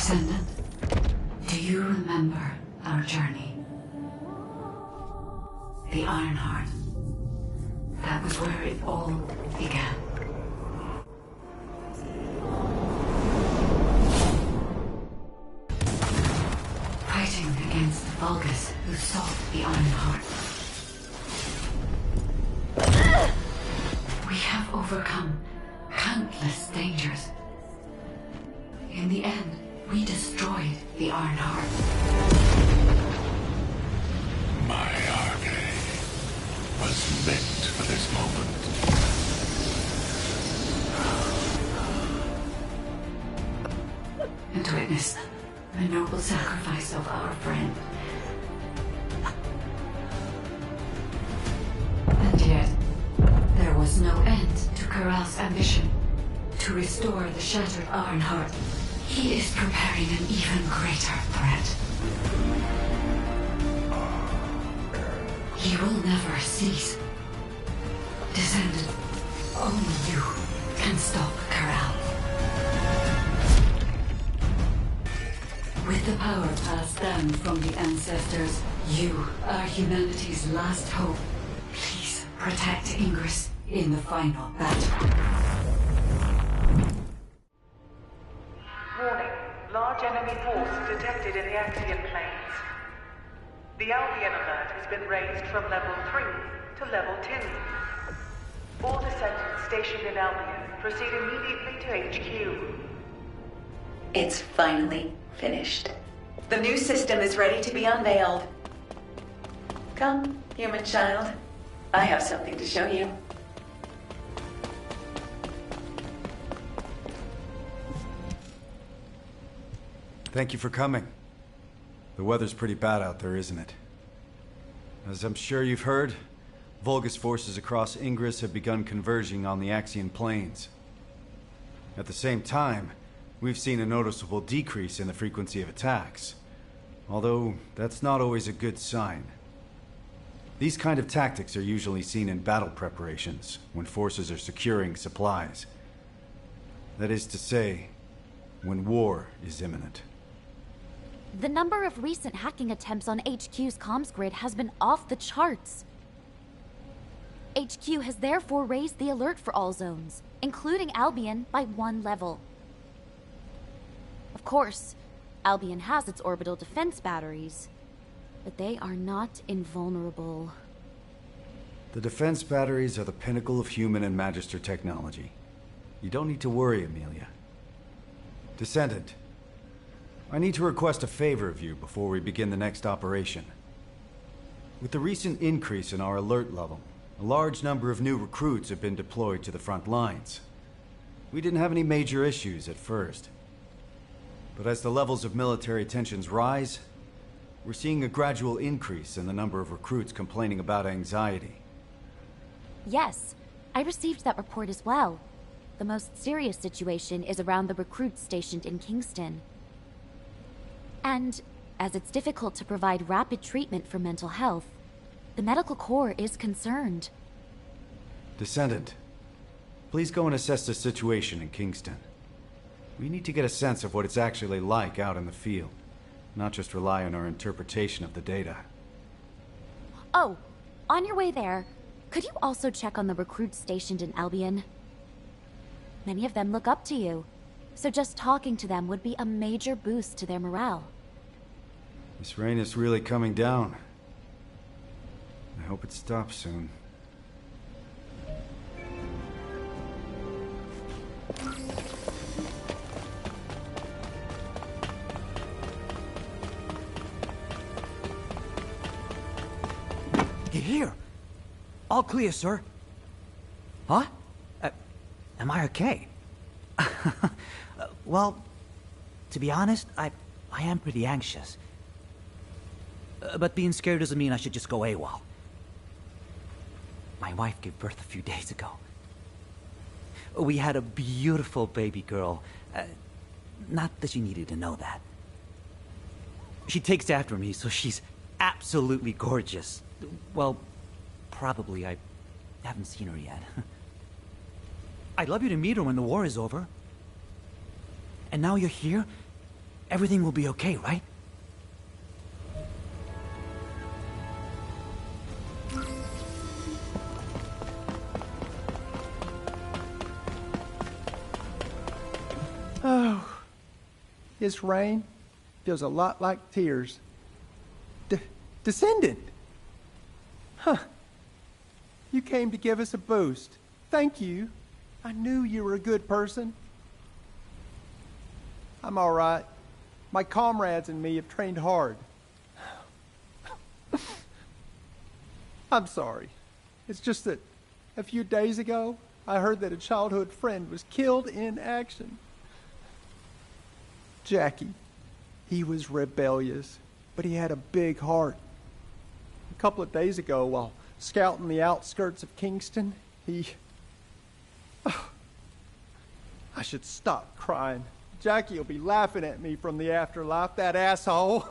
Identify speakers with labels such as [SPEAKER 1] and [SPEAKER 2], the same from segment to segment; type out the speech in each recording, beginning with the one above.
[SPEAKER 1] Descendant, do you remember our journey? The Ironheart. That was where it all began. Fighting against the Vulgus who sought the Ironheart. We have overcome countless dangers. In the end, we destroyed the Ironheart.
[SPEAKER 2] My arcade was meant for this moment.
[SPEAKER 1] And to witness the noble sacrifice of our friend. And yet, there was no end to Corral's ambition to restore the shattered Ironheart. He is preparing an even greater threat. He will never cease. Descendant, only you can stop Corral. With the power passed down from the ancestors, you are humanity's last hope. Please protect Ingress in the final battle.
[SPEAKER 3] Warning. Large enemy force detected in the Axian plains. The Albion alert has been raised from level 3 to level 2. All descendants stationed in Albion proceed immediately to HQ.
[SPEAKER 4] It's finally finished. The new system is ready to be unveiled. Come, human child. I have something to show you.
[SPEAKER 5] Thank you for coming. The weather's pretty bad out there, isn't it? As I'm sure you've heard, Vulgus forces across Ingress have begun converging on the Axian plains. At the same time, we've seen a noticeable decrease in the frequency of attacks. Although, that's not always a good sign. These kind of tactics are usually seen in battle preparations, when forces are securing supplies. That is to say, when war is imminent.
[SPEAKER 6] The number of recent hacking attempts on HQ's comms grid has been off the charts. HQ has therefore raised the alert for all zones, including Albion, by 1 level. Of course, Albion has its orbital defense batteries, but they are not invulnerable.
[SPEAKER 5] The defense batteries are the pinnacle of human and Magister technology. You don't need to worry, Amelia. Descendant, I need to request a favor of you before we begin the next operation. With the recent increase in our alert level, a large number of new recruits have been deployed to the front lines. We didn't have any major issues at first. But as the levels of military tensions rise, we're seeing a gradual increase in the number of recruits complaining about anxiety.
[SPEAKER 6] Yes, I received that report as well. The most serious situation is around the recruits stationed in Kingston. And as it's difficult to provide rapid treatment for mental health, the medical corps is concerned.
[SPEAKER 5] Descendant, please go and assess the situation in Kingston. We need to get a sense of what it's actually like out in the field, not just rely on our interpretation of the data.
[SPEAKER 6] Oh, on your way there, could you also check on the recruits stationed in Albion? Many of them look up to you, so just talking to them would be a major boost to their morale.
[SPEAKER 5] This rain is really coming down. I hope it stops soon.
[SPEAKER 7] Get here. All clear, sir. Huh? Am I okay? Well, to be honest, I am pretty anxious. But being scared doesn't mean I should just go AWOL. My wife gave birth a few days ago. We had a beautiful baby girl. Not that she needed to know that. She takes after me, so she's absolutely gorgeous. Well, probably. I haven't seen her yet. I'd love you to meet her when the war is over. And now you're here? Everything will be okay, right?
[SPEAKER 8] Oh, this rain feels a lot like tears. Descendant! Huh. You came to give us a boost. Thank you. I knew you were a good person. I'm all right. My comrades and me have trained hard. I'm sorry. It's just that a few days ago, I heard that a childhood friend was killed in action. Jackie. He was rebellious, but he had a big heart. A couple of days ago, while scouting the outskirts of Kingston, he... Oh, I should stop crying. Jackie will be laughing at me from the afterlife, that asshole.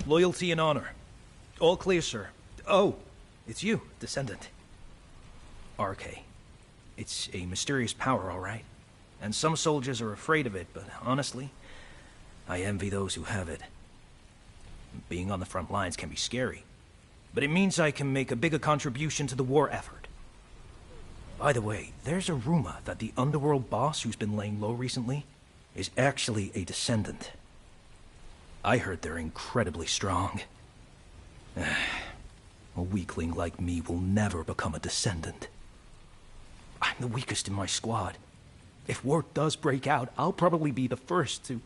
[SPEAKER 9] Loyalty and honor. All clear, sir. Oh, it's you, Descendant. RK. It's a mysterious power, all right. And some soldiers are afraid of it, but honestly, I envy those who have it. Being on the front lines can be scary, but it means I can make a bigger contribution to the war effort. By the way, there's a rumor that the underworld boss who's been laying low recently is actually a Descendant. I heard they're incredibly strong. A weakling like me will never become a Descendant. I'm the weakest in my squad. If war does break out, I'll probably be the first to...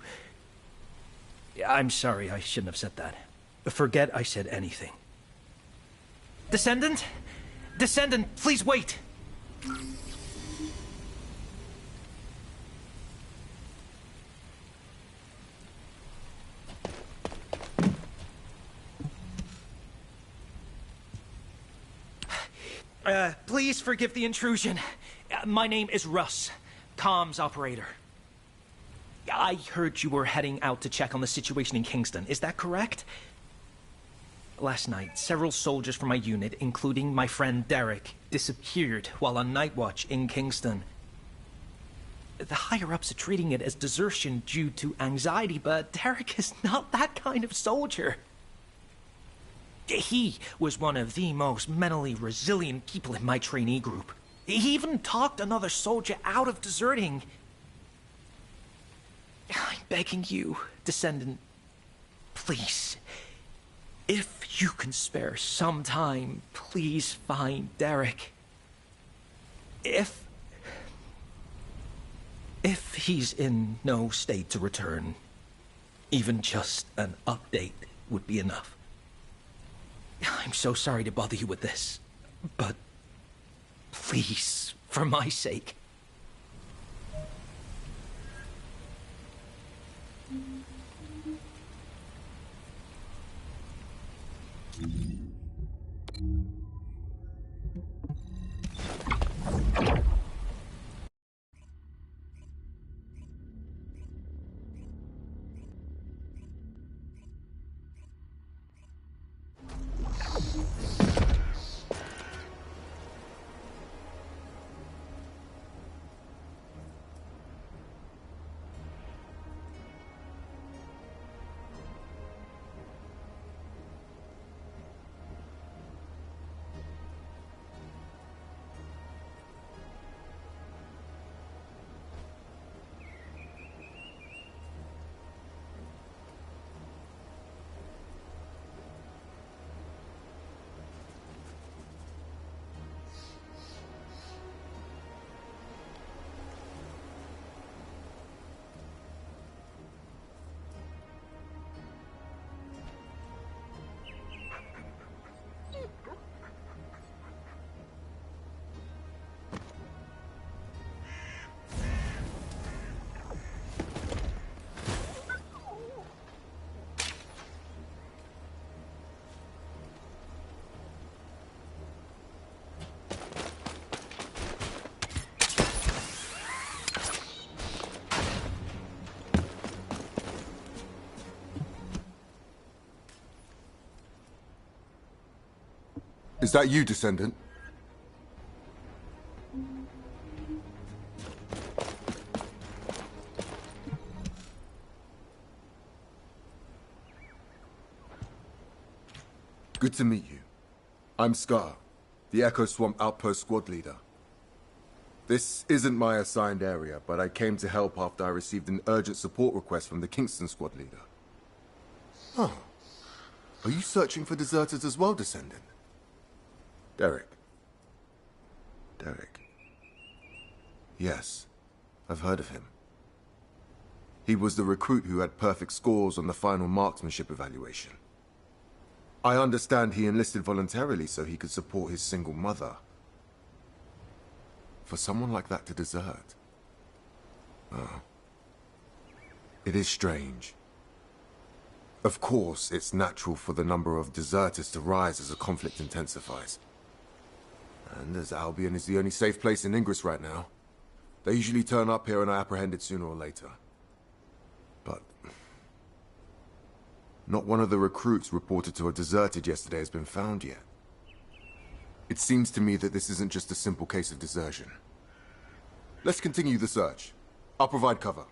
[SPEAKER 9] I'm sorry, I shouldn't have said that. Forget I said anything. Descendant? Descendant, please wait! Please forgive the intrusion. My name is Russ, comms operator. I heard you were heading out to check on the situation in Kingston. Is that correct? Last night, several soldiers from my unit, including my friend Derek, disappeared while on night watch in Kingston. The higher-ups are treating it as desertion due to anxiety, but Derek is not that kind of soldier. He was one of the most mentally resilient people in my trainee group. He even talked another soldier out of deserting. I'm begging you, Descendant, please, if you can spare some time, please find Derek. If he's in no state to return, even just an update would be enough. I'm so sorry to bother you with this, but please, for my sake.
[SPEAKER 10] Is that you, Descendant? Good to meet you. I'm Scar, the Echo Swamp Outpost Squad Leader. This isn't my assigned area, but I came to help after I received an urgent support request from the Kingston Squad Leader. Oh. Are you searching for deserters as well, Descendant? Derek. Yes, I've heard of him. He was the recruit who had perfect scores on the final marksmanship evaluation. I understand he enlisted voluntarily so he could support his single mother. For someone like that to desert... Oh. It is strange. Of course, it's natural for the number of deserters to rise as the conflict intensifies. And as Albion is the only safe place in Ingress right now, they usually turn up here and are apprehended sooner or later. But... not one of the recruits reported to have deserted yesterday has been found yet. It seems to me that this isn't just a simple case of desertion. Let's continue the search. I'll provide cover.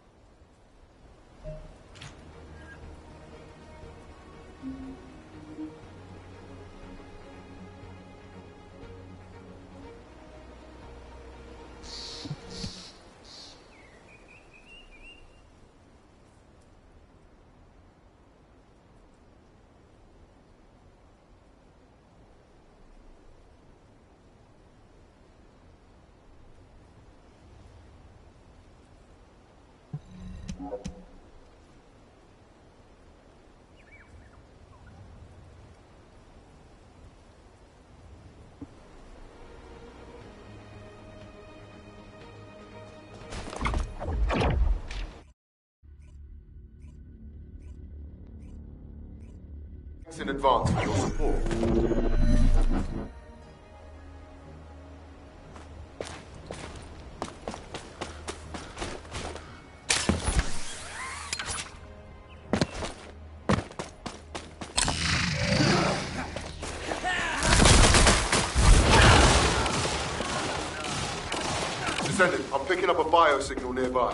[SPEAKER 10] In advance for your support. Descendant, I'm picking up a biosignal nearby.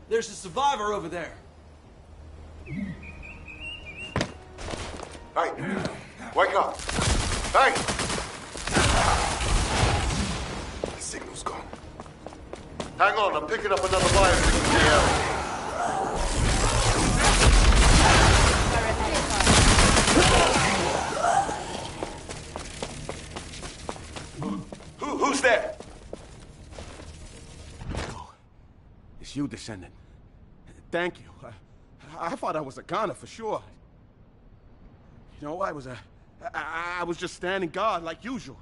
[SPEAKER 11] There's a survivor over there.
[SPEAKER 10] Hey, wake up. Hey! The signal's gone. Hang on, I'm picking up another biosignal here. Who's there?
[SPEAKER 11] Oh, it's you, Descendant. Thank you. I thought I was a goner for sure. You know, I was just standing guard like usual.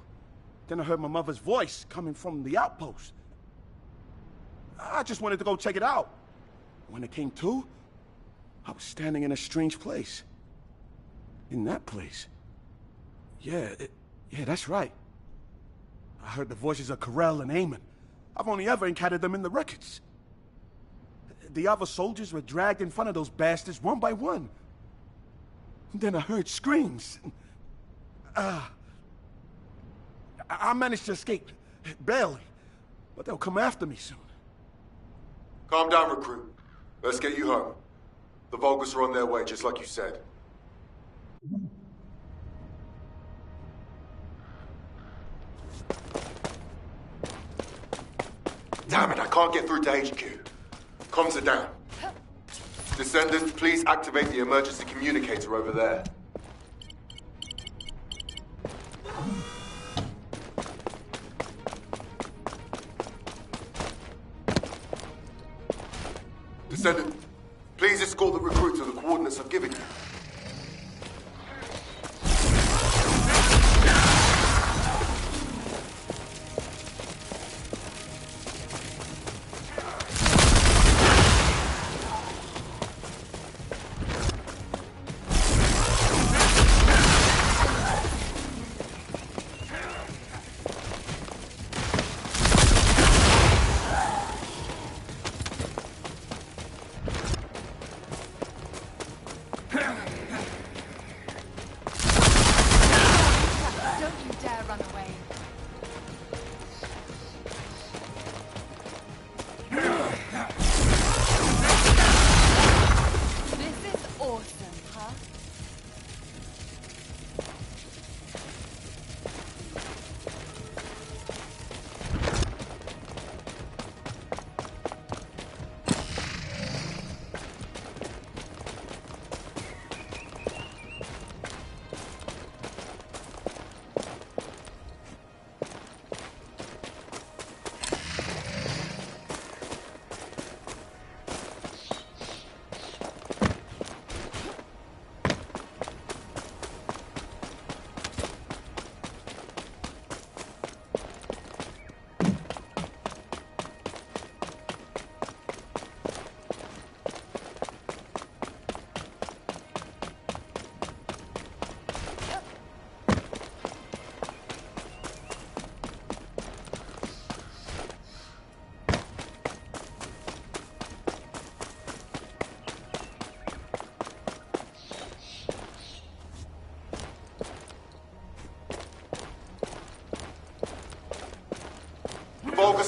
[SPEAKER 11] Then I heard my mother's voice coming from the outpost. I just wanted to go check it out. When it came to, I was standing in a strange place. In that place. Yeah, that's right. I heard the voices of Corell and Eamon. I've only ever encountered them in the records. The other soldiers were dragged in front of those bastards one by one. Then I heard screams. I managed to escape, barely. But they'll come after me soon.
[SPEAKER 10] Calm down, recruit. Let's get you home. The Vulgus are on their way, just like you said. Damn it, I can't get through to HQ. Comms are down. Descendant, please activate the emergency communicator over there. Descendant, please escort the recruit to the coordinates I've given you.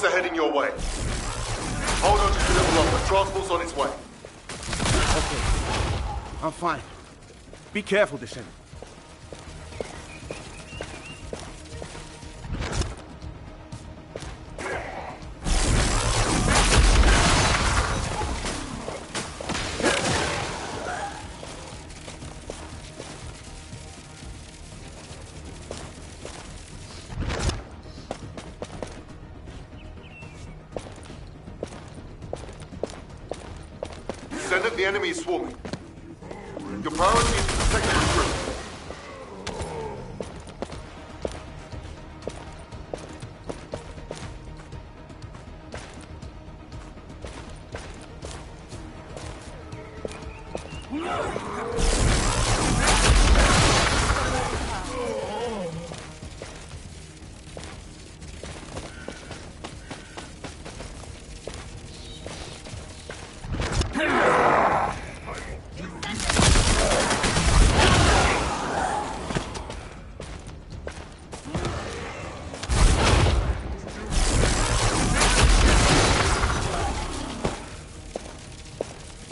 [SPEAKER 10] Requests are heading your way. Hold on just a little longer. Transport's on its way.
[SPEAKER 11] Okay. I'm fine. Be careful, Descendant.
[SPEAKER 10] Descendant, the enemy is swarming. Your priority is to protect the recruit.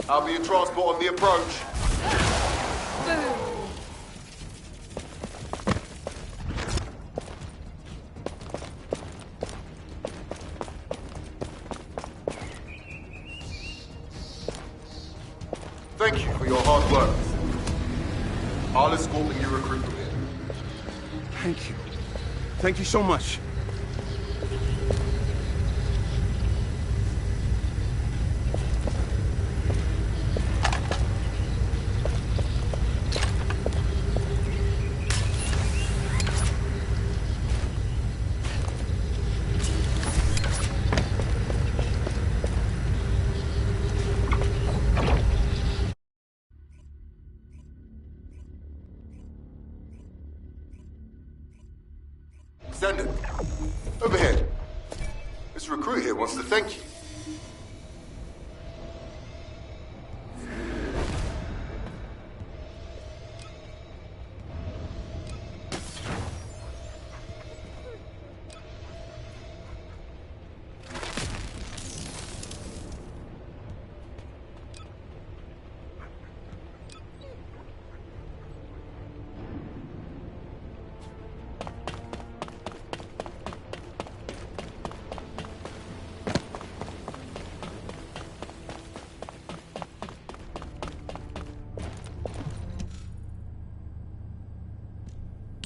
[SPEAKER 10] I'll be in transport on the approach. Thank you for your hard work. I'll escort the new recruit from here.
[SPEAKER 11] Thank you. Thank you so much.
[SPEAKER 10] Descendant, over here. This recruit here wants to thank you.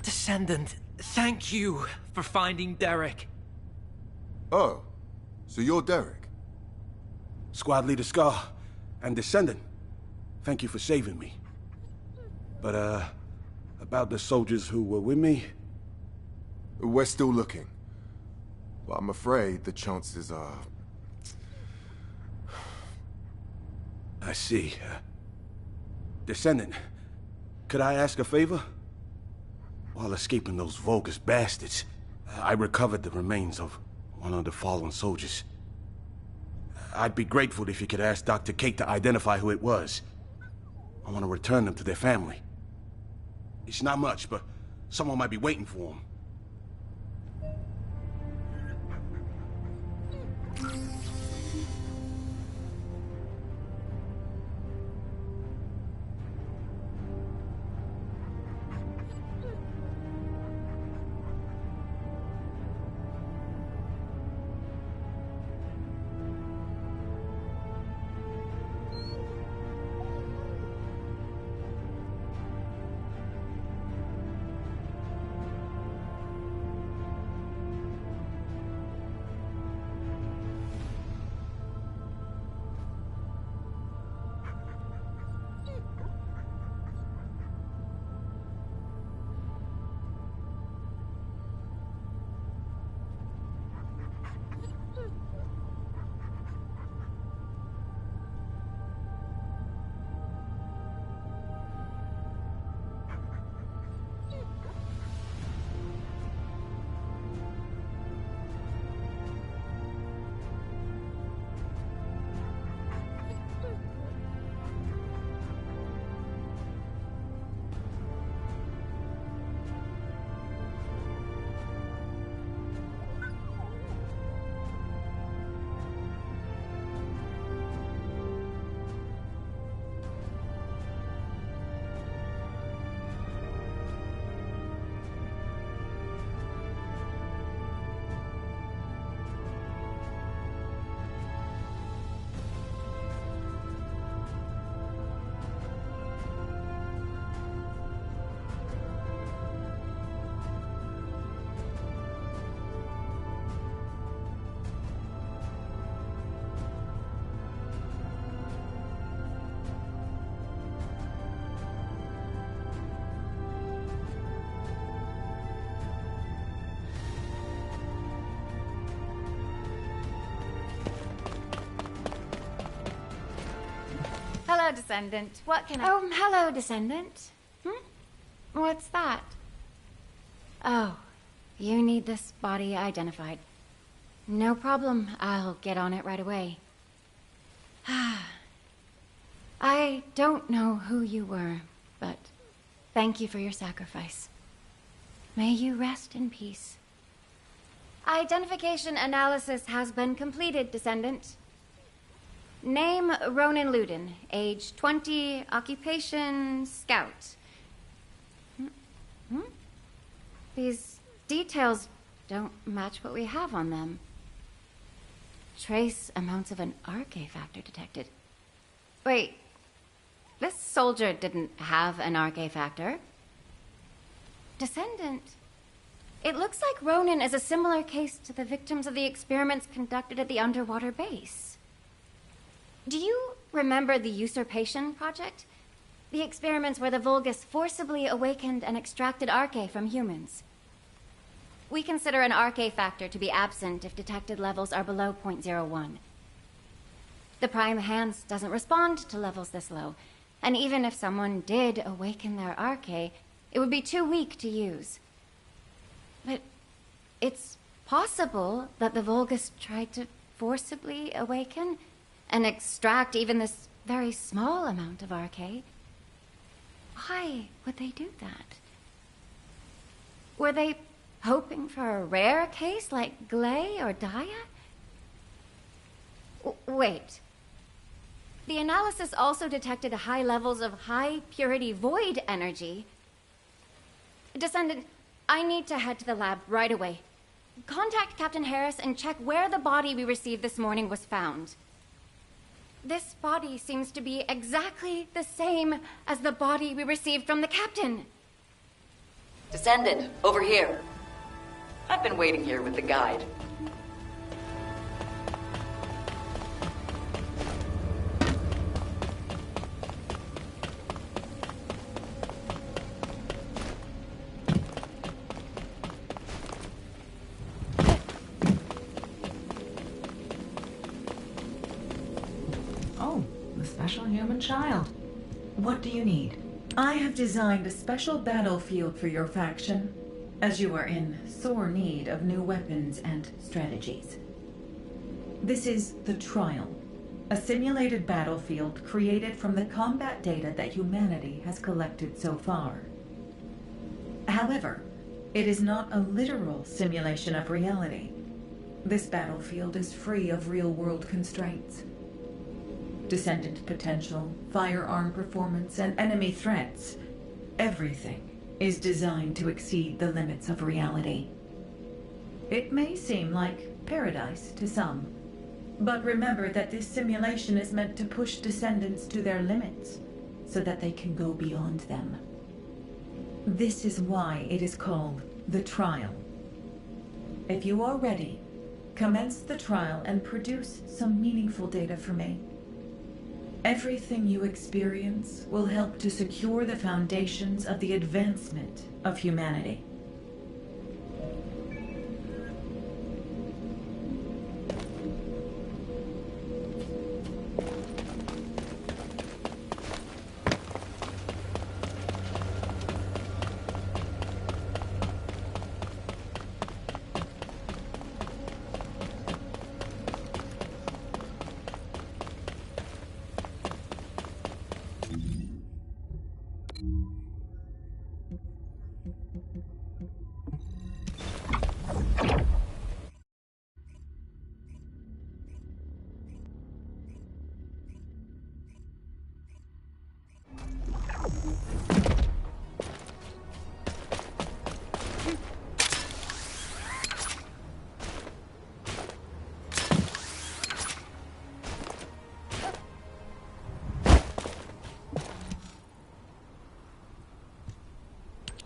[SPEAKER 9] Descendant, thank you for finding Derek.
[SPEAKER 10] Oh, so you're Derek?
[SPEAKER 11] Squad Leader Scar and Descendant, thank you for saving me. But, about the soldiers who were with me?
[SPEAKER 10] We're still looking. But I'm afraid the chances are...
[SPEAKER 11] I see. Descendant, could I ask a favor? While escaping those Vulgus bastards, I recovered the remains of one of the fallen soldiers. I'd be grateful if you could ask Dr. Kate to identify who it was. I want to return them to their family. It's not much, but someone might be waiting for them.
[SPEAKER 12] hello, Descendant. What can I... Oh, hello, Descendant. What's that? Oh, you need this body identified. No problem. I'll get on it right away. I don't know who you were, but thank you for your sacrifice. May you rest in peace. Identification analysis has been completed, Descendant. Name, Ronan Luden. Age 20, occupation, scout. These details don't match what we have on them. Trace amounts of an RK factor detected. Wait, this soldier didn't have an RK factor. Descendant. It looks like Ronan is a similar case to the victims of the experiments conducted at the underwater base. Do you remember the Usurpation Project? The experiments where the Vulgus forcibly awakened and extracted RK from humans. We consider an RK factor to be absent if detected levels are below 0.01. The Prime Hands doesn't respond to levels this low, and even if someone did awaken their RK, it would be too weak to use. But it's possible that the Vulgus tried to forcibly awaken and extract even this very small amount of RK. Why would they do that? Were they hoping for a rare case like Glay or Daya? Wait. The analysis also detected high levels of high-purity void energy. Descendant, I need to head to the lab right away. Contact Captain Harris and check where the body we received this morning was found. This body seems to be exactly the same as the body we received from the captain.
[SPEAKER 4] Descendant, over here. I've been waiting here with the guide.
[SPEAKER 13] Special human child. What do you need? I have designed a special battlefield for your faction, as you are in sore need of new weapons and strategies. This is the Trial, a simulated battlefield created from the combat data that humanity has collected so far. However, it is not a literal simulation of reality. This battlefield is free of real-world constraints. Descendant potential, firearm performance, and enemy threats. Everything is designed to exceed the limits of reality. It may seem like paradise to some, but remember that this simulation is meant to push Descendants to their limits, so that they can go beyond them. This is why it is called the Trial. If you are ready, commence the trial and produce some meaningful data for me. Everything you experience will help to secure the foundations of the advancement of humanity.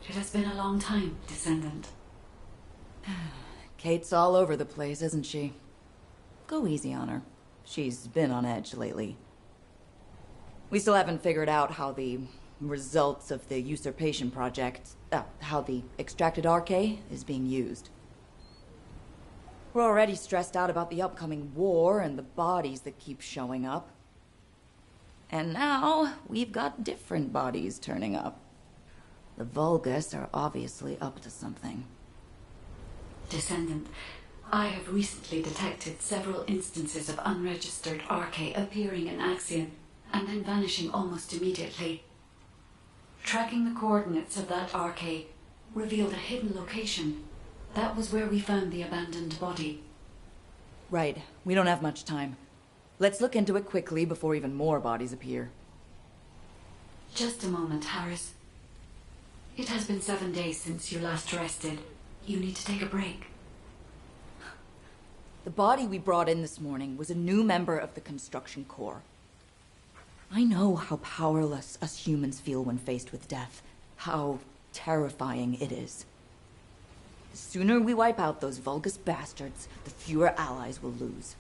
[SPEAKER 1] It has been a long time, Descendant.
[SPEAKER 14] Kate's all over the place, isn't she? Go easy on her. She's been on edge lately. We still haven't figured out how the results of the Usurpation Project, how the extracted RK is being used. We're already stressed out about the upcoming war and the bodies that keep showing up. And now, we've got different bodies turning up. The Vulgus are obviously up to something.
[SPEAKER 1] Descendant, I have recently detected several instances of unregistered Arche appearing in Axion and then vanishing almost immediately. Tracking the coordinates of that Arche revealed a hidden location. That was where we found the abandoned body.
[SPEAKER 14] Right. We don't have much time. Let's look into it quickly before even more bodies appear.
[SPEAKER 1] Just a moment, Harris. It has been 7 days since you last rested. You need to take a break.
[SPEAKER 14] The body we brought in this morning was a new member of the Construction Corps. I know how powerless us humans feel when faced with death. How terrifying it is. The sooner we wipe out those Vulgus bastards, the fewer allies we'll lose.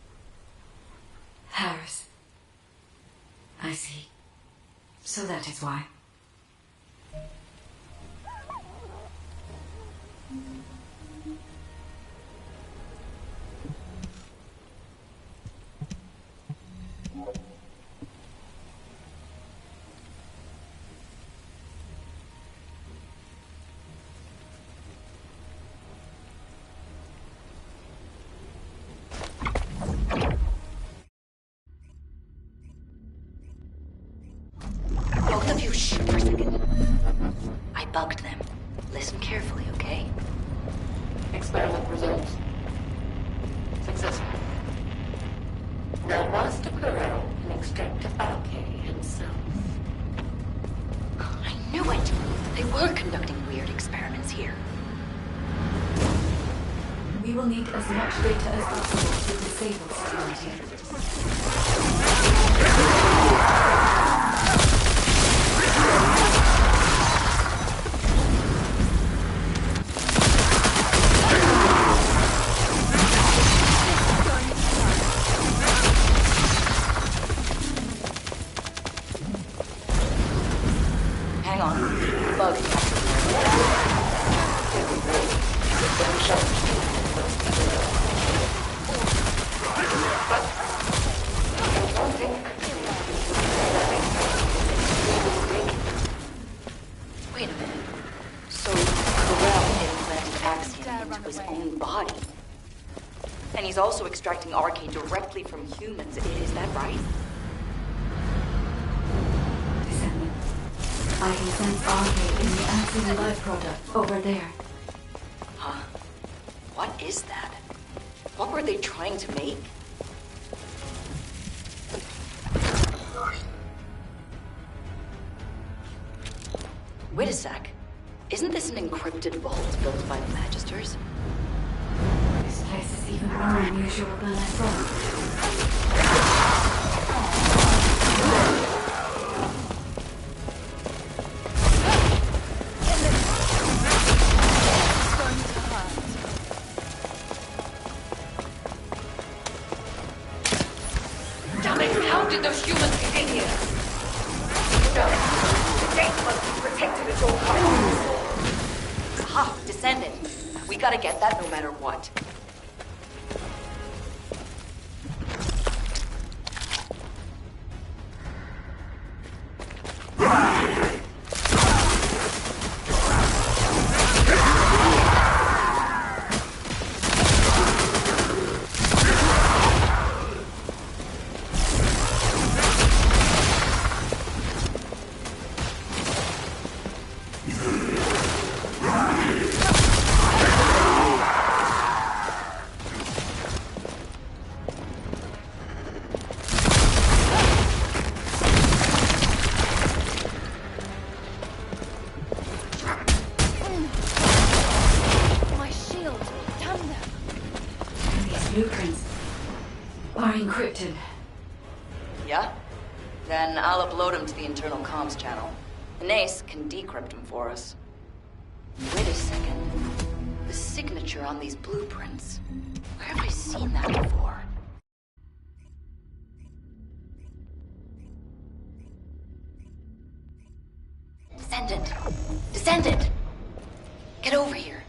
[SPEAKER 1] Harris. I see. So that is why.
[SPEAKER 4] Both of you, shh for a second. I bugged them. Listen carefully, okay?
[SPEAKER 15] Experiment results. Successful. Now Master Corral can extract Arche himself.
[SPEAKER 4] I knew it! They were conducting weird experiments here.
[SPEAKER 1] We will need as much data as possible to disable security.
[SPEAKER 4] Hang on. Bug. Wait a minute. So Corral implanted Axiom into his own body. And he's also extracting Arche directly from humans. Is that right?
[SPEAKER 1] Descendant. I can sense Arche in the Axion life product over there.
[SPEAKER 4] Huh? What is that? What were they trying to make? Wait a sec. Isn't this an encrypted vault built by the Magisters?
[SPEAKER 1] This place is even more unusual than I thought.
[SPEAKER 15] Damn it! How did those humans get in here? No. The data must be protected at all costs.
[SPEAKER 4] Aha! Descendant. We gotta get that no matter what.
[SPEAKER 12] My shield. Damn them.
[SPEAKER 1] These blueprints are encrypted.
[SPEAKER 4] Yeah? Then I'll upload them to the internal comms channel. Nace can decrypt them for us. Wait a second. The signature on these blueprints. Where have I seen that before? Descendant! Descendant! Get over here.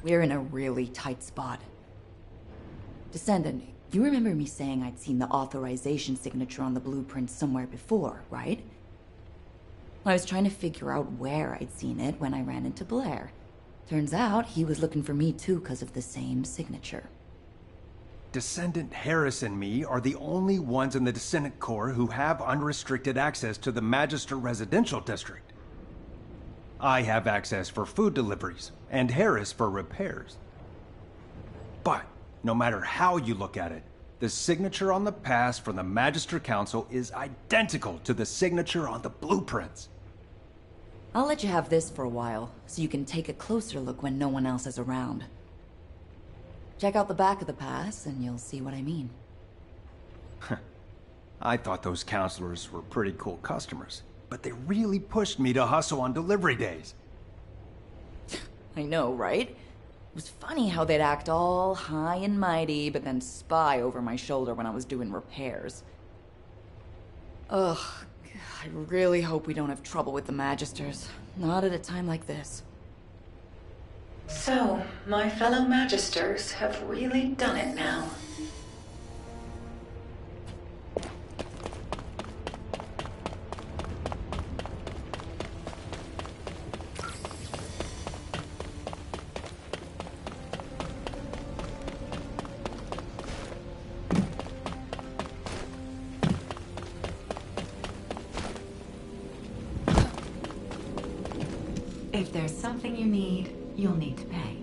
[SPEAKER 14] We're in a really tight spot. Descendant, you remember me saying I'd seen the authorization signature on the blueprint somewhere before, right? I was trying to figure out where I'd seen it when I ran into Blair. Turns out he was looking for me too because of the same signature.
[SPEAKER 16] Descendant Harris and me are the only ones in the Descendant Corps who have unrestricted access to the Magister Residential District. I have access for food deliveries, and Harris for repairs. But, no matter how you look at it, the signature on the pass from the Magister Council is identical to the signature on the blueprints.
[SPEAKER 14] I'll let you have this for a while, so you can take a closer look when no one else is around. Check out the back of the pass, and you'll see what I mean.
[SPEAKER 16] I thought those counselors were pretty cool customers, but they really pushed me to hustle on delivery days.
[SPEAKER 14] I know, right? It was funny how they'd act all high and mighty, but then spy over my shoulder when I was doing repairs. Ugh, I really hope we don't have trouble with the Magisters. Not at a time like this.
[SPEAKER 13] So, my fellow Magisters have really done it now. If there's something you need, you'll need to pay.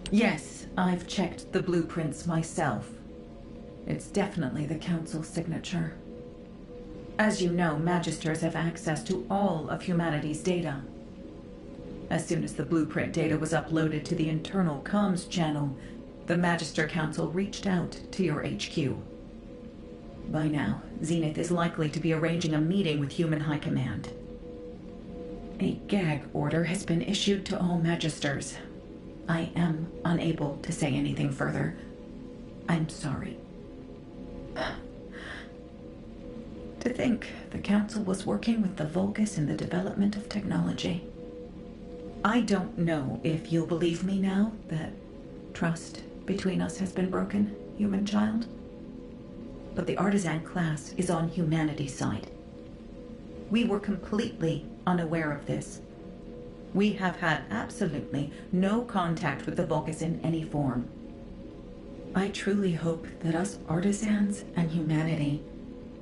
[SPEAKER 13] Yes, I've checked the blueprints myself. It's definitely the Council's signature. As you know, Magisters have access to all of humanity's data. As soon as the blueprint data was uploaded to the internal comms channel, the Magister Council reached out to your HQ. By now, Zenith is likely to be arranging a meeting with Human High Command. A gag order has been issued to all Magisters. I am unable to say anything further. I'm sorry. To think the Council was working with the Vulgus in the development of technology. I don't know if you'll believe me now that trust between us has been broken, human child. But the artisan class is on humanity's side. We were completely unaware of this. We have had absolutely no contact with the Vulgus in any form. I truly hope that us artisans and humanity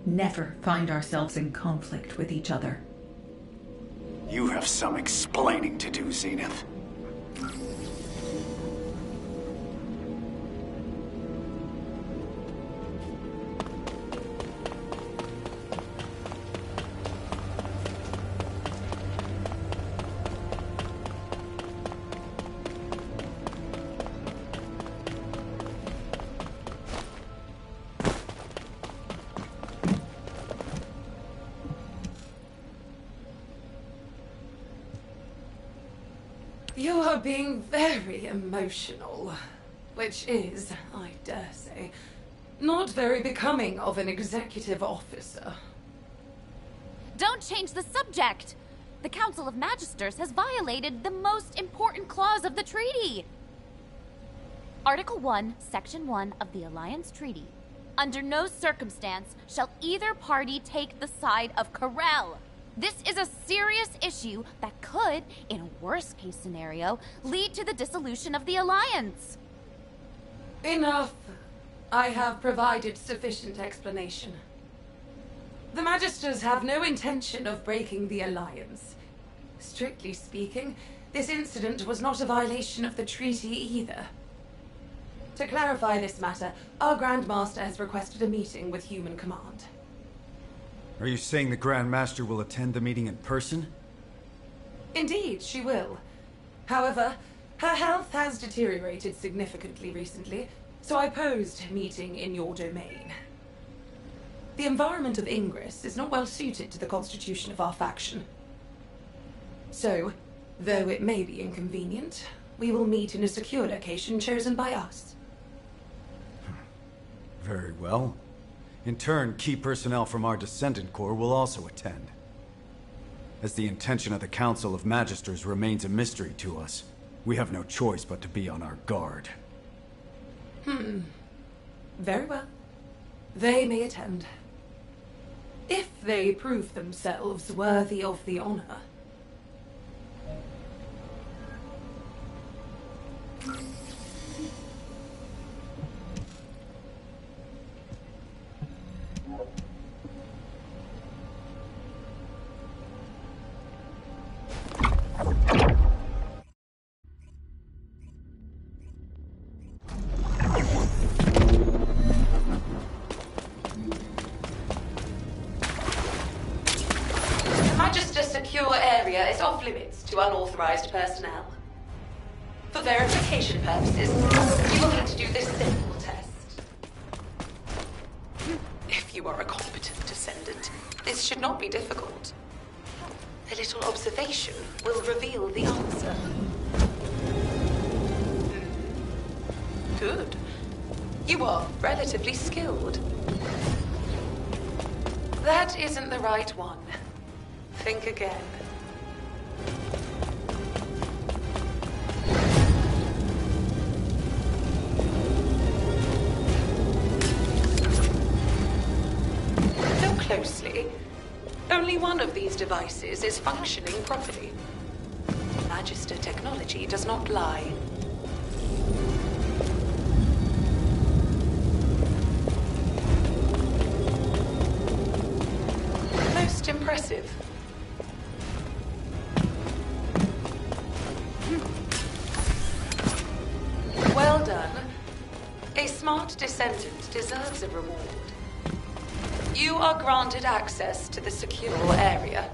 [SPEAKER 13] never find ourselves in conflict with each other.
[SPEAKER 17] You have some explaining to do, Zenith.
[SPEAKER 15] You are being very emotional, which is, I dare say, not very becoming of an executive officer.
[SPEAKER 6] Don't change the subject! The Council of Magisters has violated the most important clause of the treaty! Article 1, Section 1 of the Alliance Treaty. Under no circumstance shall either party take the side of Corel. This is a serious issue that could, in a worst-case scenario, lead to the dissolution of the Alliance.
[SPEAKER 15] Enough. I have provided sufficient explanation. The Magisters have no intention of breaking the Alliance. Strictly speaking, this incident was not a violation of the treaty either. To clarify this matter, our Grand Master has requested a meeting with Human Command.
[SPEAKER 5] Are you saying the Grand Master will attend the meeting in person?
[SPEAKER 15] Indeed, she will. However, her health has deteriorated significantly recently, so I posed meeting in your domain. The environment of Ingress is not well suited to the constitution of our faction. So, though it may be inconvenient, we will meet in a secure location chosen by us.
[SPEAKER 5] Very well. In turn, key personnel from our Descendant Corps will also attend. As the intention of the Council of Magisters remains a mystery to us, We have no choice but to be on our guard.
[SPEAKER 15] Very well. They may attend. If they prove themselves worthy of the honor.
[SPEAKER 18] Secure area is off limits to unauthorized personnel. For verification purposes, you will need to do this simple test. If you are a competent descendant, this should not be difficult. A little observation will reveal the answer. Good. You are relatively skilled. That isn't the right one. Think again. Look closely. Only one of these devices is functioning properly. Magister technology does not lie. Most impressive. Well done. A smart descendant deserves a reward. You are granted access to the secure area.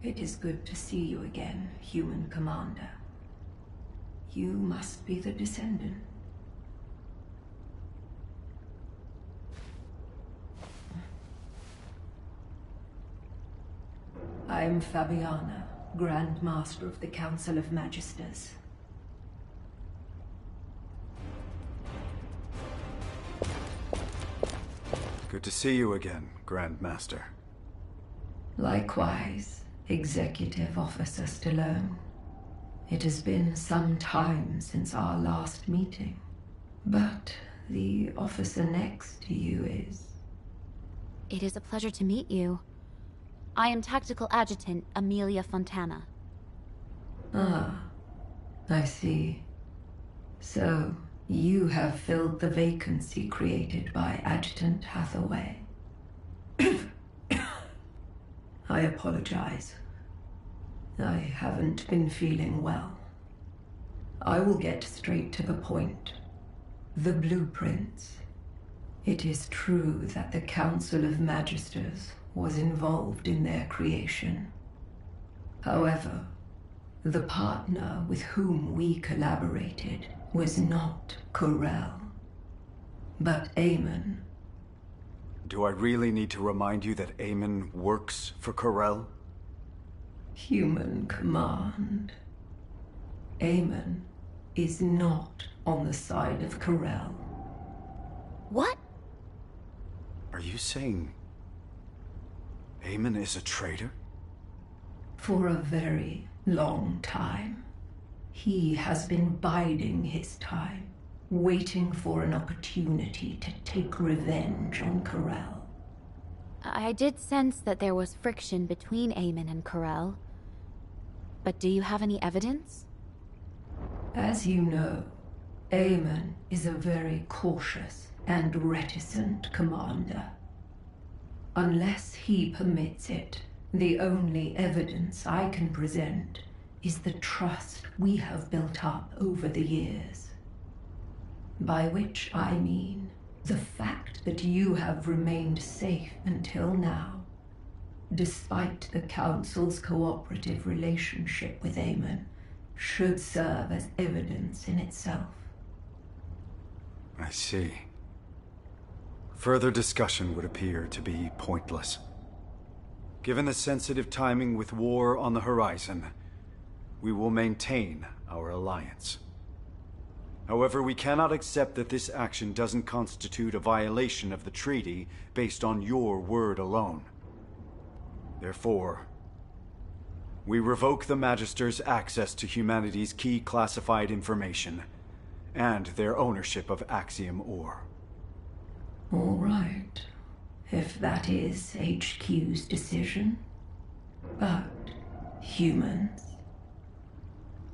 [SPEAKER 19] It is good to see you again, human commander. You must be the Descendant. I am Fabiana, Grand Master of the Council of Magisters.
[SPEAKER 5] Good to see you again, Grand Master.
[SPEAKER 19] Likewise, Executive Officer Stallone. It has been some time since our last meeting, but the officer next to you is...
[SPEAKER 6] It is a pleasure to meet you. I am Tactical Adjutant Amelia Fontana.
[SPEAKER 19] Ah, I see. So, you have filled the vacancy created by Adjutant Hathaway. I apologize. I haven't been feeling well. I will get straight to the point. The blueprints. It is true that the Council of Magisters was involved in their creation. However, the partner with whom we collaborated was not Corel, but Eamon.
[SPEAKER 5] Do I really need to remind you that Eamon works for Corel?
[SPEAKER 19] Human command. Eamon is not on the side of Corel.
[SPEAKER 6] What?
[SPEAKER 5] Are you saying Eamon is a traitor?
[SPEAKER 19] For a very long time. He has been biding his time, waiting for an opportunity to take revenge on Corel.
[SPEAKER 6] I did sense that there was friction between Eamon and Corel. But do you have any evidence?
[SPEAKER 19] As you know, Eamon is a very cautious and reticent commander. Unless he permits it, the only evidence I can present is the trust we have built up over the years. By which I mean the fact that you have remained safe until now, despite the Council's cooperative relationship with Amon, should serve as evidence in itself.
[SPEAKER 5] I see. Further discussion would appear to be pointless. Given the sensitive timing with war on the horizon, we will maintain our alliance. However, we cannot accept that this action doesn't constitute a violation of the treaty based on your word alone. Therefore, we revoke the Magister's access to humanity's key classified information and their ownership of Axiom ore.
[SPEAKER 19] All right, if that is HQ's decision. But, humans,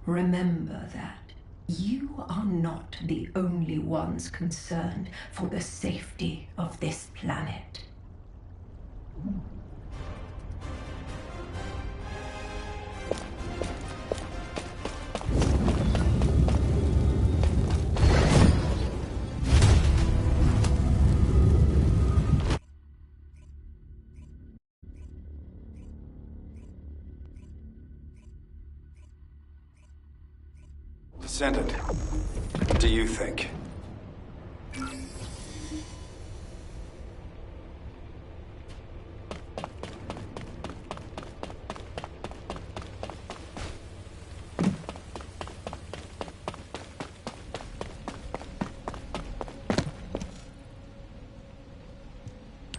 [SPEAKER 19] remember that you are not the only ones concerned for the safety of this planet.
[SPEAKER 5] Descendant, what do you think?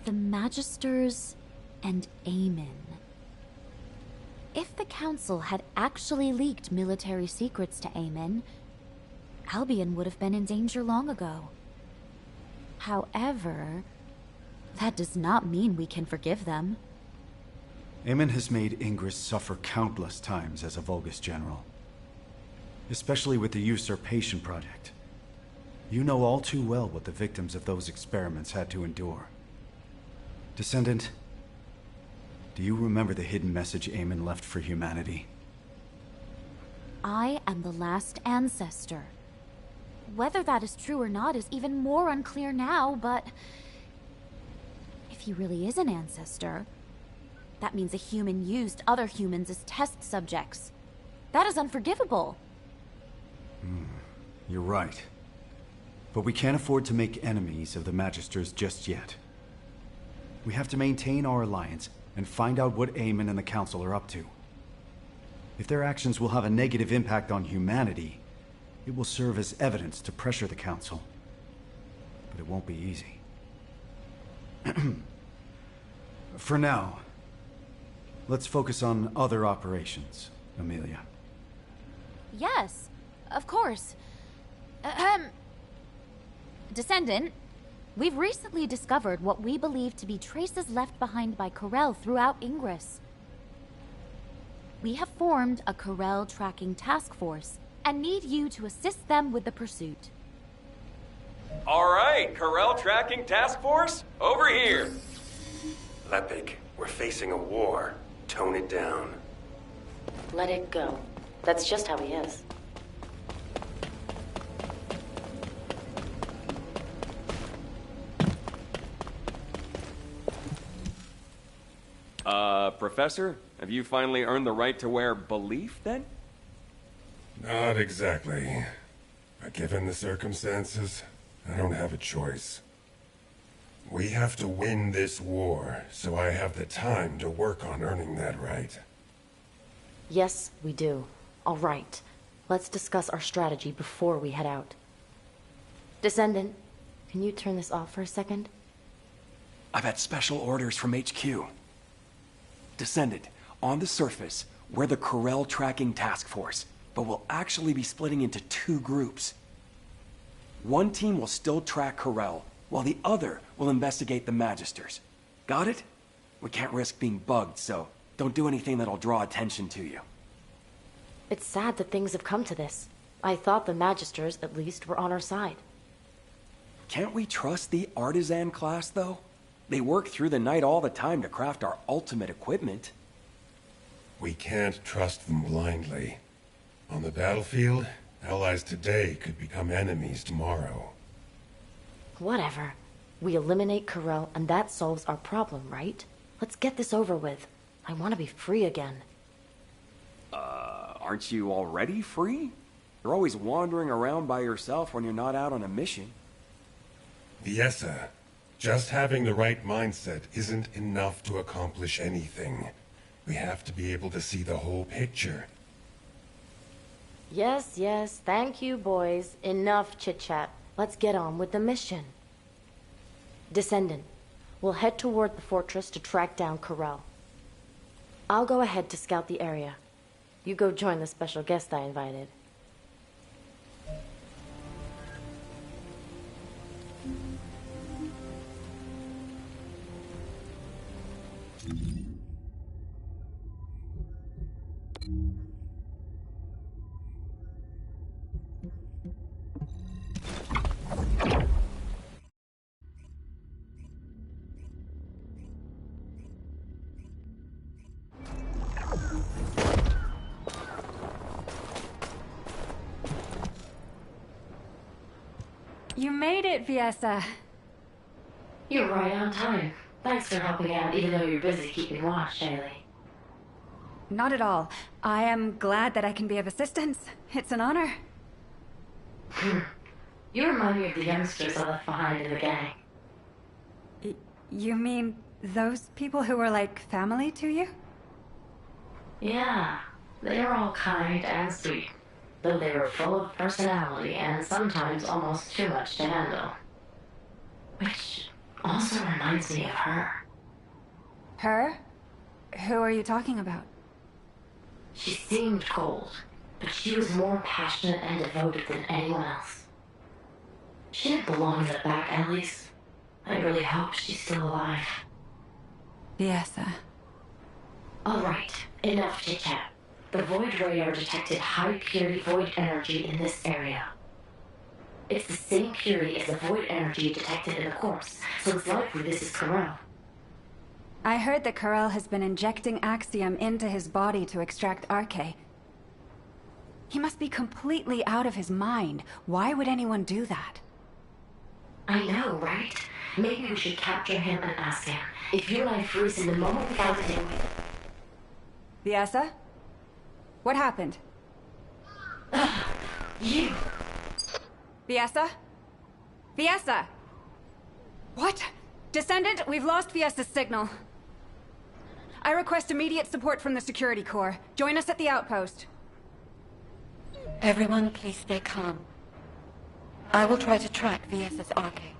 [SPEAKER 6] The Magisters and Amon. If the Council had actually leaked military secrets to Amon, Albion would have been in danger long ago. However, that does not mean we can forgive them.
[SPEAKER 5] Amon has made Ingress suffer countless times as a Vulgus general. Especially with the Usurpation Project. You know all too well what the victims of those experiments had to endure. Descendant, do you remember the hidden message Amon left for humanity?
[SPEAKER 6] I am the last ancestor. Whether that is true or not is even more unclear now, but if he really is an ancestor, that means a human used other humans as test subjects. That is unforgivable.
[SPEAKER 5] You're right. But we can't afford to make enemies of the Magisters just yet. We have to maintain our alliance and find out what Amon and the Council are up to. If their actions will have a negative impact on humanity, it will serve as evidence to pressure the Council. But it won't be easy. For now, let's focus on other operations, Amelia.
[SPEAKER 6] Yes, of course. Descendant, we've recently discovered what we believe to be traces left behind by Corel throughout Ingress. We have formed a Corel tracking task force and need you to assist them with the pursuit.
[SPEAKER 20] All right, Corel tracking task force, over here.
[SPEAKER 17] Lepig, we're facing a war. Tone it down.
[SPEAKER 4] Let it go. That's just how he is.
[SPEAKER 20] Professor, have you finally earned the right to wear belief, then?
[SPEAKER 2] Not exactly. But given the circumstances, I don't have a choice. We have to win this war, so I have the time to work on earning that right.
[SPEAKER 21] Yes, we do. All right. Let's discuss our strategy before we head out. Descendant, can you turn this off for a second?
[SPEAKER 20] I've had special orders from HQ. Descendant, on the surface, we're the Corel tracking task force, but we'll actually be splitting into two groups. One team will still track Corel, while the other will investigate the Magisters. Got it? We can't risk being bugged, so don't do anything that'll draw attention to you.
[SPEAKER 21] It's sad that things have come to this. I thought the Magisters, at least, were on our side.
[SPEAKER 20] Can't we trust the Artisan class, though? They work through the night all the time to craft our ultimate equipment.
[SPEAKER 2] We can't trust them blindly. On the battlefield, Allies today could become enemies tomorrow.
[SPEAKER 21] Whatever. We eliminate Corel, and that solves our problem, right? Let's get this over with. I want to be free again.
[SPEAKER 20] Aren't you already free? You're always wandering around by yourself when you're not out on a mission.
[SPEAKER 2] Viessa, just having the right mindset isn't enough to accomplish anything. We have to be able to see the whole picture.
[SPEAKER 21] Yes, yes. Thank you, boys. Enough chit-chat. Let's get on with the mission. Descendant, we'll head toward the fortress to track down Corel. I'll go ahead to scout the area. You go join the special guest I invited.
[SPEAKER 3] You made it, Viessa.
[SPEAKER 21] You're right on time. Thanks for helping out, even though you're busy keeping watch, Shaylee.
[SPEAKER 3] Not at all. I am glad that I can be of assistance. It's an honor.
[SPEAKER 21] You remind me of the youngsters I left behind in the gang.
[SPEAKER 3] You mean those people who were like family to you?
[SPEAKER 21] Yeah, they were all kind and sweet, though they were full of personality and sometimes almost too much to handle. Which also reminds me of her.
[SPEAKER 3] Her? Who are you talking about?
[SPEAKER 21] She seemed cold, but she was more passionate and devoted than anyone else. She didn't belong in the back alleys. I really hope she's still alive.
[SPEAKER 3] Viessa.
[SPEAKER 21] All right, enough chit-chat. The Void radar detected high-purity Void energy in this area. It's the same purity as the Void energy detected in the corpse, so it's likely this is Corel.
[SPEAKER 3] I heard that Corel has been injecting Axiom into his body to extract Arche. He must be completely out of his mind. Why would anyone do that?
[SPEAKER 21] I know, right? Maybe we should capture him and ask him. If you and I freeze him the moment we found him...
[SPEAKER 3] Viessa? What happened?
[SPEAKER 21] You!
[SPEAKER 3] Viessa? Viessa! What? Descendant, we've lost Viessa's signal. I request immediate support from the Security Corps. Join us at the outpost.
[SPEAKER 1] Everyone, please stay calm. I will try to track Viessa's Arche.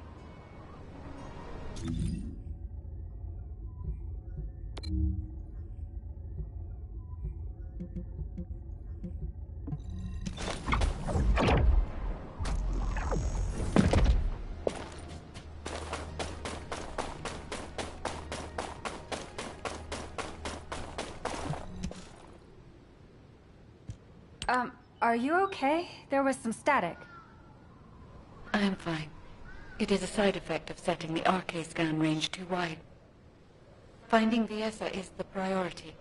[SPEAKER 3] Are you okay? There was some static.
[SPEAKER 1] I am fine. It is a side effect of setting the Arche scan range too wide. Finding Viessa is the priority.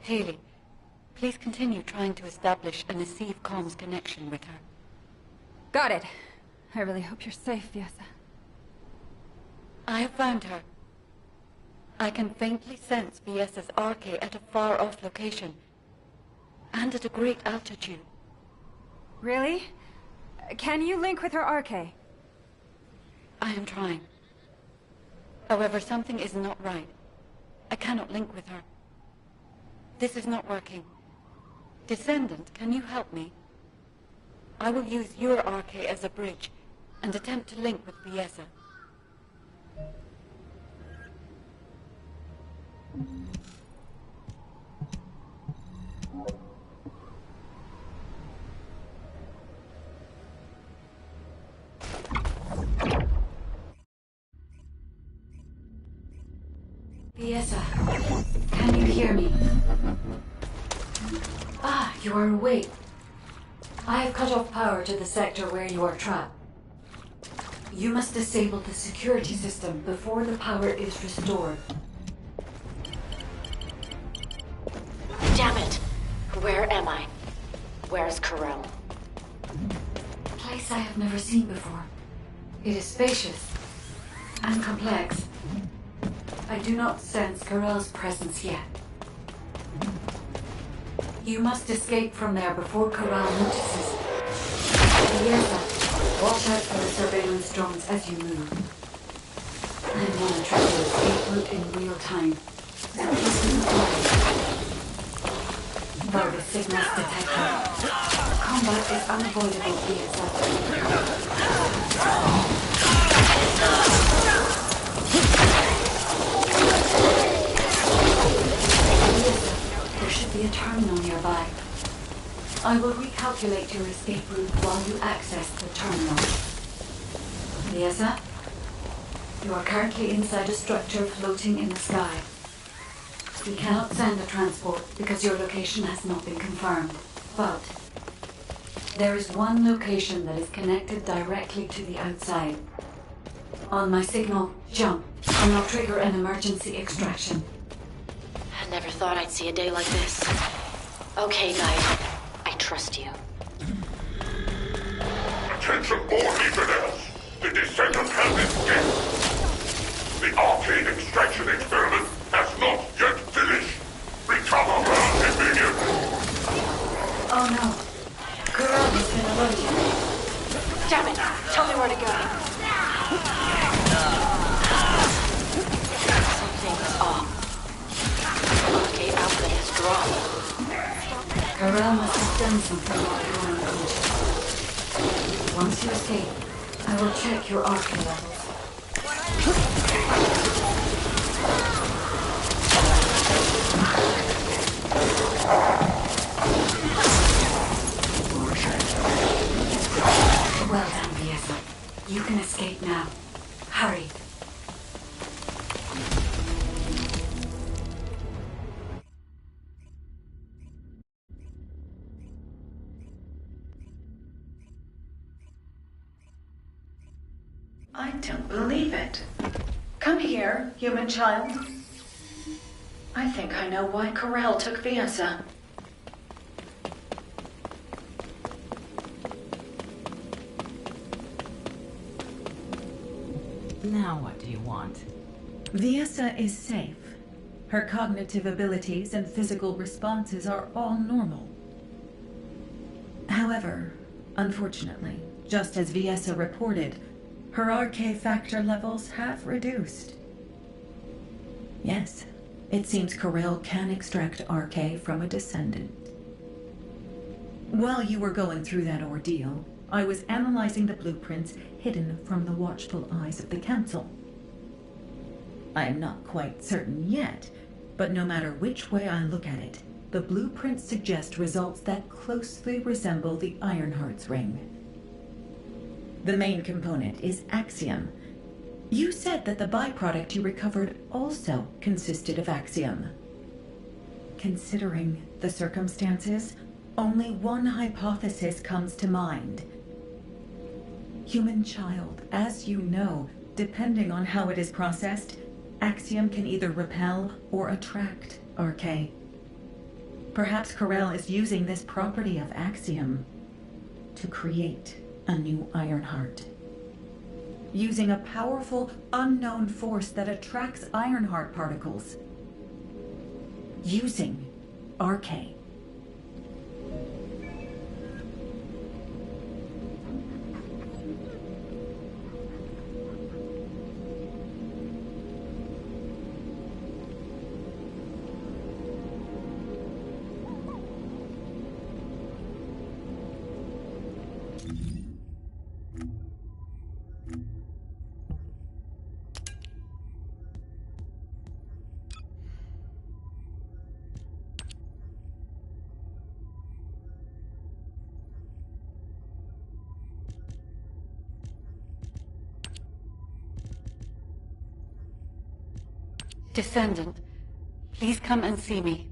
[SPEAKER 1] Haley, please continue trying to establish a Nasiv comms connection with her.
[SPEAKER 3] Got it. I really hope you're safe, Viessa.
[SPEAKER 1] I have found her. I can faintly sense Viessa's Arche at a far-off location. And at a great altitude.
[SPEAKER 3] Really? Can you link with her Arche?
[SPEAKER 1] I am trying. However, something is not right. I cannot link with her. This is not working. Descendant, can you help me? I will use your Arche as a bridge and attempt to link with Viessa. Viessa, can you hear me? Ah, you are awake. I have cut off power to the sector where you are trapped. You must disable the security system before the power is restored.
[SPEAKER 21] Damn it! Where am I? Where's Corel?
[SPEAKER 1] place I have never seen before. It is spacious and complex. I do not sense Corell's presence yet. You must escape from there before Corell notices. Yes, watch out for the surveillance drones as you move. I monitor the escape route in real time. Though the signals detected, combat is unavoidable via satellite. There should be a terminal nearby. I will recalculate your escape route while you access the terminal. Liesa, you are currently inside a structure floating in the sky. We cannot send a transport because your location has not been confirmed. But there is one location that is connected directly to the outside. On my signal, jump, and I'll trigger an emergency extraction.
[SPEAKER 21] I never thought I'd see a day like this. Okay, guys. I trust you.
[SPEAKER 7] Attention all Legionnaires! The Descendant has escaped! The arcade extraction experiment has not yet finished! Recover her immediately!
[SPEAKER 1] Oh no. Corell has been alerted.
[SPEAKER 21] Damn it! Tell me where to go. Something's off. The arcade output has dropped.
[SPEAKER 1] Corell must have done something while you were unconscious. Once you escape, I will check your RK levels. Well done, Liesa. You can escape now. Hurry.
[SPEAKER 13] I don't believe it. Come here, human child. I think I know why Corell took Viesa.
[SPEAKER 22] Now what do you want?
[SPEAKER 13] Viesa is safe. Her cognitive abilities and physical responses are all normal. However, unfortunately, just as Viesa reported, her RK factor levels have reduced. Yes, it seems Corell can extract RK from a Descendant. While you were going through that ordeal, I was analyzing the blueprints hidden from the watchful eyes of the Council. I am not quite certain yet, but no matter which way I look at it, the blueprints suggest results that closely resemble the Ironheart's ring. The main component is Axiom. You said that the byproduct you recovered also consisted of Axiom. Considering the circumstances, only one hypothesis comes to mind. Human child, as you know, depending on how it is processed, Axiom can either repel or attract RK. Perhaps Corell is using this property of Axiom to create a new Ironheart. Using a powerful, unknown force that attracts Ironheart particles. Using RK.
[SPEAKER 1] Descendant, please come and see me.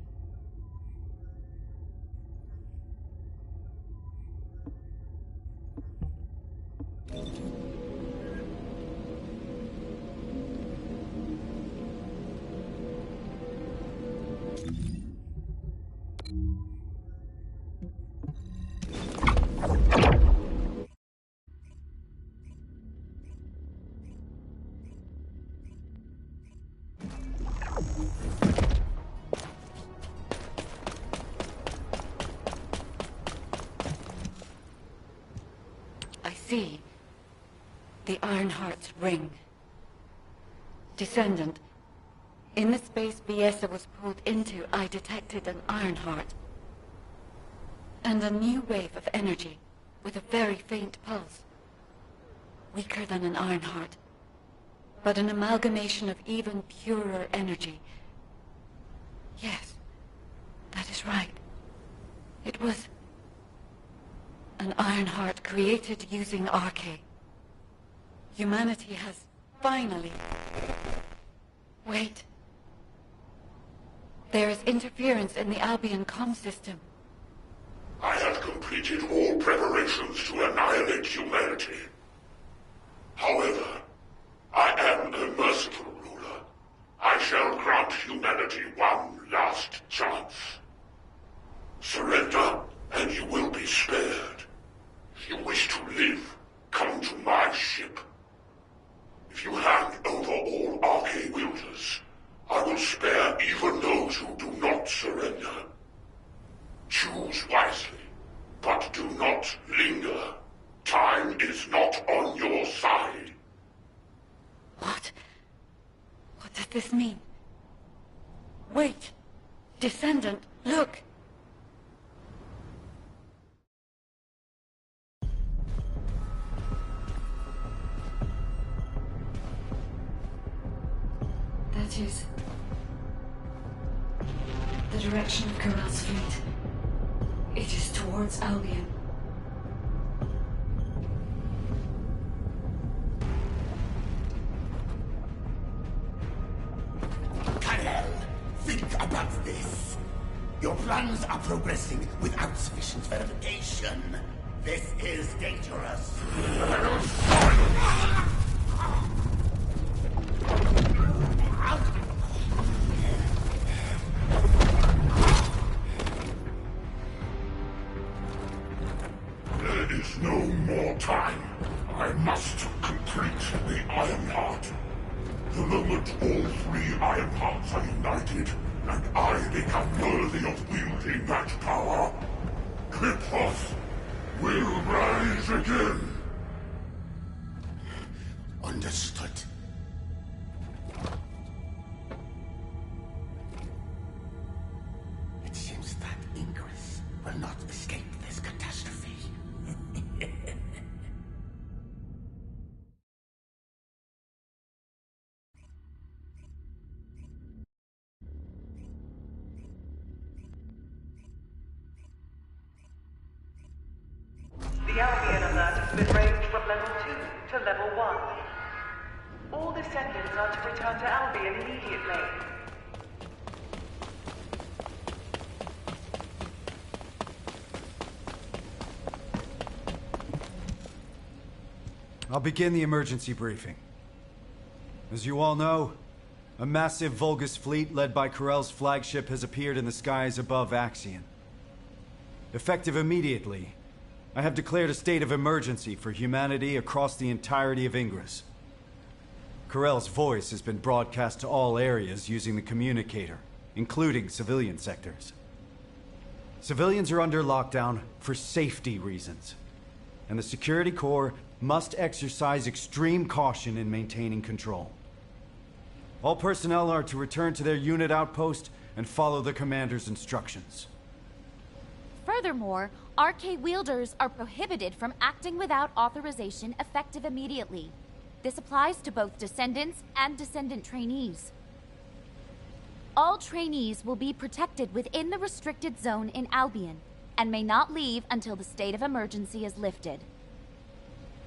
[SPEAKER 1] see. The Ironheart's ring. Descendant. In the space Viessa was pulled into, I detected an Ironheart. And a new wave of energy, with a very faint pulse. Weaker than an Ironheart, but an amalgamation of even purer energy. Yes, that is right. It was an Ironheart created using Arche. Humanity has finally... Wait. There is interference in the Albion comm system.
[SPEAKER 7] I have completed all preparations to annihilate humanity. However, I am a merciful ruler. I shall grant humanity one last chance. Surrender, and you will be spared. If you wish to live, come to my ship. If you hand over all Arche wielders, I will spare even those who do not surrender. Choose wisely, but do not linger. Time is not on your side.
[SPEAKER 1] What? What does this mean? Wait! Descendant, look! That is... the direction of Corell's fleet. It is towards Albion.
[SPEAKER 8] Corell, think about this. Your plans are progressing without sufficient verification. This is dangerous.
[SPEAKER 7] There is no more time. I must complete the Ironheart. The moment all three Ironhearts are united, and I become worthy of wielding that power, Kryptos will rise again.
[SPEAKER 8] Understood. It seems that Ingress will not escape this catastrophe.
[SPEAKER 9] The Albion alert has been raised from level 2 to level 1. All descendants are to return to Albion immediately.
[SPEAKER 5] I'll begin the emergency briefing. As you all know, a massive Vulgus fleet led by Corell's flagship has appeared in the skies above Axion. Effective immediately, I have declared a state of emergency for humanity across the entirety of Ingress. Corell's voice has been broadcast to all areas using the communicator, including civilian sectors. Civilians are under lockdown for safety reasons, and the Security Corps must exercise extreme caution in maintaining control. All personnel are to return to their unit outpost and follow the commander's instructions.
[SPEAKER 6] Furthermore, Arche wielders are prohibited from acting without authorization effective immediately. This applies to both Descendants and Descendant trainees. All trainees will be protected within the restricted zone in Albion, and may not leave until the state of emergency is lifted.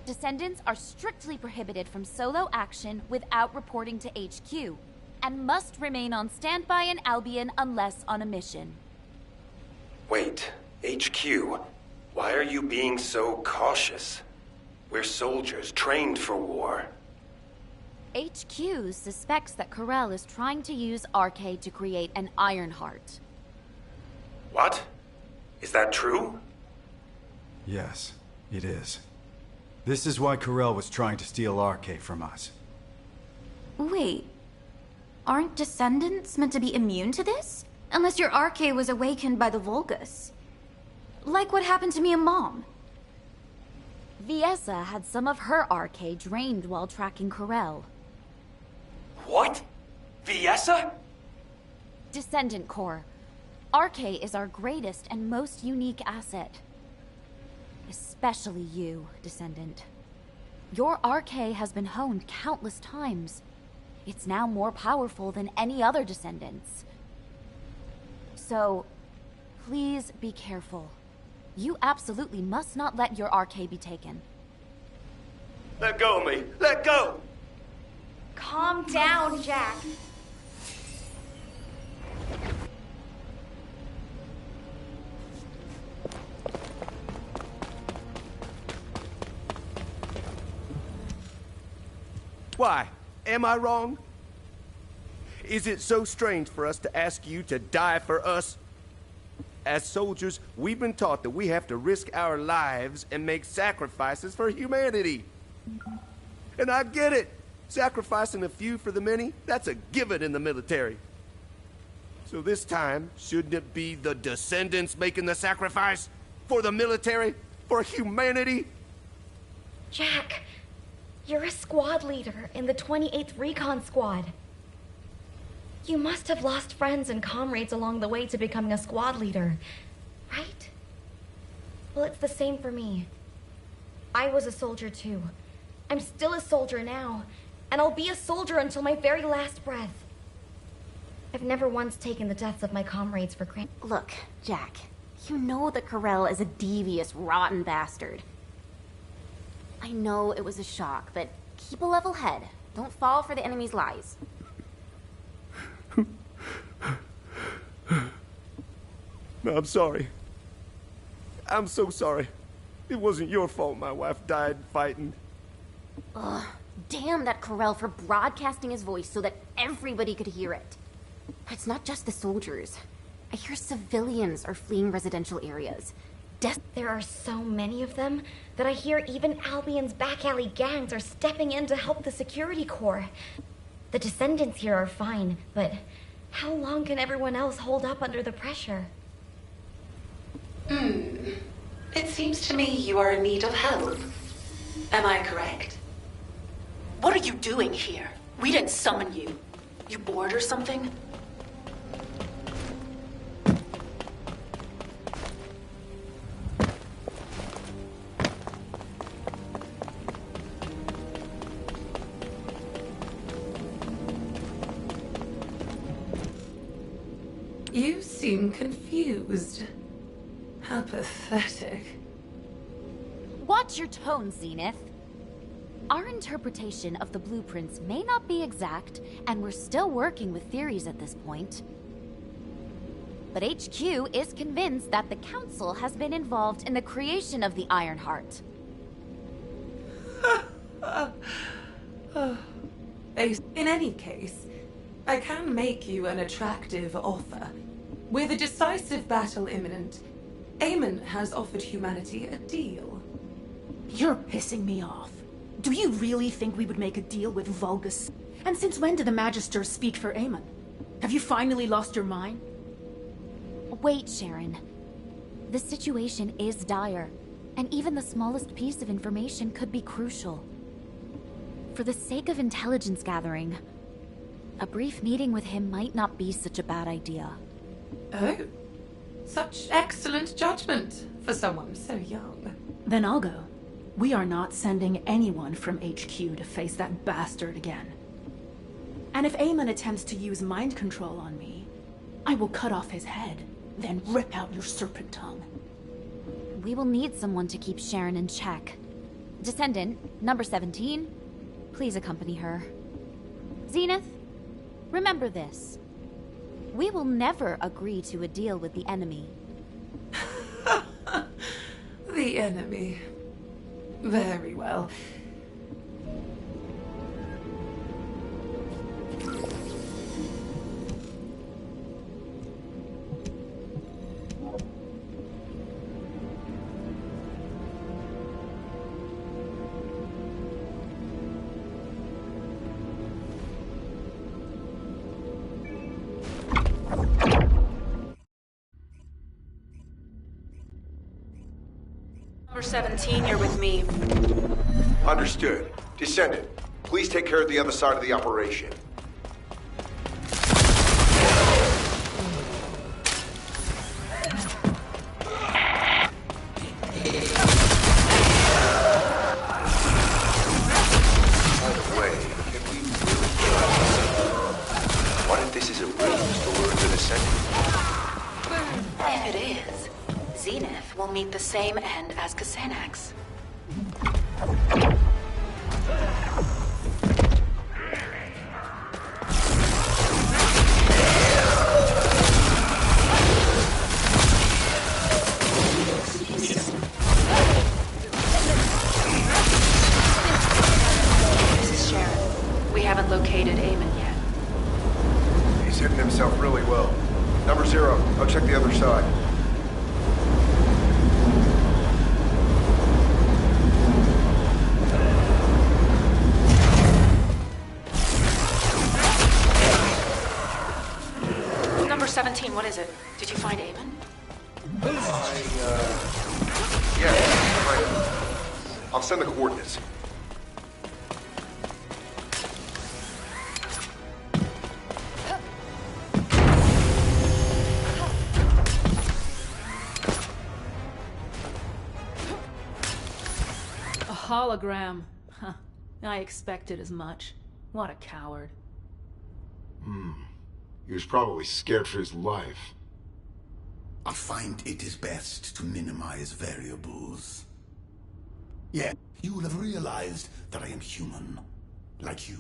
[SPEAKER 6] Descendants are strictly prohibited from solo action without reporting to HQ, and must remain on standby in Albion unless on a mission.
[SPEAKER 17] Wait, HQ? Why are you being so cautious? We're soldiers trained for war.
[SPEAKER 6] HQ suspects that Corell is trying to use Arche to create an Ironheart.
[SPEAKER 17] What? Is that true?
[SPEAKER 5] Yes, it is. This is why Corell was trying to steal Arche from us.
[SPEAKER 12] Wait, aren't Descendants meant to be immune to this? Unless your Arche was awakened by the Vulgus. Like what happened to me and Mom.
[SPEAKER 6] Viessa had some of her RK drained while tracking Corel.
[SPEAKER 20] What? Viessa?
[SPEAKER 6] Descendant Core. RK is our greatest and most unique asset. Especially you, Descendant. Your RK has been honed countless times. It's now more powerful than any other Descendants. So, please be careful. You absolutely must not let your RK be taken.
[SPEAKER 17] Let go of me! Let go!
[SPEAKER 12] Calm down, Jack.
[SPEAKER 10] Why? Am I wrong? Is it so strange for us to ask you to die for us? As soldiers, we've been taught that we have to risk our lives and make sacrifices for humanity. And I get it. Sacrificing a few for the many, that's a given in the military. So this time, shouldn't it be the Descendants making the sacrifice? For the military? For humanity?
[SPEAKER 12] Jack, you're a squad leader in the 28th Recon Squad. You must have lost friends and comrades along the way to becoming a squad leader, right? Well, it's the same for me. I was a soldier too. I'm still a soldier now, and I'll be a soldier until my very last breath. I've never once taken the deaths of my comrades for granted.
[SPEAKER 6] Look, Jack, you know that Corel is a devious, rotten bastard. I know it was a shock, but keep a level head. Don't fall for the enemy's lies.
[SPEAKER 10] No, I'm sorry. I'm so sorry. It wasn't your fault my wife died fighting.
[SPEAKER 6] Ugh, damn that Corel for broadcasting his voice so that everybody could hear it. It's not just the soldiers. I hear civilians are fleeing residential areas.
[SPEAKER 12] There are so many of them that I hear even Albion's back alley gangs are stepping in to help the security corps. The Descendants here are fine, but how long can everyone else hold up under the pressure?
[SPEAKER 18] It seems to me you are in need of help. Am I correct? What are you doing here? We didn't summon you. You bored or something?
[SPEAKER 15] You seem confused. How pathetic.
[SPEAKER 6] Watch your tone, Zenith. Our interpretation of the blueprints may not be exact, and we're still working with theories at this point. But HQ is convinced that the Council has been involved in the creation of the Ironheart.
[SPEAKER 15] In any case, I can make you an attractive offer. With a decisive battle imminent, Eamon has offered humanity a deal.
[SPEAKER 11] You're pissing me off. Do you really think we would make a deal with Vulgus? And since when did the Magisters speak for Eamon? Have you finally lost your mind?
[SPEAKER 6] Wait, Sharon. The situation is dire, and even the smallest piece of information could be crucial. For the sake of intelligence gathering, a brief meeting with him might not be such a bad idea.
[SPEAKER 15] Oh, such excellent judgment for someone so young.
[SPEAKER 11] Then I'll go. We are not sending anyone from HQ to face that bastard again. And if Eamon attempts to use mind control on me, I will cut off his head, then rip out your serpent tongue.
[SPEAKER 6] We will need someone to keep Sharon in check. Descendant, number 17, please accompany her. Zenith, remember this. We will never agree to a deal with the enemy.
[SPEAKER 15] The enemy. Very well.
[SPEAKER 18] Number 17, you're with me.
[SPEAKER 14] Understood. Descendant, please take care of the other side of the operation. By the way, can we really try this? What if this is a ruse to lure the Descendant?
[SPEAKER 18] If it is, Zenith will meet the same end as Kasanax. This is Sharon. We haven't located Eamon yet.
[SPEAKER 14] He's hidden himself really well. Number 0, I'll check the other side.
[SPEAKER 18] Number 17, what is it? Did you find Eamon?
[SPEAKER 14] Yeah, right. I'll send the coordinates.
[SPEAKER 11] A hologram. Huh. I expected as much. What a coward.
[SPEAKER 7] He was probably scared for his life.
[SPEAKER 8] I find it is best to minimize variables. Yeah, you will have realized that I am human, like you.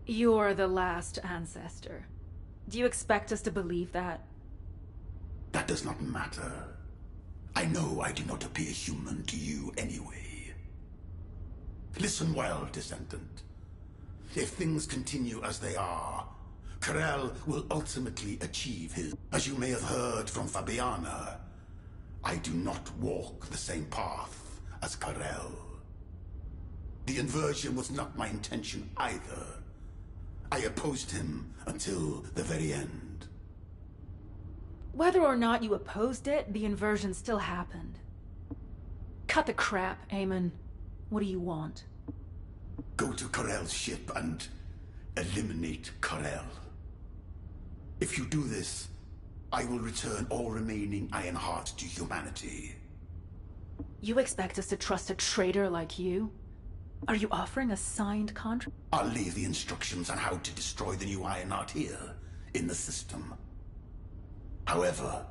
[SPEAKER 11] You're the last ancestor. Do you expect us to believe that?
[SPEAKER 8] That does not matter. I know I do not appear human to you anyway. Listen well, Descendant. If things continue as they are, Karel will ultimately achieve his... As you may have heard from Fabiana, I do not walk the same path as Karel. The inversion was not my intention either. I opposed him until the very end.
[SPEAKER 11] Whether or not you opposed it, the inversion still happened. Cut the crap, Eamon. What do you want?
[SPEAKER 8] Go to Karel's ship and eliminate Karel. If you do this, I will return all remaining Ironheart to humanity.
[SPEAKER 11] You expect us to trust a traitor like you? Are you offering a signed contract?
[SPEAKER 8] I'll leave the instructions on how to destroy the new Ironheart here, in the system. However,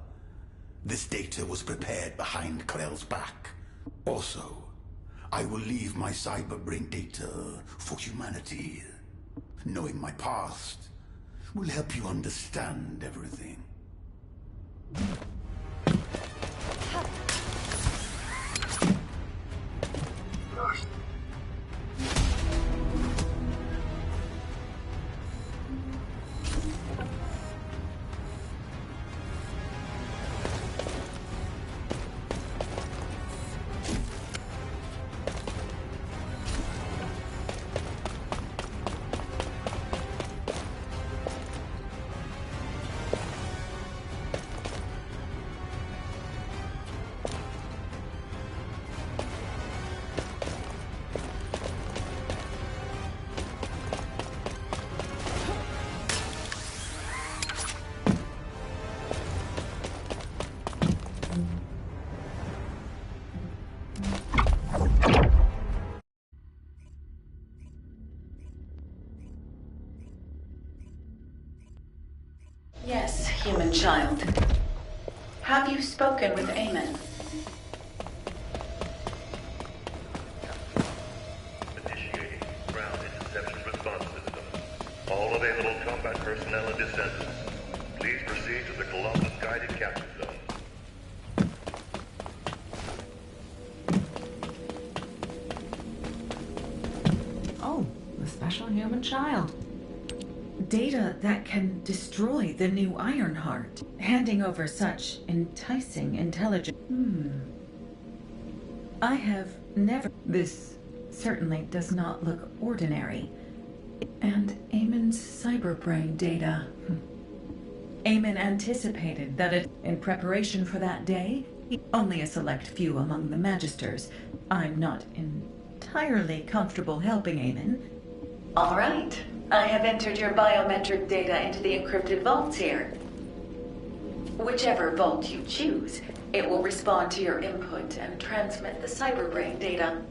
[SPEAKER 8] this data was prepared behind Karel's back. Also, I will leave my cyberbrain data for humanity. Knowing my past will help you understand everything.
[SPEAKER 18] Yes, human child. Have you spoken with Eamon?
[SPEAKER 16] Initiating ground interception response system. All available combat personnel and descendants, please proceed to the Colossus guided capture zone.
[SPEAKER 13] Oh, the special human child. Data that can destroy the new Ironheart, handing over such enticing intelligence. I have never... This certainly does not look ordinary. And Eamon's cyberbrain data. Eamon anticipated that in preparation for that day, Only a select few among the Magisters. I'm not entirely comfortable helping Eamon.
[SPEAKER 18] All right. I have entered your biometric data into the encrypted vaults here. Whichever vault you choose, it will respond to your input and transmit the cyberbrain data.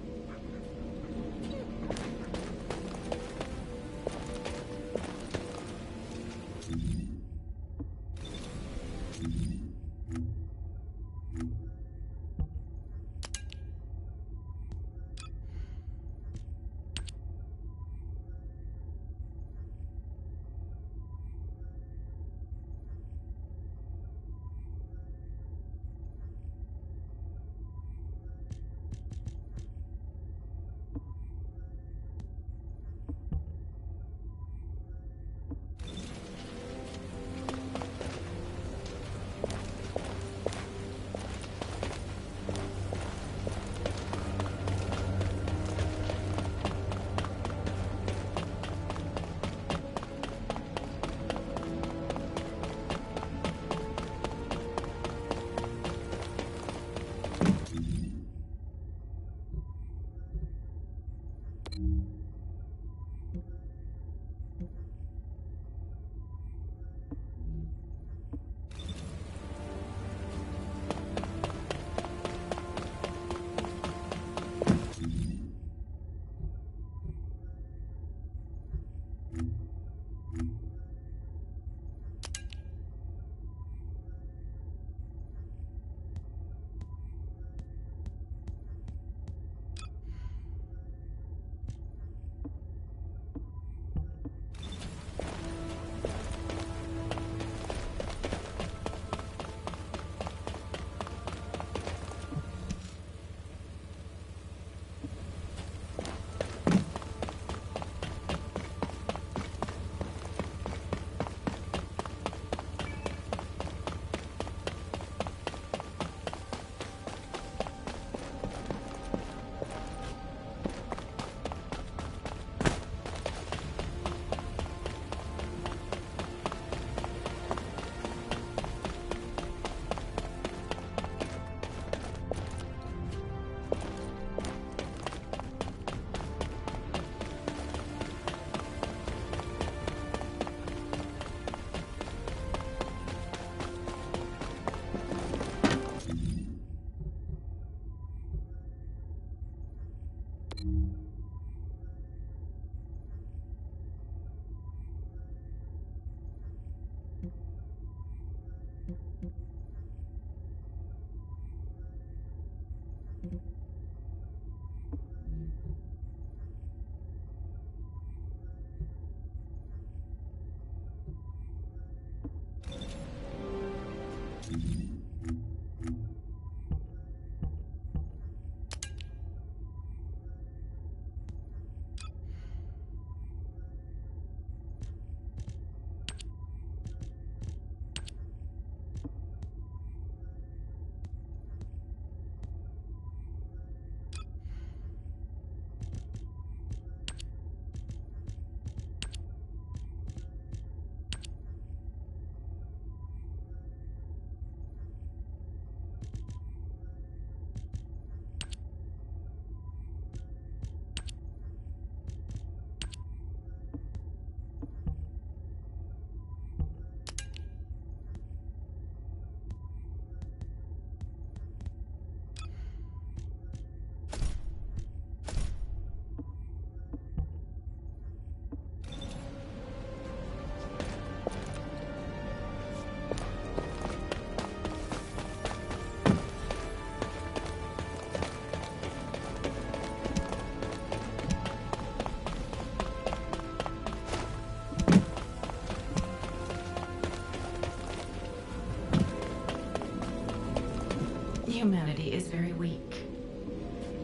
[SPEAKER 13] Humanity is very weak.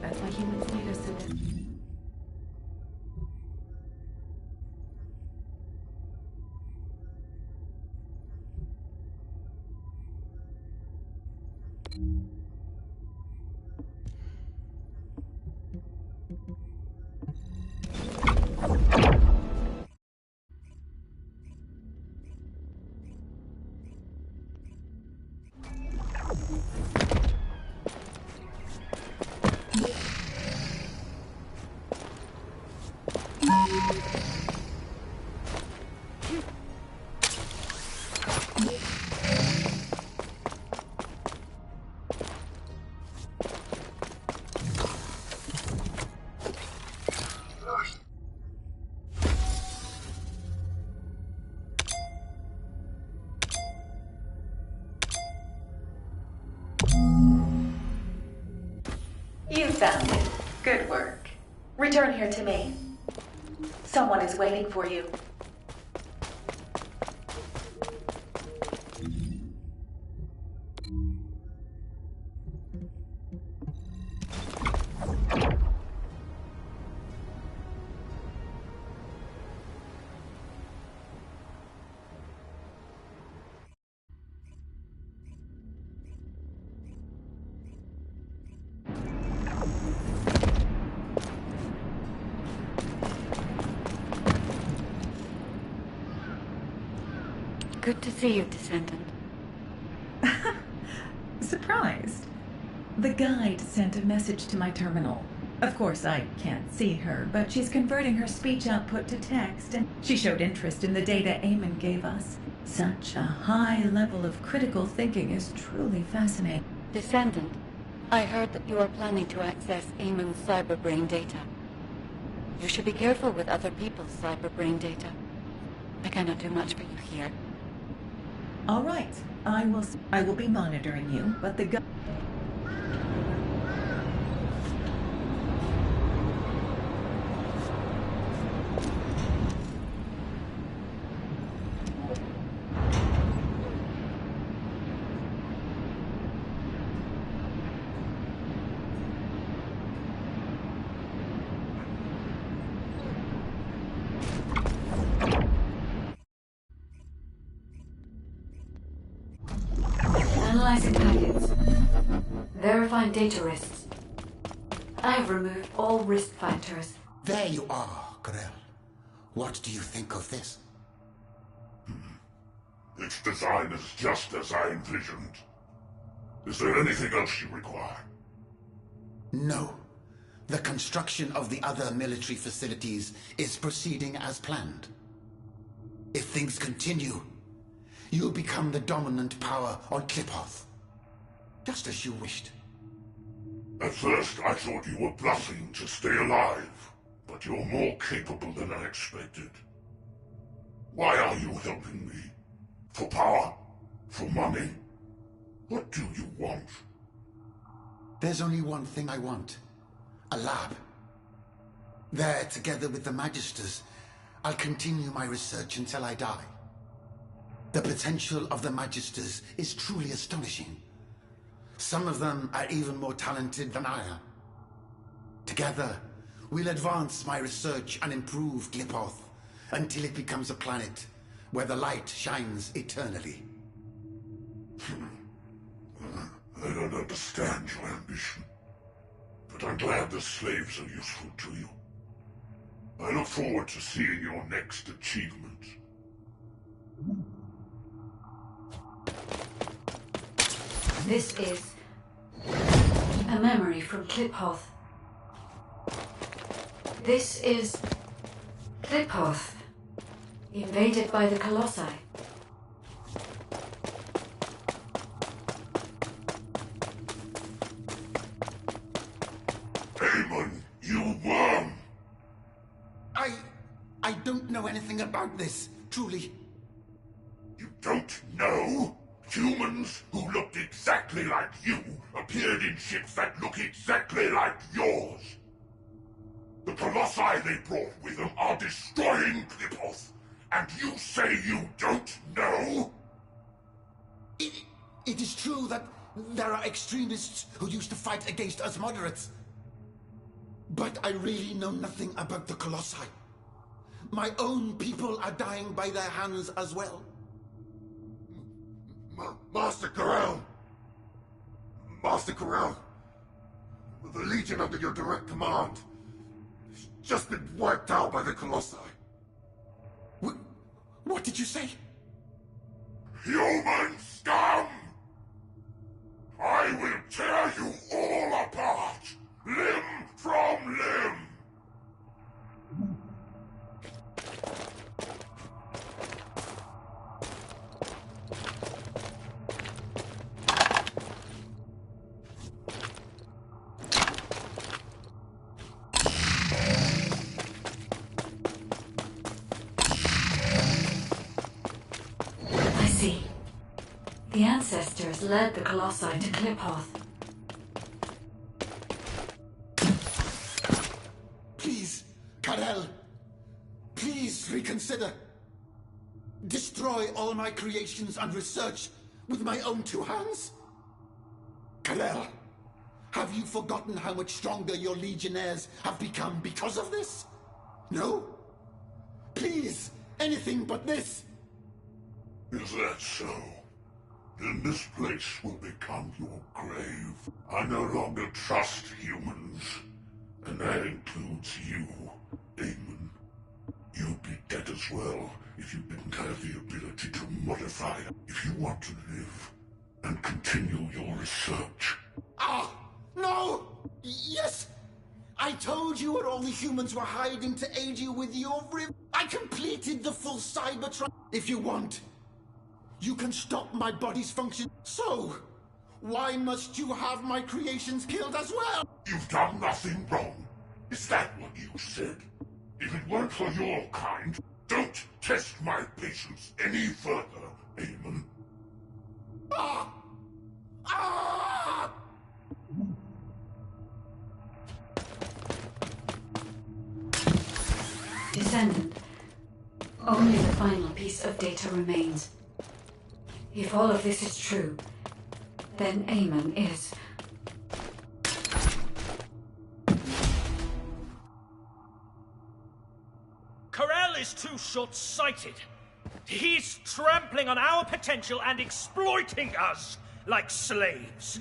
[SPEAKER 13] That's why humans made us so that...
[SPEAKER 18] Return here to me. Someone is waiting for you.
[SPEAKER 1] Good to see you, Descendant.
[SPEAKER 13] Surprised. The guide sent a message to my terminal. Of course, I can't see her, but she's converting her speech output to text, and she showed interest in the data Eamon gave us. Such a high level of critical thinking is truly fascinating.
[SPEAKER 1] Descendant, I heard that you are planning to access Eamon's cyberbrain data. You should be careful with other people's cyberbrain data. I cannot do much for you here.
[SPEAKER 13] All right, I will be monitoring you, but the guide...
[SPEAKER 1] Analyzing packets. Verifying data risks. I have removed all risk factors.
[SPEAKER 8] There you are, Grell. What do you think of this?
[SPEAKER 7] Its design is just as I envisioned. Is there anything else you require?
[SPEAKER 8] No. The construction of the other military facilities is proceeding as planned. If things continue, you'll become the dominant power on Kliphoth. Just as you wished.
[SPEAKER 7] At first, I thought you were bluffing to stay alive, but you're more capable than I expected. Why are you helping me? For power? For money? What do you want?
[SPEAKER 8] There's only one thing I want. A lab. There, together with the Magisters, I'll continue my research until I die. The potential of the Magisters is truly astonishing. Some of them are even more talented than I am. Together, we'll advance my research and improve Kliphoth until it becomes a planet where the light shines eternally.
[SPEAKER 7] I don't understand your ambition, but I'm glad the slaves are useful to you. I look forward to seeing your next achievement.
[SPEAKER 1] This is a memory from Kliphoth. This is Kliphoth, invaded by the Colossi.
[SPEAKER 7] Eamon, you worm!
[SPEAKER 8] I don't know anything about this, truly.
[SPEAKER 7] You don't know? Humans who looked exactly like you appeared in ships that look exactly like yours. The Colossi they brought with them are destroying Kliphoth, and you say you don't know?
[SPEAKER 8] It is true that there are extremists who used to fight against us moderates. But I really know nothing about the Colossi. My own people are dying by their hands as well.
[SPEAKER 7] Master Corral! Master Corral! The Legion under your direct command has just been wiped out by the Colossi.
[SPEAKER 8] What did you say?
[SPEAKER 7] Human scum! I will tear you all apart, limb from limb!
[SPEAKER 1] I see. The ancestors led the Colossi to Kliphoth.
[SPEAKER 8] Please. Karel, please reconsider. Destroy all my creations and research with my own two hands? Karel, have you forgotten how much stronger your legionnaires have become because of this? No? Please, anything but this.
[SPEAKER 7] Is that so? Then this place will become your grave. I no longer trust humans. And that includes you, Damon. You'd be dead as well if you didn't have the ability to modify. If you want to live and continue your research.
[SPEAKER 8] Ah! No! Yes! I told you where all the humans were hiding to aid you with your I completed the full Cybertron. If you want, you can stop my body's function. So, why must you have my creations killed as well?
[SPEAKER 7] You've done nothing wrong. Is that what you said? If it weren't for your kind, don't test my patience any further, Eamon.
[SPEAKER 8] Ah! Ah!
[SPEAKER 1] Descendant, only the final piece of data remains. If all of this is true, then Eamon is...
[SPEAKER 4] Karel is too short-sighted. He's trampling on our potential and exploiting us like slaves.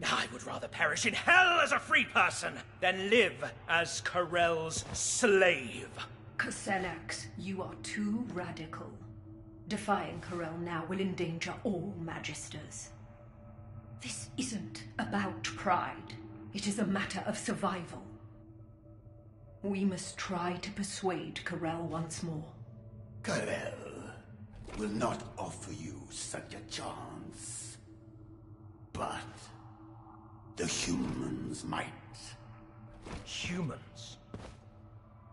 [SPEAKER 4] I would rather perish in hell as a free person than live as Karel's slave.
[SPEAKER 19] Koselax, you are too radical. Defying Karel now will endanger all Magisters. This isn't about pride. It is a matter of survival. We must try to persuade Karel once more.
[SPEAKER 8] Karel will not offer you such a chance. But the humans might.
[SPEAKER 4] Humans?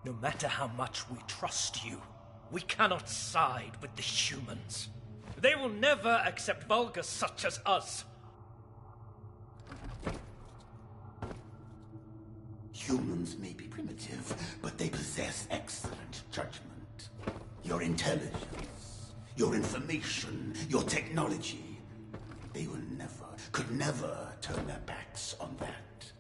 [SPEAKER 4] No matter how much we trust you, we cannot side with the humans. They will never accept vulgar such as us.
[SPEAKER 8] Humans may be primitive, but they possess excellent judgment. Your intelligence, your information, your technology. They will never, could never turn their backs on that.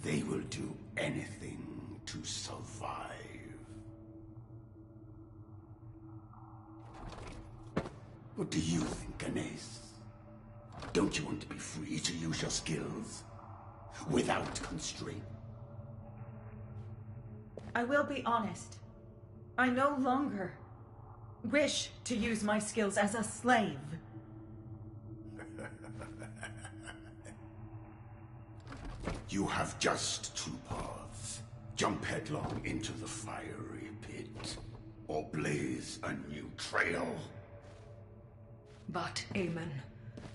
[SPEAKER 8] They will do anything to survive. What do you think, Ganesh? Don't you want to be free to use your skills? Without constraint?
[SPEAKER 13] I will be honest. I no longer wish to use my skills as a slave.
[SPEAKER 8] You have just two paths. Jump headlong into the fiery pit, or blaze a new trail.
[SPEAKER 19] But, Eamon,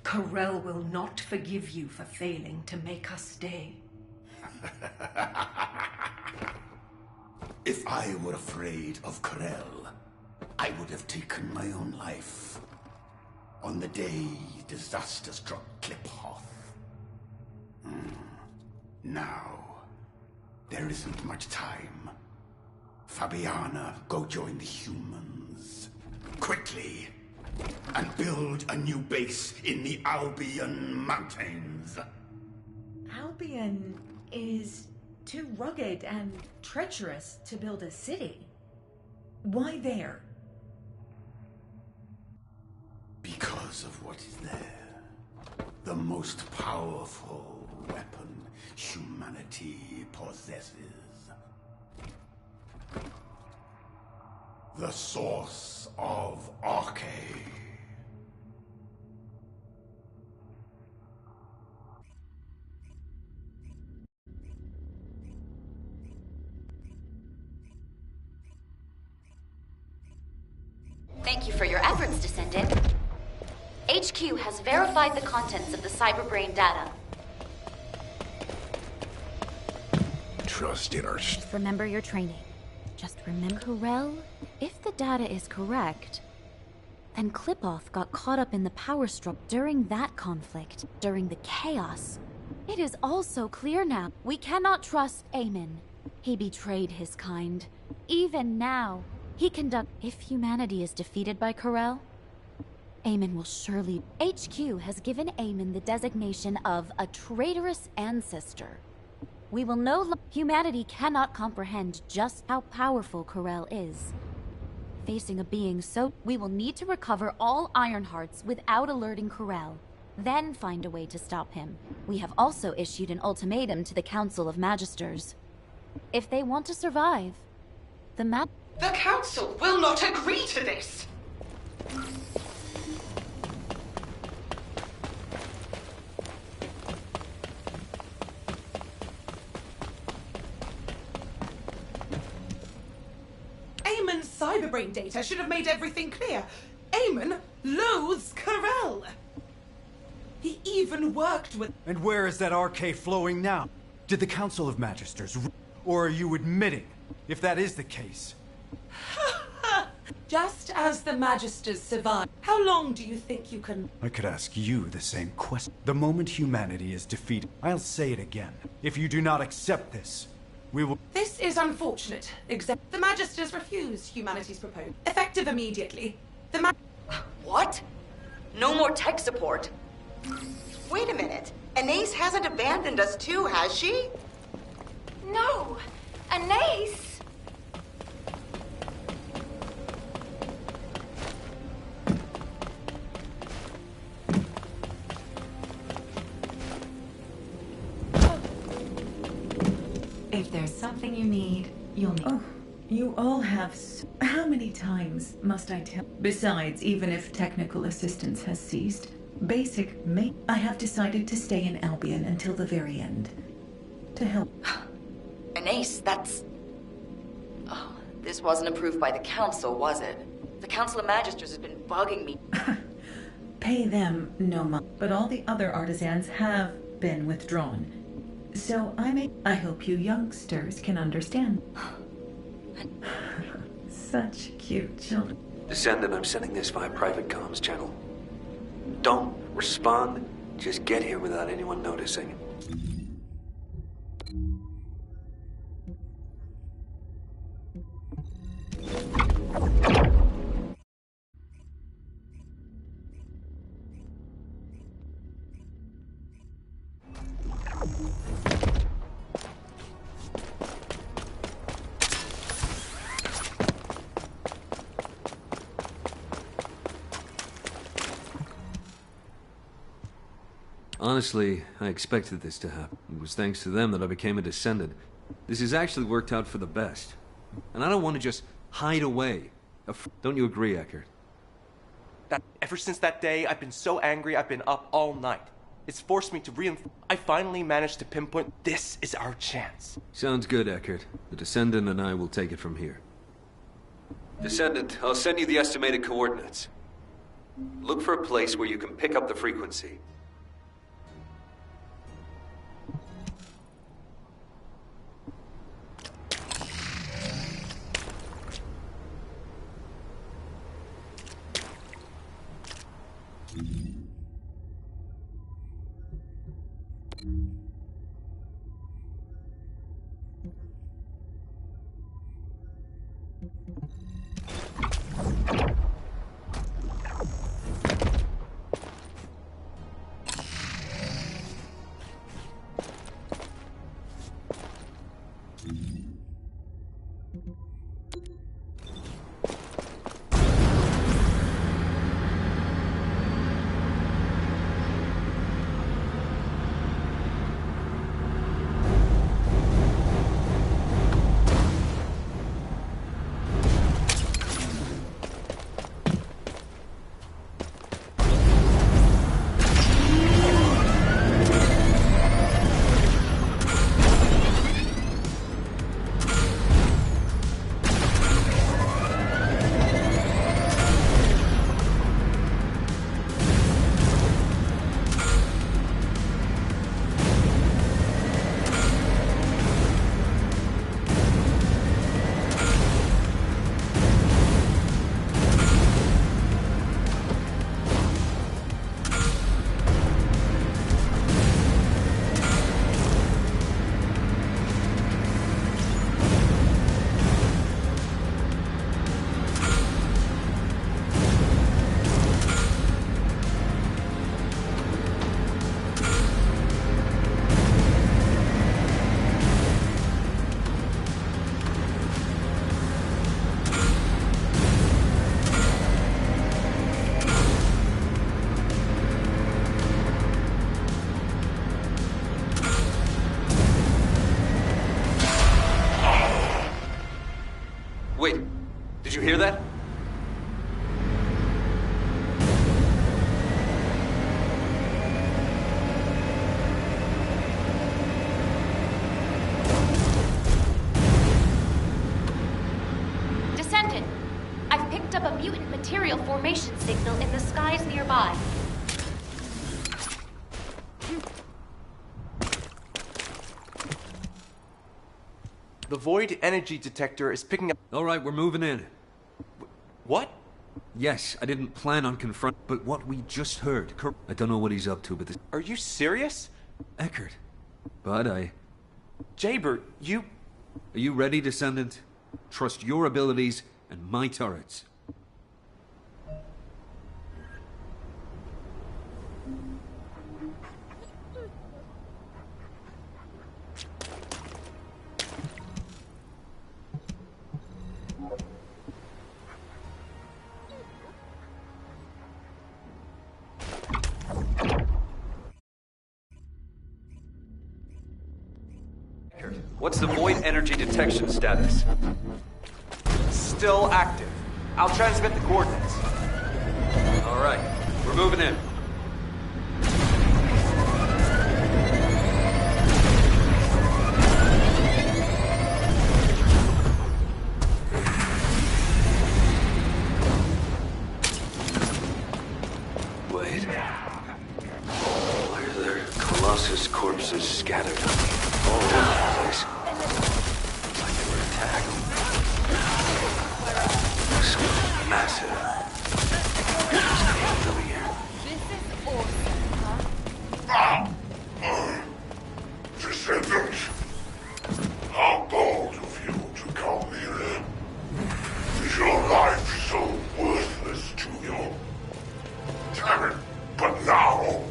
[SPEAKER 19] Karel will not forgive you for failing to make us stay.
[SPEAKER 8] If I were afraid of Karel, I would have taken my own life. On the day disaster struck Kliphoth. Now, there isn't much time. Fabiana, go join the humans. Quickly! And build a new base in the Albion Mountains.
[SPEAKER 13] Albion is too rugged and treacherous to build a city. Why there?
[SPEAKER 8] Because of what is there. The most powerful weapon humanity possesses. The source of Arche.
[SPEAKER 6] Thank you for your efforts, Descendant. HQ has verified the contents of the Cyberbrain data.
[SPEAKER 14] Trust in our...
[SPEAKER 6] Remember your training. Just remember, Karel, if the data is correct, then Kliphoth got caught up in the power struggle during that conflict, during the chaos. It is also clear now, we cannot trust Eamon. He betrayed his kind. Even now, If humanity is defeated by Corel, Eamon will surely... HQ has given Eamon the designation of a traitorous ancestor. We will Humanity cannot comprehend just how powerful Corel is. Facing a being so... We will need to recover all Ironhearts without alerting Corel, then find a way to stop him. We have also issued an ultimatum to the Council of Magisters. If they want to survive, the
[SPEAKER 9] Council will not agree to this!
[SPEAKER 15] Eamon's cyberbrain data should have made everything clear. Eamon loathes Corel. He even worked with...
[SPEAKER 5] And where is that RK flowing now? Did the Council of Magisters... Or are you admitting, if that is the case?
[SPEAKER 15] Just as the Magisters survive, how long do you think you can...
[SPEAKER 5] I could ask you the same question. The moment humanity is defeated, I'll say it again. If you do not accept this, we will...
[SPEAKER 15] This is unfortunate, except the Magisters refuse humanity's proposal. Effective immediately.
[SPEAKER 2] What? No more tech support? Wait a minute. Anais hasn't abandoned us too, has she?
[SPEAKER 12] No! Anais!
[SPEAKER 13] If there's something you need, you'll need... Oh, you all have How many times must I tell? Besides, even if technical assistance has ceased, I have decided to stay in Albion until the very end. To help...
[SPEAKER 2] Anais, that's... Oh, this wasn't approved by the Council, was it? The Council of Magisters has been bugging me.
[SPEAKER 13] Pay them no money, but all the other artisans have been withdrawn. So I hope you youngsters can understand. Such cute children.
[SPEAKER 14] Descendant, I'm sending this via private comms channel. Don't respond. Just get here without anyone noticing.
[SPEAKER 3] Honestly, I expected this to happen. It was thanks to them that I became a Descendant. This has actually worked out for the best. And I don't want to just hide away. Don't you agree, Eckert?
[SPEAKER 23] Ever since that day, I've been so angry I've been up all night. It's forced me to reinforce. I finally managed to pinpoint this is our chance.
[SPEAKER 3] Sounds good, Eckert. The Descendant and I will take it from here.
[SPEAKER 14] Descendant, I'll send you the estimated coordinates. Look for a place where you can pick up the frequency. you hear that?
[SPEAKER 6] Descendant, I've picked up a mutant material formation signal in the skies nearby.
[SPEAKER 23] The void energy detector is picking up.
[SPEAKER 3] All right, we're moving in.
[SPEAKER 23] What?
[SPEAKER 3] Yes, I didn't plan on but what we just heard. I don't know what he's up to, but this.
[SPEAKER 23] Are you serious?
[SPEAKER 3] Eckert. But
[SPEAKER 23] Jaber, you.
[SPEAKER 3] Are you ready, Descendant? Trust your abilities and my turrets.
[SPEAKER 14] What's the void energy detection status?
[SPEAKER 23] Still active. I'll transmit the coordinates.
[SPEAKER 14] All right, we're moving in. Wait. Why are there Colossus corpses scattered all over the place? Like they were attacked. Something massive. Over here.
[SPEAKER 12] This is awesome, huh?
[SPEAKER 7] Descendant, how bold of you to come here. Is your life so worthless to you? Damn it, but now...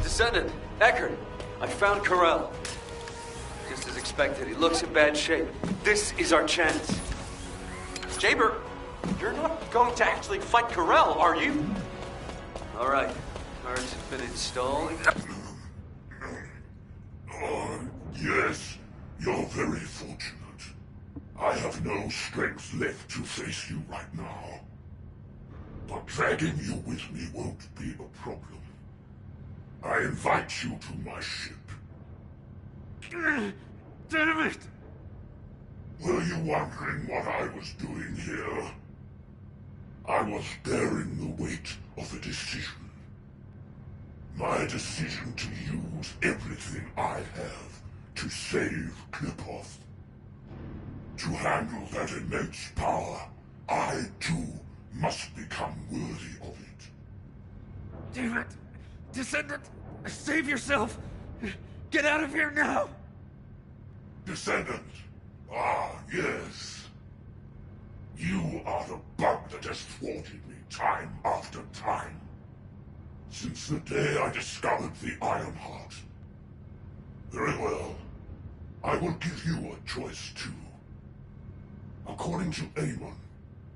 [SPEAKER 14] Descendant, Eckert, I found Corell. Just as expected, he looks in bad shape. This is our chance.
[SPEAKER 23] Jaber, you're not going to actually fight Corell, are you?
[SPEAKER 14] All right, turrets have been installed.
[SPEAKER 7] Yes, you're very fortunate. I have no strength left to face you right now. But dragging you with me won't be a problem. I invite you to my ship.
[SPEAKER 3] Damn it!
[SPEAKER 7] Were you wondering what I was doing here? I was bearing the weight of a decision. My decision to use everything I have to save Klipoth. To handle that immense power, I too must become worthy of it.
[SPEAKER 3] Damn it! Descendant, save yourself! Get out of here now!
[SPEAKER 7] Descendant. Ah, yes. You are the bug that has thwarted me time after time. Since the day I discovered the Iron Heart. Very well. I will give you a choice too. According to Amon,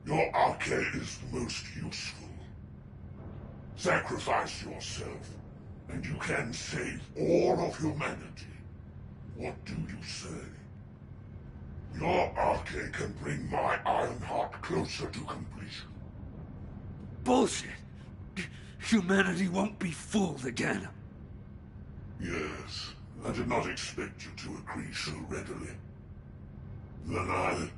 [SPEAKER 7] your arcade is the most useful. Sacrifice yourself, and you can save all of humanity. What do you say? Your arcade can bring my Iron Heart closer to completion.
[SPEAKER 3] Bullshit! Humanity won't be fooled again.
[SPEAKER 7] Yes, I did not expect you to agree so readily. Then I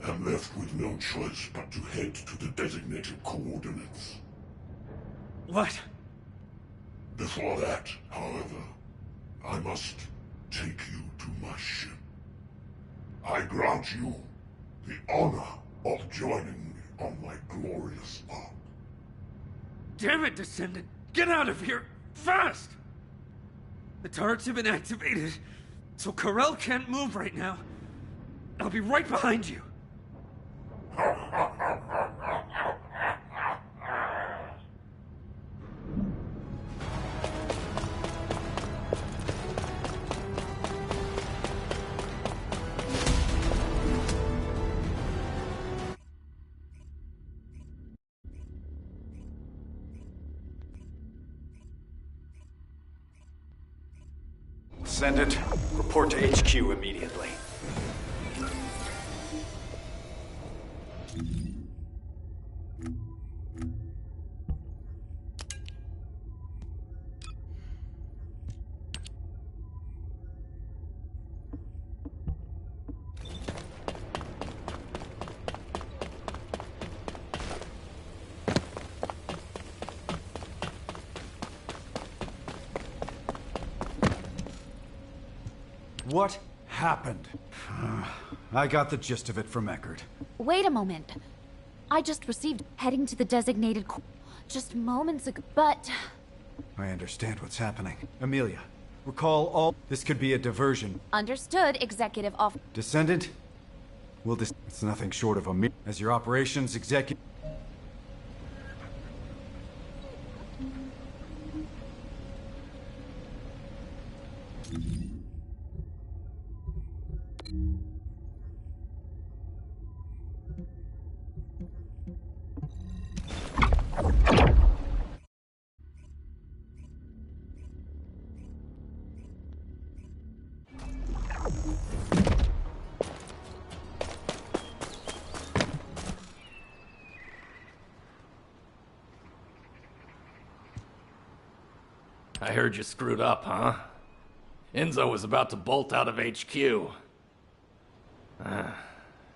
[SPEAKER 7] am left with no choice but to head to the designated coordinates.
[SPEAKER 3] What?
[SPEAKER 7] Before that, however, I must take you to my ship. I grant you the honor of joining me on my glorious arc.
[SPEAKER 3] Damn it, Descendant! Get out of here! Fast! The turrets have been activated, so Corell can't move right now. I'll be right behind you.
[SPEAKER 5] Descendant, report to HQ immediately. What happened? I got the gist of it from Eckert.
[SPEAKER 6] Wait a moment. I just received heading to the designated just moments ago, but...
[SPEAKER 5] I understand what's happening. Amelia, recall all... This could be a diversion.
[SPEAKER 6] Understood, Executive Officer.
[SPEAKER 5] Descendant? Will this... It's nothing short of a... As your operations executive...
[SPEAKER 20] I heard you screwed up, huh? Enzo was about to bolt out of HQ.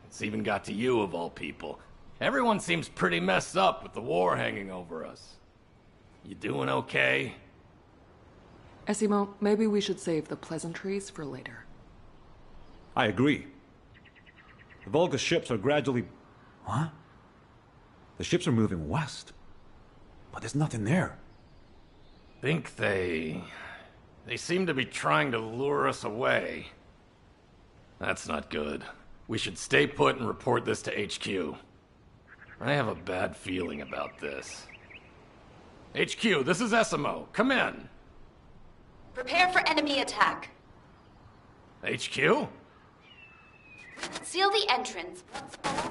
[SPEAKER 20] It's even got to you, of all people. Everyone seems pretty messed up with the war hanging over us. You doing okay?
[SPEAKER 21] Esimo, maybe we should save the pleasantries for later.
[SPEAKER 22] I agree. The Volga ships are gradually...
[SPEAKER 5] What?
[SPEAKER 22] The ships are moving west. But there's nothing there.
[SPEAKER 20] Think they seem to be trying to lure us away. That's not good. We should stay put and report this to HQ. I have a bad feeling about this. HQ, this is Esimo. Come in.
[SPEAKER 2] Prepare for enemy attack.
[SPEAKER 20] HQ?
[SPEAKER 2] Seal the entrance once all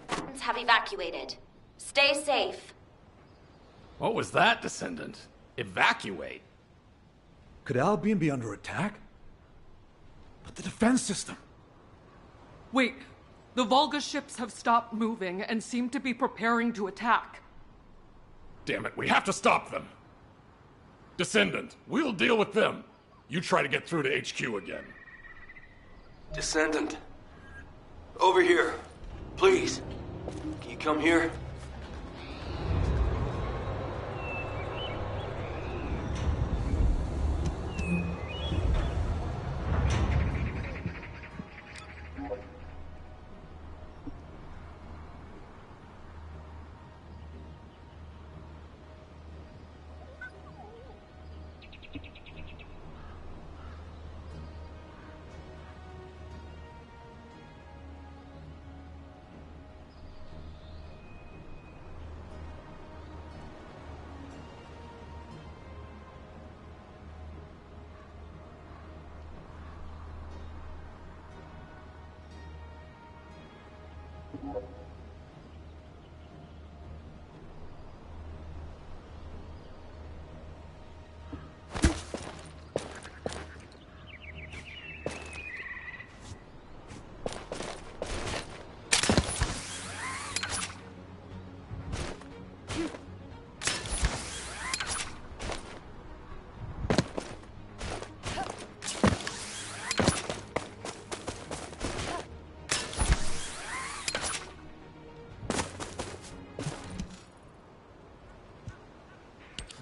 [SPEAKER 2] combatants have evacuated. Stay safe.
[SPEAKER 20] What was that, Descendant? Evacuate?
[SPEAKER 22] Could Albion be under attack? But the defense system...
[SPEAKER 21] Wait, the Volga ships have stopped moving and seem to be preparing to attack.
[SPEAKER 20] Damn it, we have to stop them. Descendant, we'll deal with them. You try to get through to HQ again.
[SPEAKER 17] Descendant. Over here. Please. Can you come here?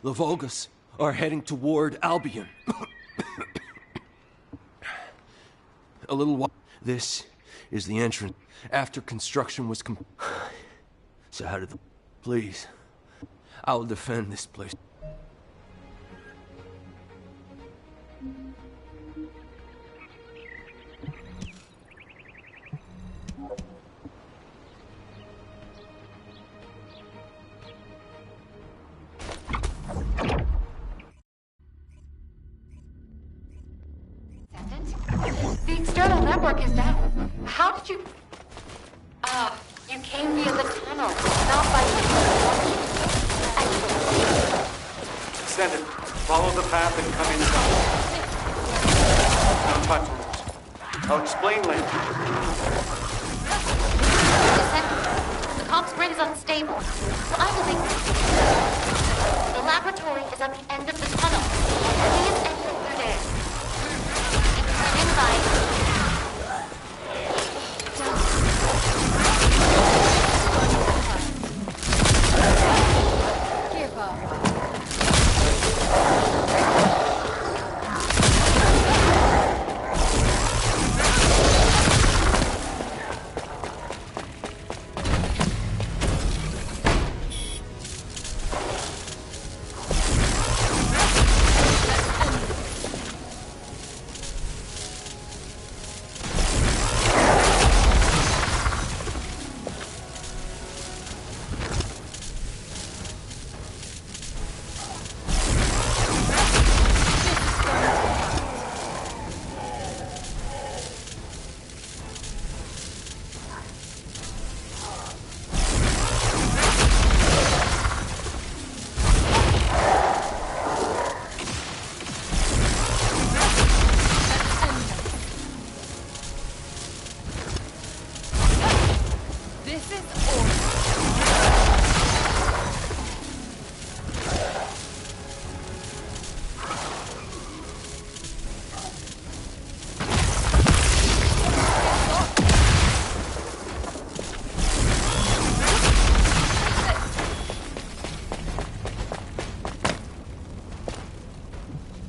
[SPEAKER 23] The Volgas are heading toward Albion. A little while. This is the entrance. After construction was complete. So how did the... Please. I'll defend this place.
[SPEAKER 12] The external network is down. How did you... you came via the tunnel, not by the...
[SPEAKER 10] Descendant, follow the path and come inside. No touch rooms. I'll explain later.
[SPEAKER 12] Descendant, the comms grid is unstable, so I will make... The laboratory is at the end of the tunnel. Please enter through there. Inside.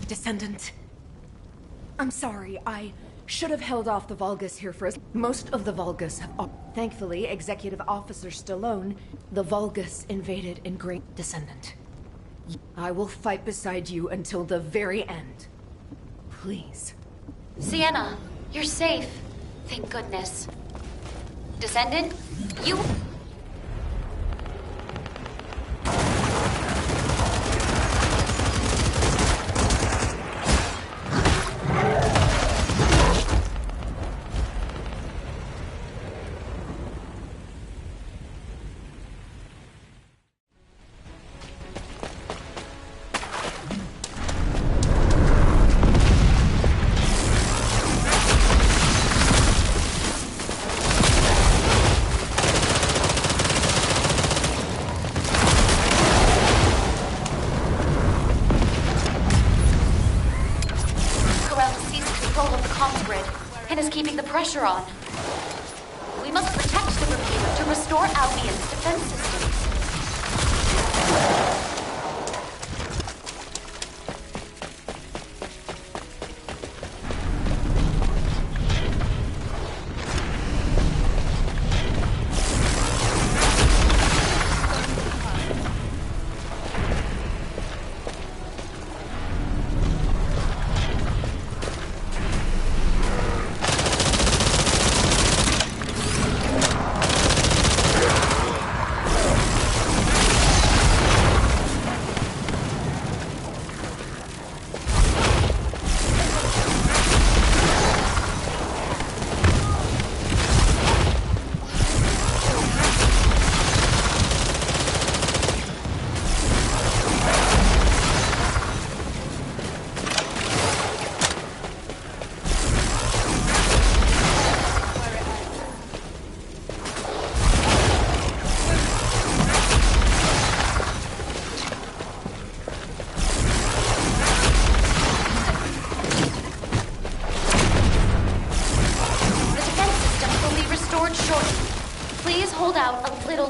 [SPEAKER 19] Descendant. I'm sorry, I should have held off the Vulgus here for us. Most of the Vulgus have... Thankfully, Executive Officer Stallone, the Vulgus invaded in Great Descendant. I will fight beside you until the very end. Please.
[SPEAKER 6] Sienna, you're safe. Thank goodness. Descendant, you... pressure on. We must protect the repeater to restore Albion's defense systems.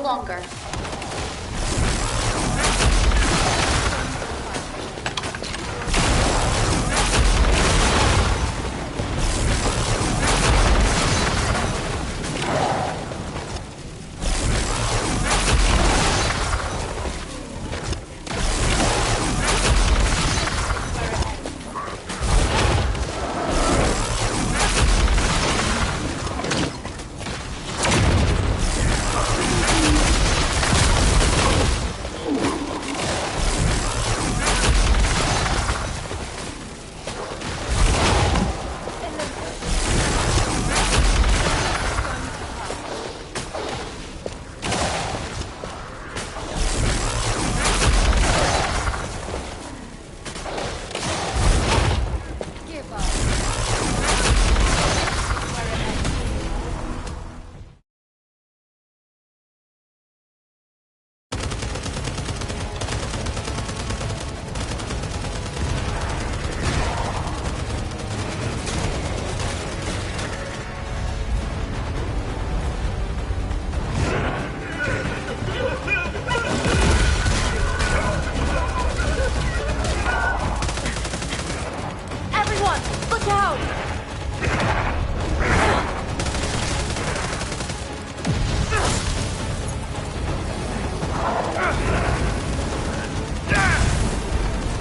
[SPEAKER 6] Longer.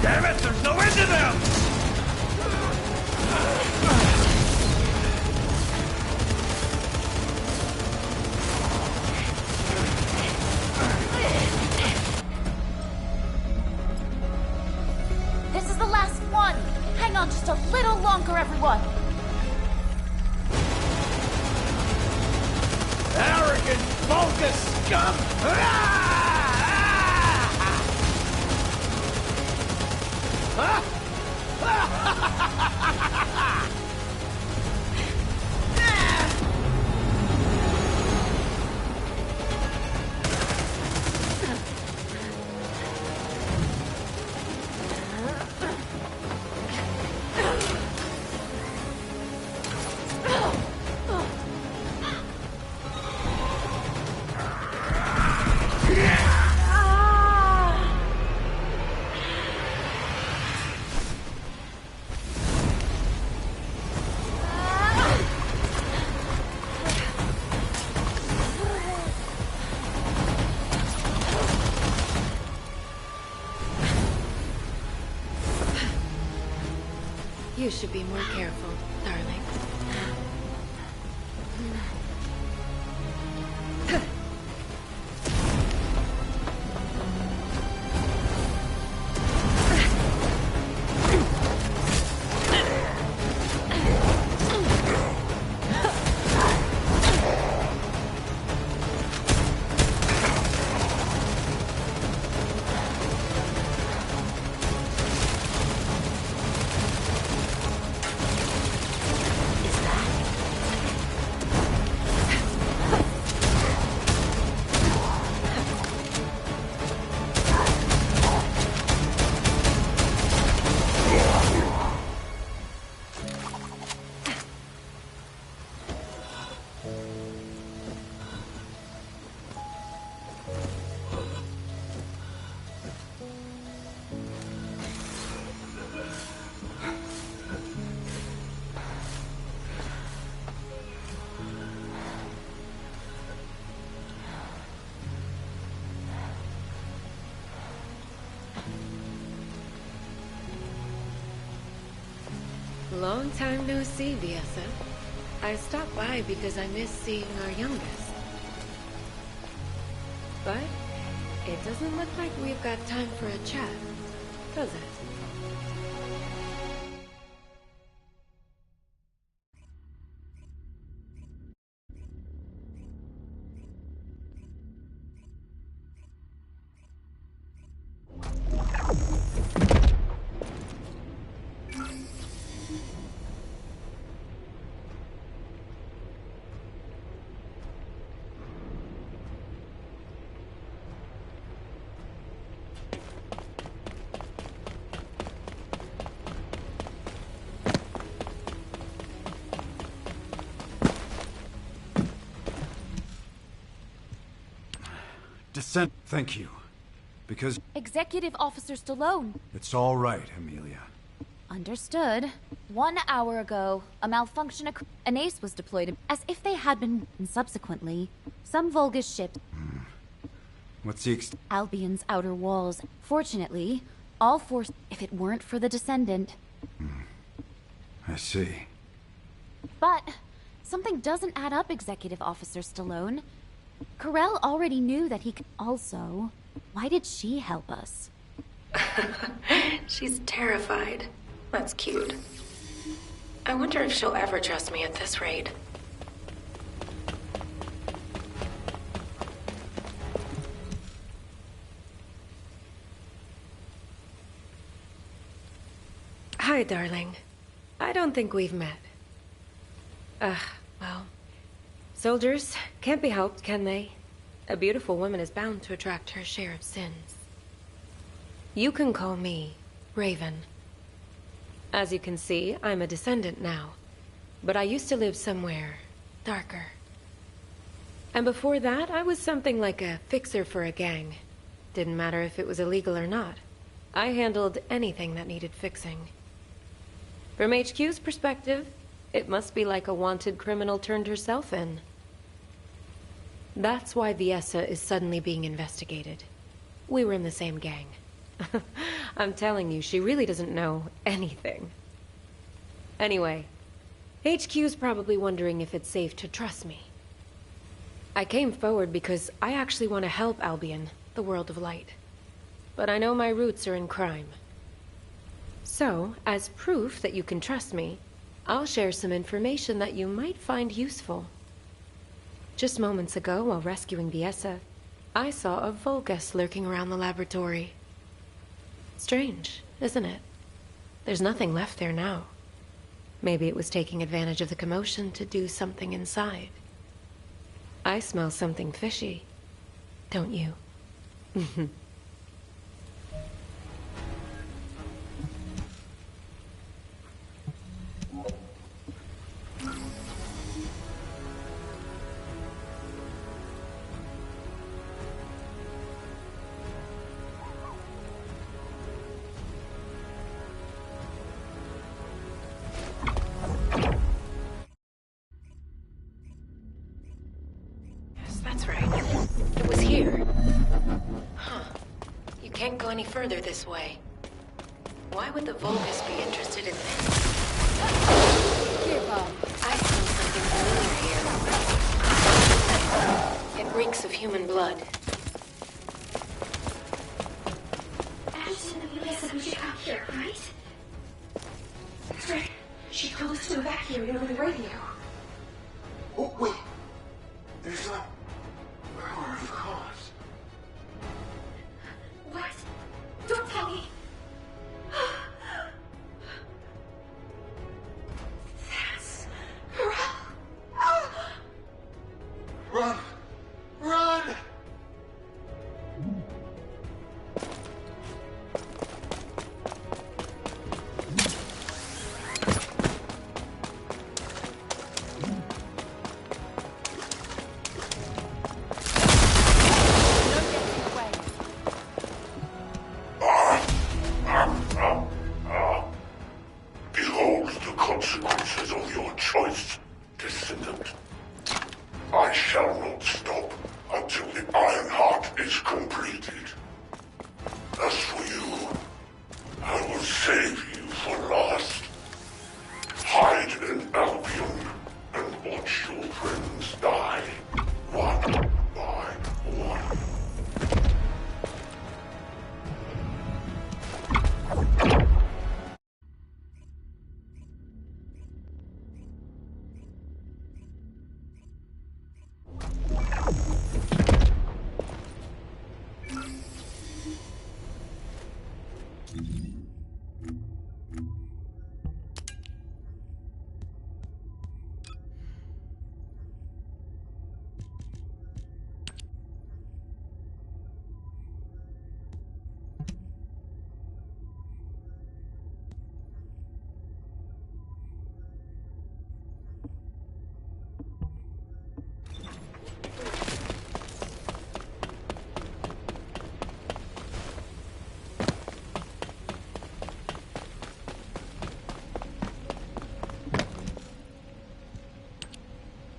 [SPEAKER 4] Damn it, there's no end to them!
[SPEAKER 6] This is the last one! Hang on just a little longer, everyone!
[SPEAKER 4] Arrogant, vulgar scum!
[SPEAKER 11] You should be more careful, darling. Long time no see, Viessa. I stopped by because I miss seeing our youngest. But it doesn't look like we've got time for a chat, does it?
[SPEAKER 5] Descent, thank you. Because
[SPEAKER 6] Executive Officer Stallone.
[SPEAKER 5] it's all right, Amelia.
[SPEAKER 6] Understood. 1 hour ago, a malfunction occurred. An ace was deployed as if they had been. And subsequently, some Vulgus ships.
[SPEAKER 5] What's the
[SPEAKER 6] Albion's outer walls. Fortunately, all force. If it weren't for the Descendant.
[SPEAKER 5] I see.
[SPEAKER 6] But something doesn't add up, Executive Officer Stallone. Carell already knew that he could. Also, why did she help us?
[SPEAKER 11] She's terrified. That's cute. I wonder if she'll ever trust me at this rate. Hi, darling. I don't think we've met. Well... Soldiers can't be helped, can they? A beautiful woman is bound to attract her share of sins. You can call me Raven. As you can see, I'm a descendant now. But I used to live somewhere darker. And before that, I was something like a fixer for a gang. Didn't matter if it was illegal or not. I handled anything that needed fixing. From HQ's perspective, It must be like a wanted criminal turned herself in. That's why Viessa is suddenly being investigated. We were in the same gang. I'm telling you, she really doesn't know anything. Anyway, HQ's probably wondering if it's safe to trust me. I came forward because I actually want to help Albion, the world of light. But I know my roots are in crime. So, as proof that you can trust me, I'll share some information that you might find useful. Just moments ago, while rescuing Viessa, I saw a Vulgus lurking around the laboratory. Strange, isn't it? There's nothing left there now. Maybe it was taking advantage of the commotion to do something inside. I smell something fishy, don't you? That's right. It was here. Huh. You can't go any further this way. Why would the Vulgus be interested in this? Here, Bob. I smell something familiar here. It reeks of human blood.
[SPEAKER 1] Ashton and Amelia said we should come here, right? That's right. She told us to evacuate over the radio.
[SPEAKER 7] Oh, wait. There's a power of cause.
[SPEAKER 1] What? Don't tell me. That's Corral.
[SPEAKER 7] Run! Run! Behold the consequences of your choice, Descendant. I shall not stop until the Iron Heart is completed. As for you, I will save you for last. Hide in Albion and watch your friends die, one by one.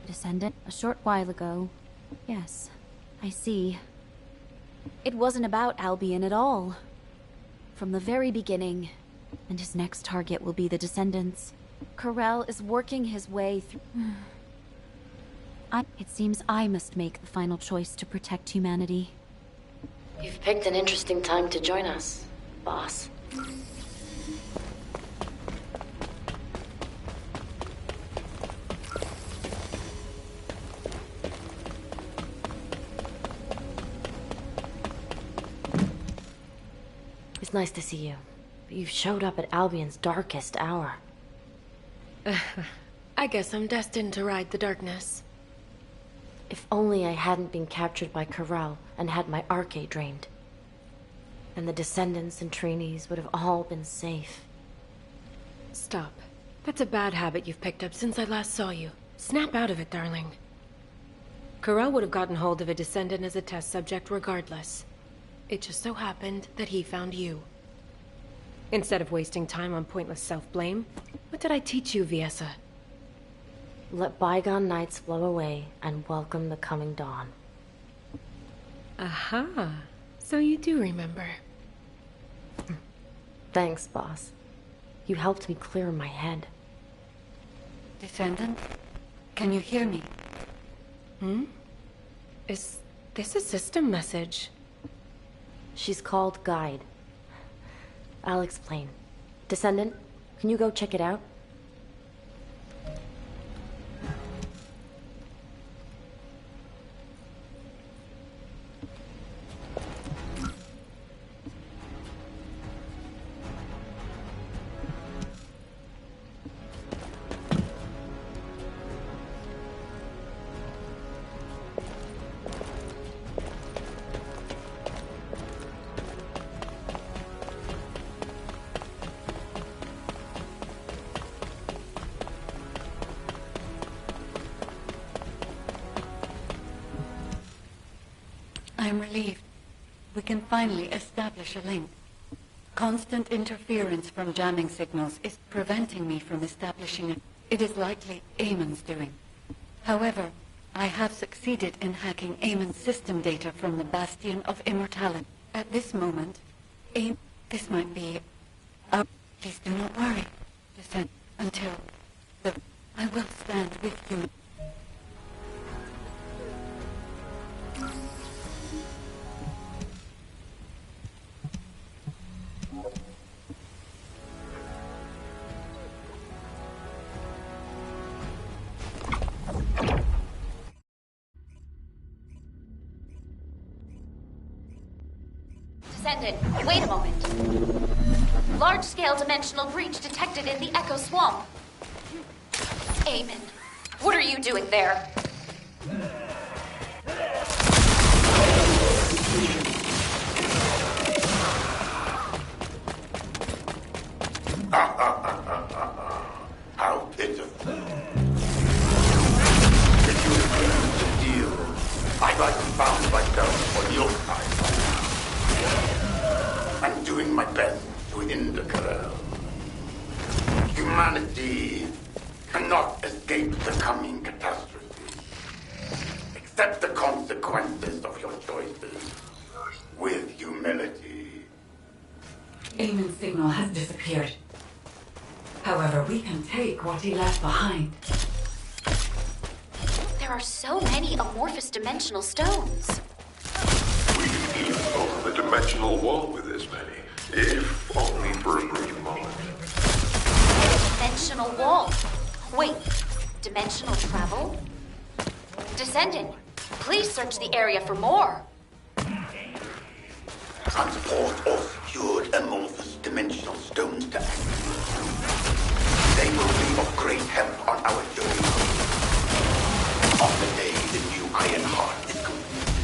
[SPEAKER 6] Descendant, a short while ago. Yes, I see. It wasn't about Albion at all. From the very beginning. And his next target will be the Descendants. Corell is working his way through... It seems I must make the final choice to protect humanity.
[SPEAKER 2] You've picked an interesting time to join us, boss. It's nice to see you, but you've showed up at Albion's darkest hour.
[SPEAKER 11] I guess I'm destined to ride the darkness.
[SPEAKER 2] If only I hadn't been captured by Corral and had my arcade drained. And the Descendants and trainees would have all been safe.
[SPEAKER 11] Stop. That's a bad habit you've picked up since I last saw you. Snap out of it, darling. Corral would have gotten hold of a Descendant as a test subject regardless. It just so happened that he found you. Instead of wasting time on pointless self-blame, what did I teach you, Viessa?
[SPEAKER 2] Let bygone nights flow away and welcome the coming dawn.
[SPEAKER 11] Aha. So you do remember.
[SPEAKER 2] Thanks, boss. You helped me clear my head.
[SPEAKER 8] Descendant, can you hear me?
[SPEAKER 11] Is this a system message?
[SPEAKER 2] She's called Guide. I'll explain. Descendant, can you go check it out?
[SPEAKER 8] I'm relieved. We can finally establish a link. Constant interference from jamming signals is preventing me from establishing it. It is likely Eamon's doing. However, I have succeeded in hacking Eamon's system data from the Bastion of Immortality. At this moment, this might be... please do not worry. Descend until... I will stand with you.
[SPEAKER 6] Descendant, wait a moment. Large-scale dimensional breach detected in the Echo Swamp. Eamon, what are you doing there?
[SPEAKER 7] How pitiful. Did you agree to deal? I like found myself on your side. I'm doing my best to end the Corel. Humanity cannot escape the coming catastrophe. Accept the consequences of your choices with humility.
[SPEAKER 8] Eamon's signal has disappeared. However, we can take what he left behind.
[SPEAKER 6] There are so many amorphous dimensional stones.
[SPEAKER 7] We can even open the dimensional wall with this many, if only for a brief moment.
[SPEAKER 6] Dimensional wall. Wait, dimensional travel? Descendant, please search the area for more.
[SPEAKER 7] Transport or secured amorphous dimensional stones to activate. They will be of great help on our journey. On the day the new Iron Heart is complete,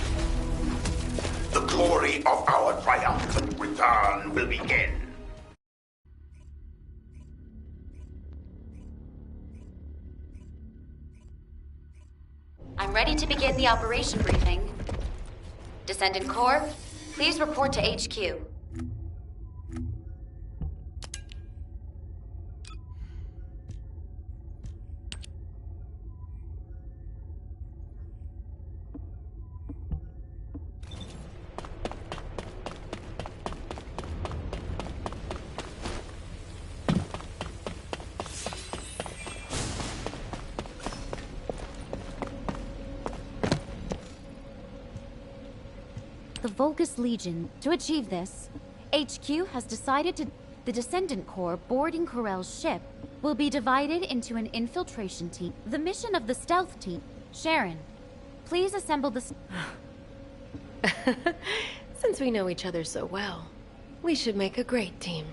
[SPEAKER 7] the glory of our triumphant return will begin.
[SPEAKER 6] I'm ready to begin the operation briefing. Descendant Corps, please report to HQ. The Vulgus Legion. To achieve this, HQ has decided to... The Descendant Corps boarding Corell's ship will be divided into an infiltration team. The mission of the stealth team... Sharon, please assemble the...
[SPEAKER 11] Since we know each other so well, we should make a great team.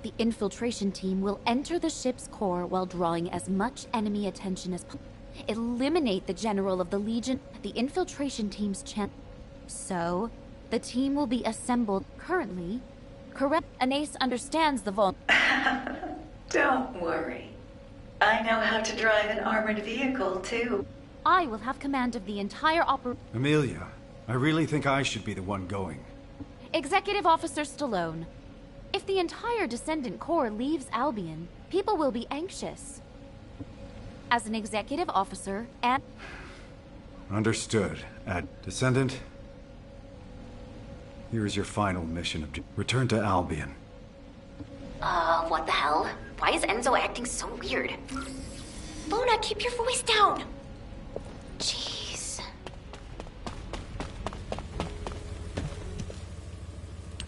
[SPEAKER 6] The infiltration team will enter the ship's core while drawing as much enemy attention as possible. Eliminate the general of the Legion, the infiltration team's chance. So, the team will be assembled currently. Correct. Anais understands the
[SPEAKER 8] Don't worry. I know how to drive an armored vehicle, too.
[SPEAKER 6] I will have command of the entire
[SPEAKER 5] Amelia, I really think I should be the one going.
[SPEAKER 6] Executive Officer Stallone. If the entire Descendant Corps leaves Albion, people will be anxious. as an executive officer and...
[SPEAKER 5] Understood. Descendant, here is your final mission. Return to Albion.
[SPEAKER 2] What the hell? Why is Enzo acting so weird? Luna, keep your voice down! Jeez.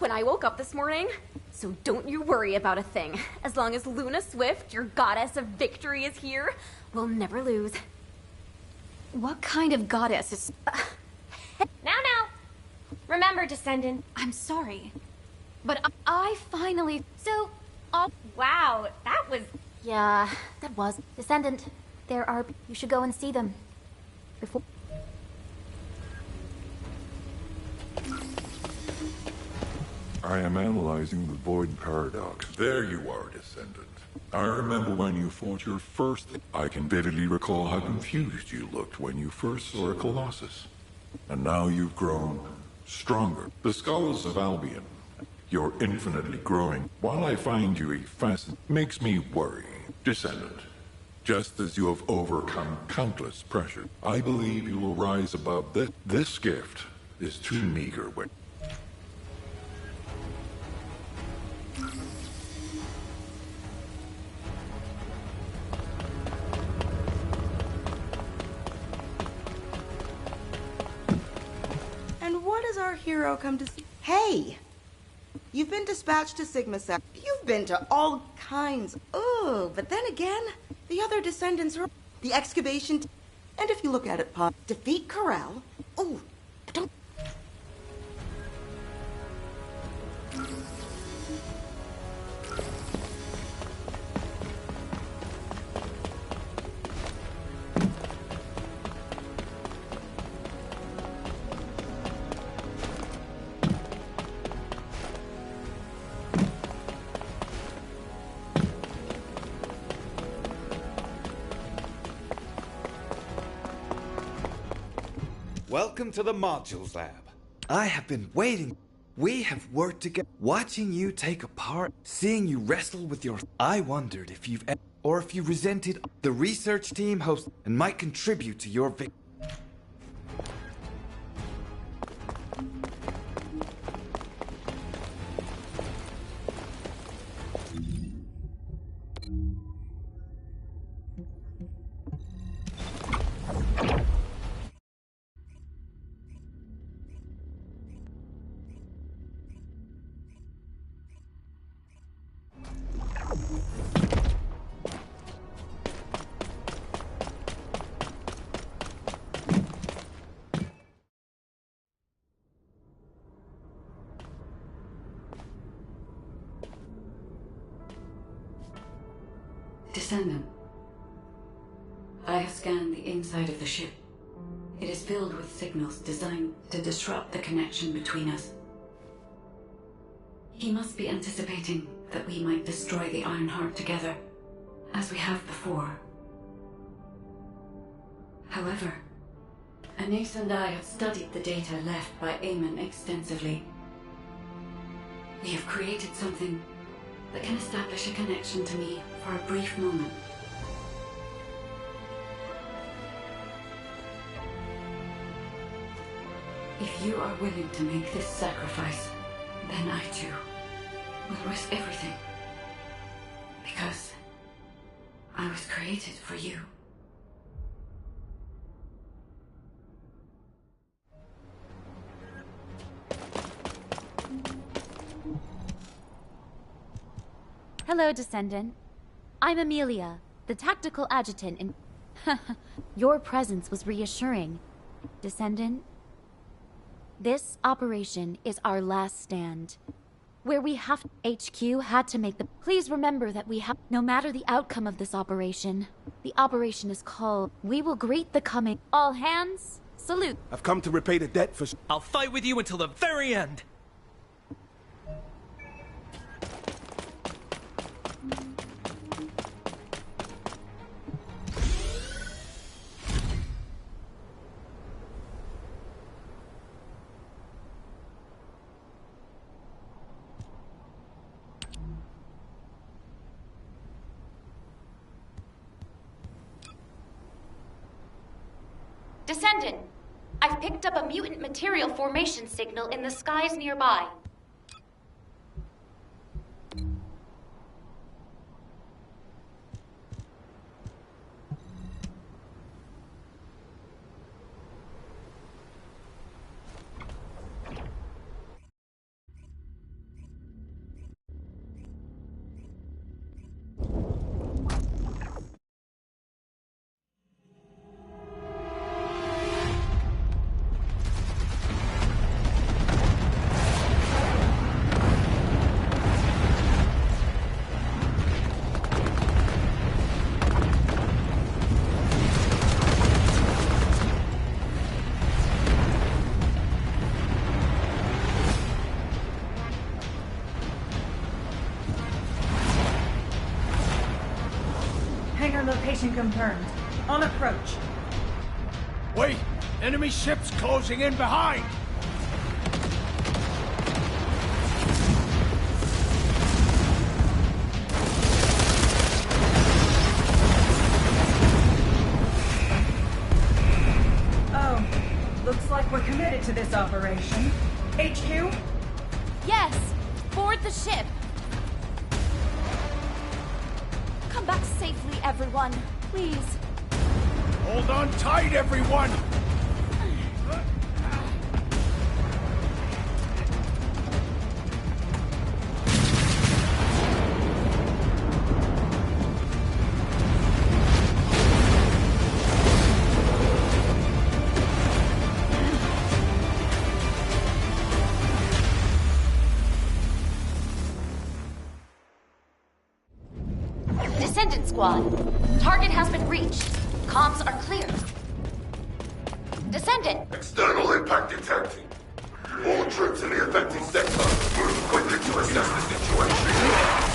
[SPEAKER 9] When I woke up this morning, so don't you worry about a thing. As long as Luna Swift, your goddess of victory, is here, we'll never lose. What kind of goddess is...
[SPEAKER 12] Now. Remember, Descendant.
[SPEAKER 9] I'm sorry.
[SPEAKER 12] But I finally... So... Oh, wow, that was...
[SPEAKER 6] Yeah, that was. Descendant, there are... You should go and see them. Before...
[SPEAKER 7] I am analyzing the Void Paradox. There you are, Descendant. I remember when you fought your first... I can vividly recall how confused you looked when you first saw a Colossus. And now you've grown stronger. The Scholars of Albion. You're infinitely growing. While I find you a fascinating... Makes me worry. Descendant. Just as you have overcome countless pressures, I believe you will rise above this. This gift is too meager when...
[SPEAKER 16] And what does our hero come to see? Hey! You've been dispatched to Sigma Sec. You've been to all kinds. Oh, but then again, the other descendants are the excavation. And if you look at it, defeat Corral. Oh, but don't.
[SPEAKER 18] Welcome to the Modules Lab. I have been waiting. We have worked together. Watching you take apart, seeing you wrestle with your... I wondered if you've... Or if you resented the research team host and might contribute to your victory.
[SPEAKER 8] Descendant. I have scanned the inside of the ship. It is filled with signals designed to disrupt the connection between us. He must be anticipating that we might destroy the Ironheart together, as we have before. However, Anais and I have studied the data left by Eamon extensively. We have created something that can establish a connection to me for a brief moment. If you are willing to make this sacrifice, then I too will risk everything. Because I was created for you.
[SPEAKER 6] Hello, Descendant. I'm Amelia, the tactical adjutant in... Your presence was reassuring. Descendant, this operation is our last stand. Where we have... HQ had to make the... Please remember that we have... No matter the outcome of this operation, the operation is called... We will greet the coming... All hands, salute.
[SPEAKER 24] I've come to repay the debt for...
[SPEAKER 25] I'll fight with you until the very end!
[SPEAKER 6] Descendant, I've picked up a mutant material formation signal in the skies nearby.
[SPEAKER 3] Hangar location confirmed. On approach.
[SPEAKER 4] Wait! Enemy ships closing in behind!
[SPEAKER 3] Oh, looks like we're committed to this operation. HQ?
[SPEAKER 6] Yes! Board the ship! Come back safely, everyone. Please.
[SPEAKER 4] Hold on tight, everyone!
[SPEAKER 6] Descendant Squad. Target has been reached. Comms are clear. Descendant.
[SPEAKER 7] External impact detected. All troops in the affected sector, move quickly to assess the situation.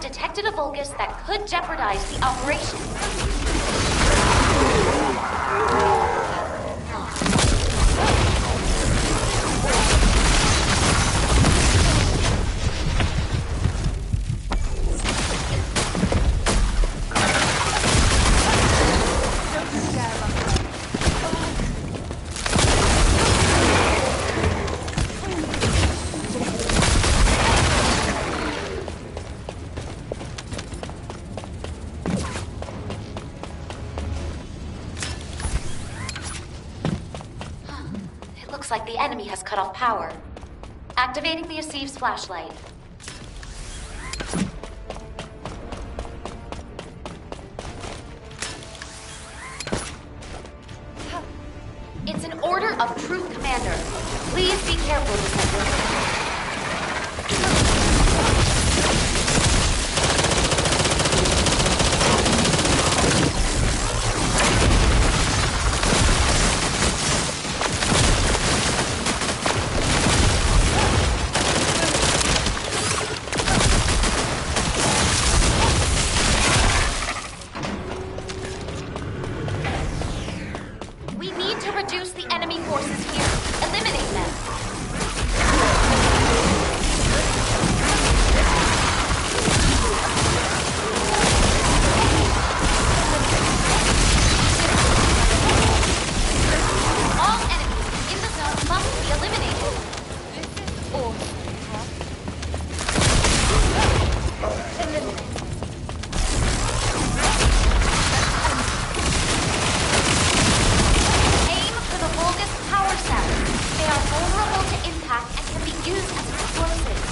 [SPEAKER 6] detected a Vulgus that could jeopardize the operation. Looks like the enemy has cut off power. Activating the Asive's flashlight. It's an order of Truth, Commander. Please be careful, Descendant. We need need to reduce the enemy forces here. Eliminate them. All enemies in the zone must be eliminated. Or eliminate. Aim for the Vulgus power cells. They are vulnerable to impact and can be used as explosives.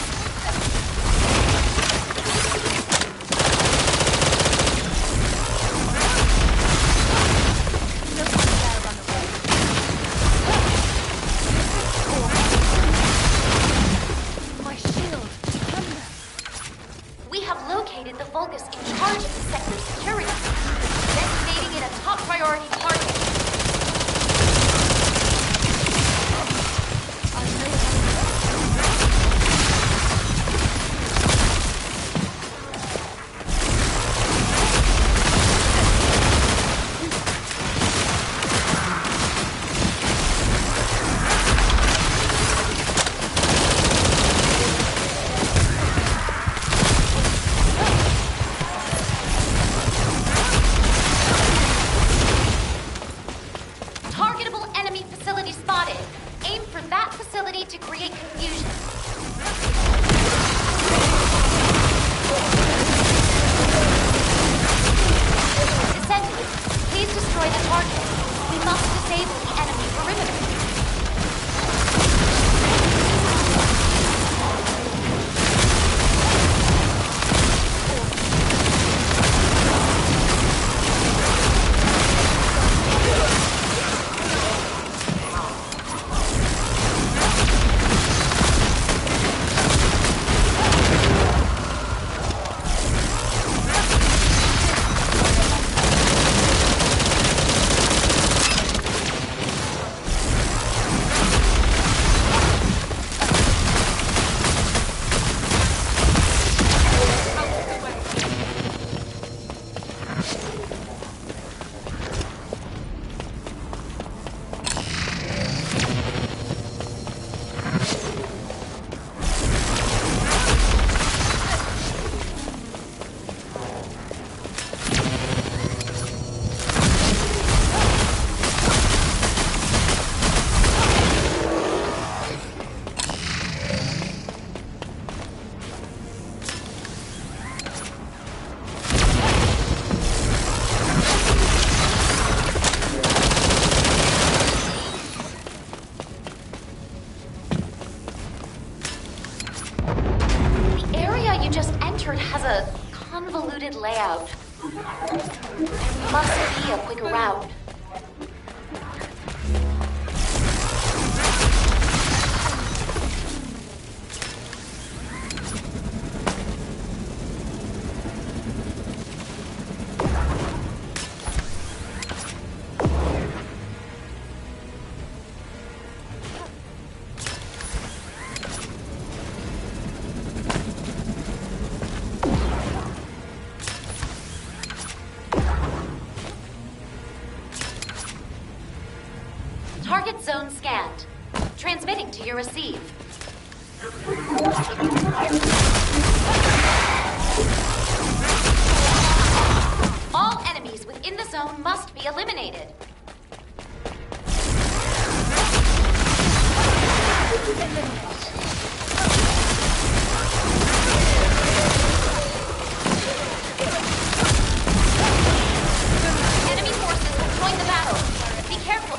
[SPEAKER 12] My shield.
[SPEAKER 6] We have located the Vulgus in charge of the sector's security, designating it a top priority target. Targetable enemy facility spotted. Aim for that facility to create confusion. Descendant, please destroy the target. We must disable the enemy perimeter. The area you just entered has a convoluted layout. There must be a quicker route. Target zone scanned. Transmitting to your receive. All enemies within the zone must be eliminated. Enemy forces have joined the battle. Be careful.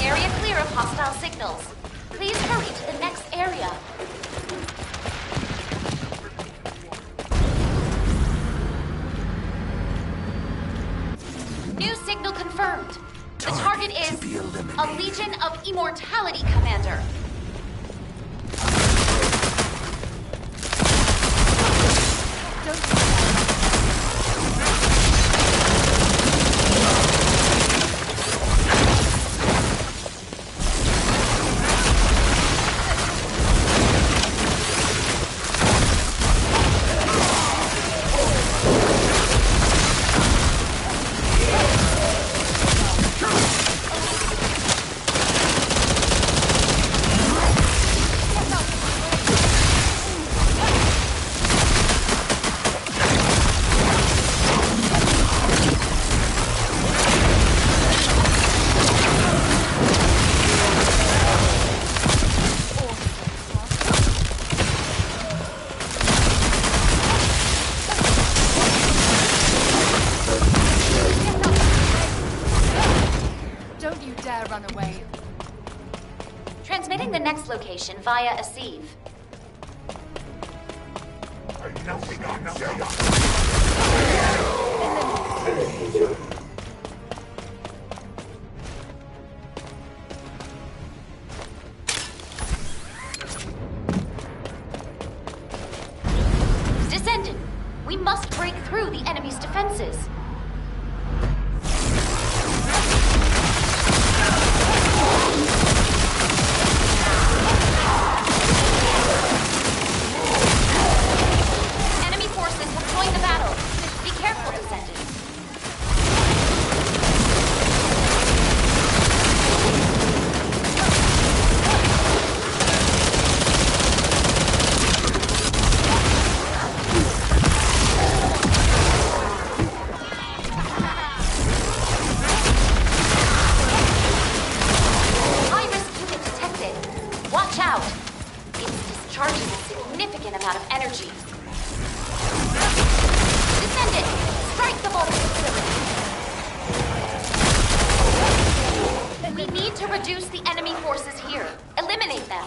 [SPEAKER 6] Area clear of hostile signals. Please hurry to the next area. New signal confirmed. The target is a Legion of Immortality Commander.
[SPEAKER 13] Don't you dare run away.
[SPEAKER 6] Transmitting the next location via a sieve. Descendant, we must break through the enemy's defenses. Enemy forces have joined the battle. Be careful, Descendant. High-risk unit detected. Watch out. It's discharging a significant amount of energy. Descendant, strike the Vulcan facility. We need to reduce the enemy forces here. Eliminate them.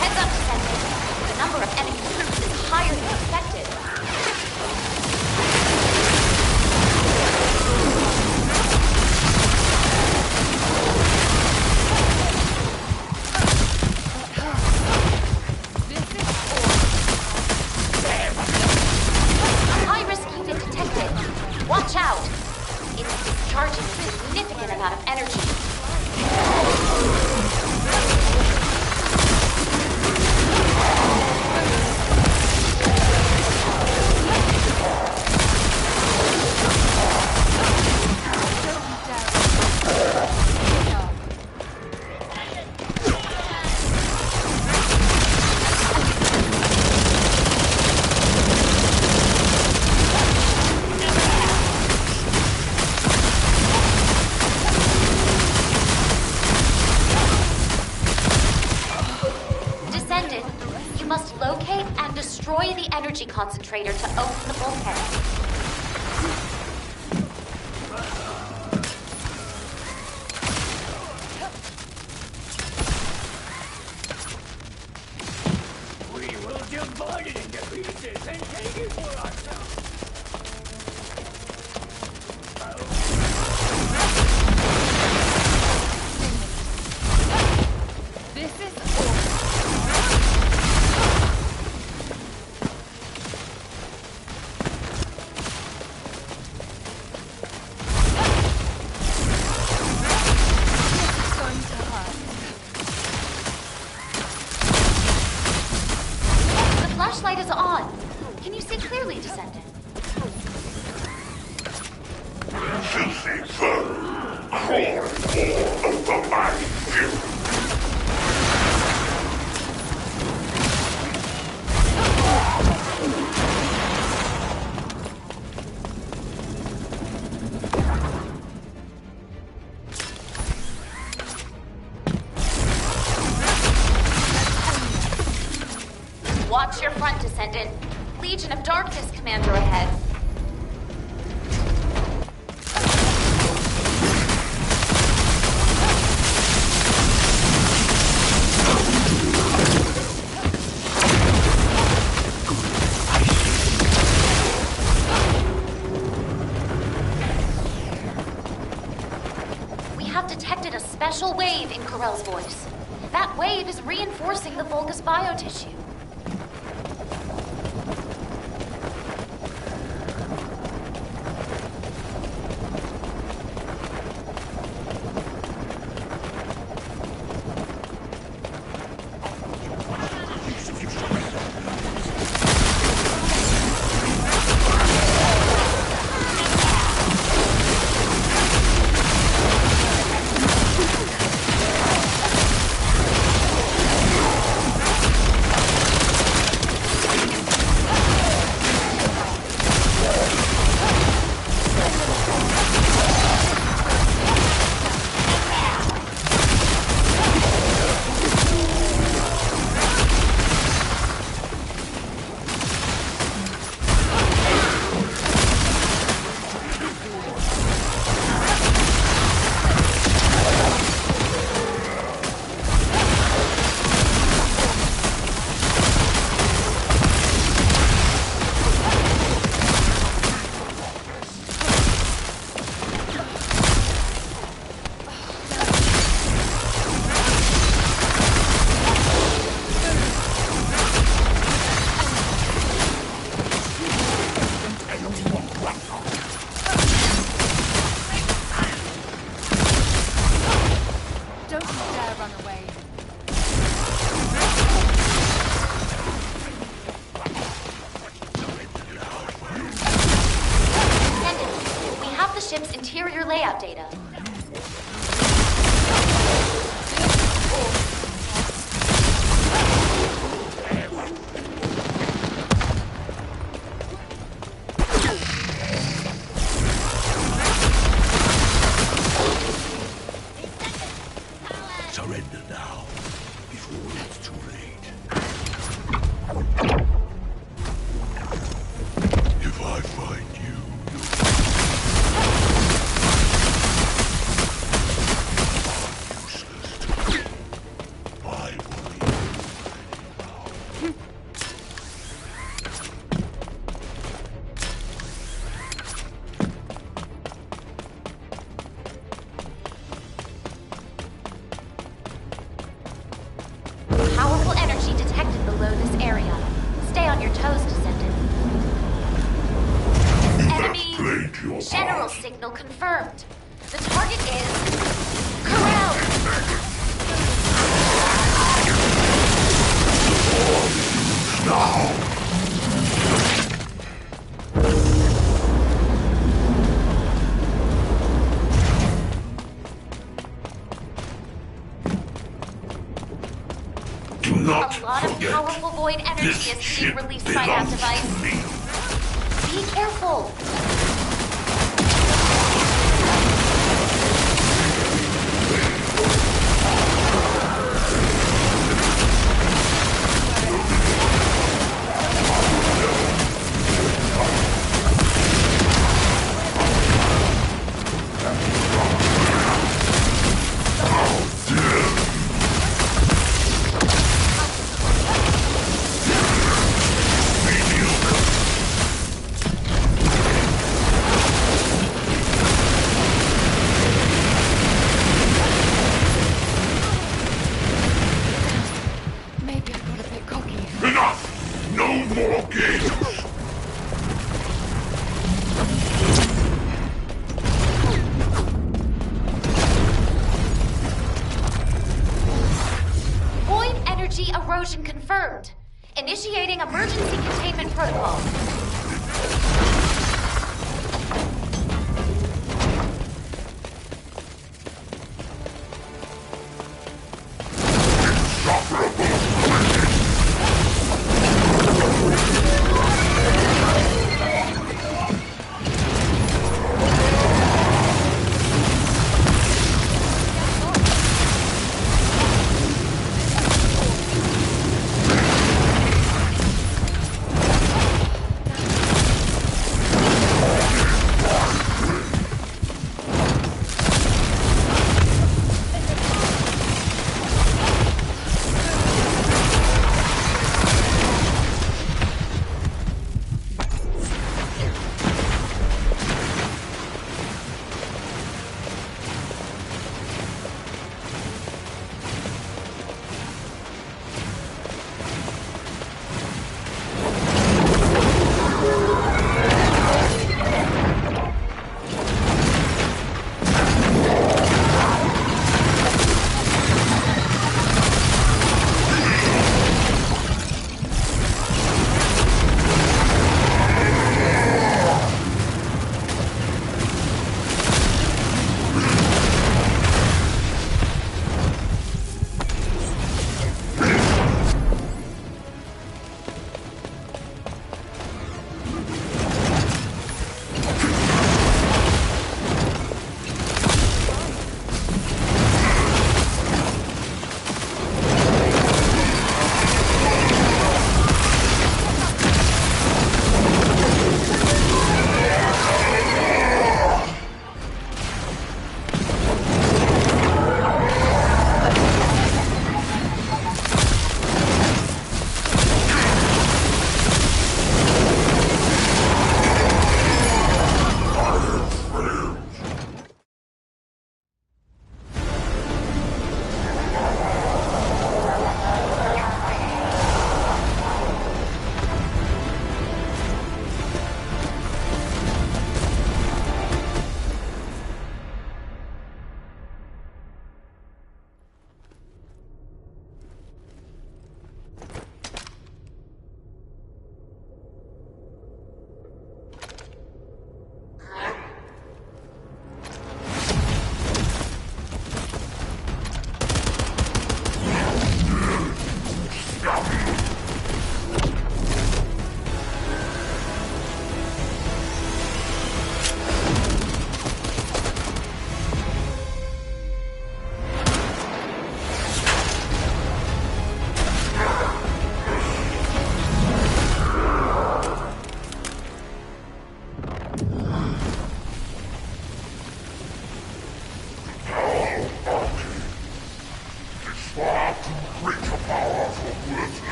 [SPEAKER 6] Heads up, Descendant. The number of enemy troops is higher than expected. A high-risk unit detected. Watch out. It's discharging a significant amount of energy. Descendant, you must locate and destroy the energy concentrator to open the bulkhead.
[SPEAKER 4] We will divide it into pieces and take it for ourselves.
[SPEAKER 13] This is awful. This is going to hurt.
[SPEAKER 6] The flashlight is on. Can you see clearly, Descendant?
[SPEAKER 7] Filthy foe, crawling all over my view.
[SPEAKER 6] Watch your front, Descendant. Legion of Darkness commander ahead. We have detected a special wave in Corell's voice. That wave is reinforcing the Vulgus biotissue. ship's interior layout data.
[SPEAKER 7] Surrender now, before it's too late. If I find you, you're useless to me. I will leave you now.
[SPEAKER 6] Powerful energy detected below this area. Stay on your toes, Descendant. Enemy
[SPEAKER 7] Played your
[SPEAKER 6] general
[SPEAKER 7] part.
[SPEAKER 6] signal confirmed. The target is Corral.
[SPEAKER 7] Now! Do not
[SPEAKER 6] A lot of
[SPEAKER 7] forget,
[SPEAKER 6] powerful void energy
[SPEAKER 7] this
[SPEAKER 6] is being
[SPEAKER 7] ship
[SPEAKER 6] released by that
[SPEAKER 7] belongs
[SPEAKER 6] device.
[SPEAKER 7] to me.
[SPEAKER 6] Be careful.
[SPEAKER 11] Maybe I got a bit cocky.
[SPEAKER 7] Enough! No more games!
[SPEAKER 6] Void energy erosion confirmed. Initiating emergency containment protocol.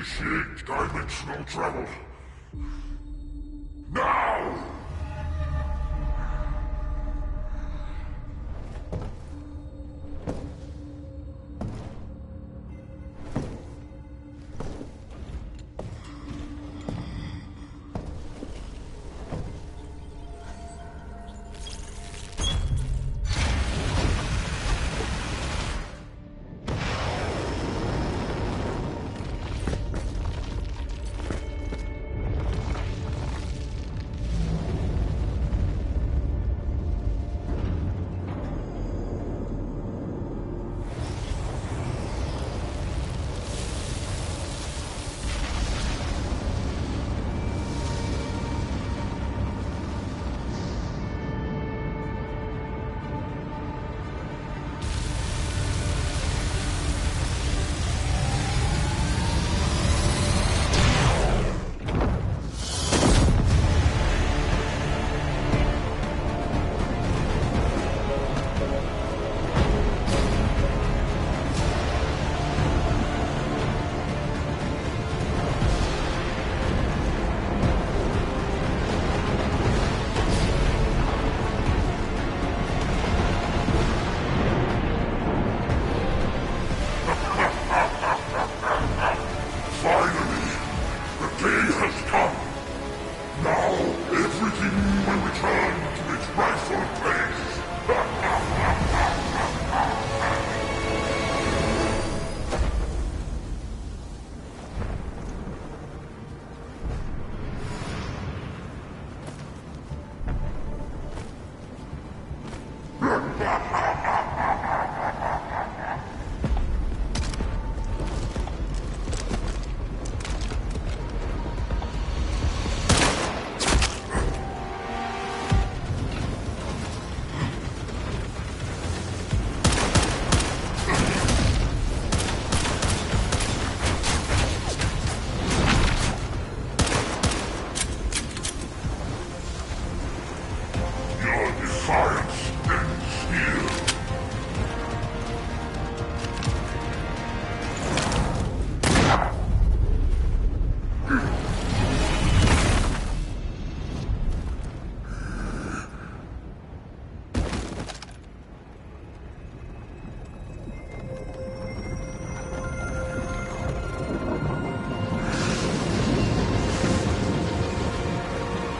[SPEAKER 7] Initiate dimensional travel. Now!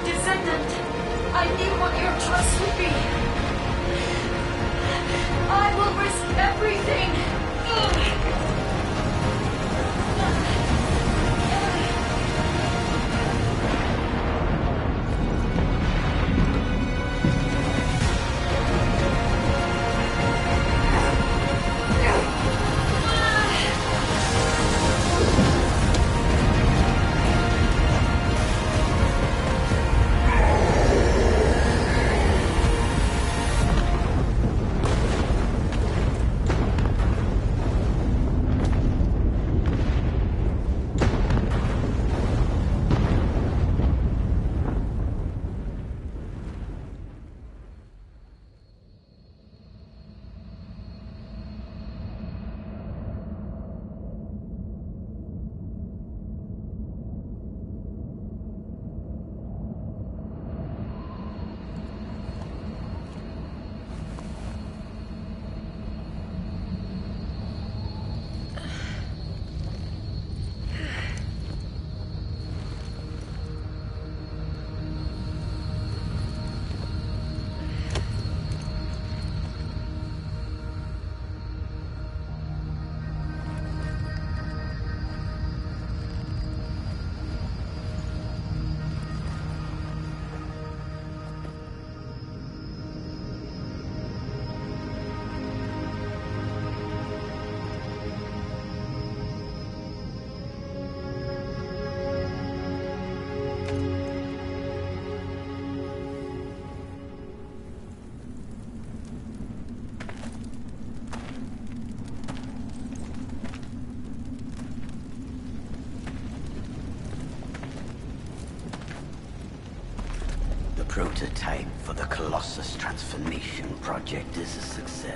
[SPEAKER 1] Descendant, I need what your trust would be. I will risk everything.
[SPEAKER 14] The prototype for the Colossus Transformation Project is a success.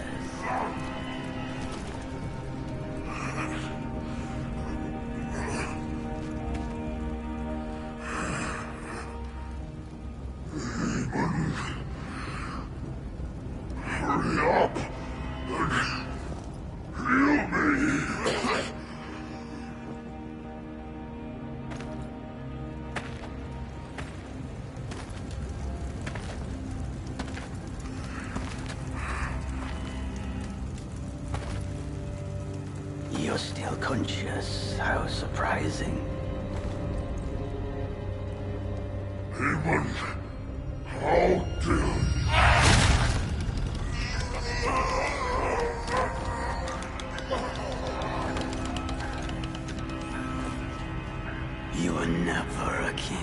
[SPEAKER 7] Hurry up and heal me.
[SPEAKER 14] You're still conscious. How surprising.
[SPEAKER 7] Haven, how dare you?
[SPEAKER 14] You were never a king.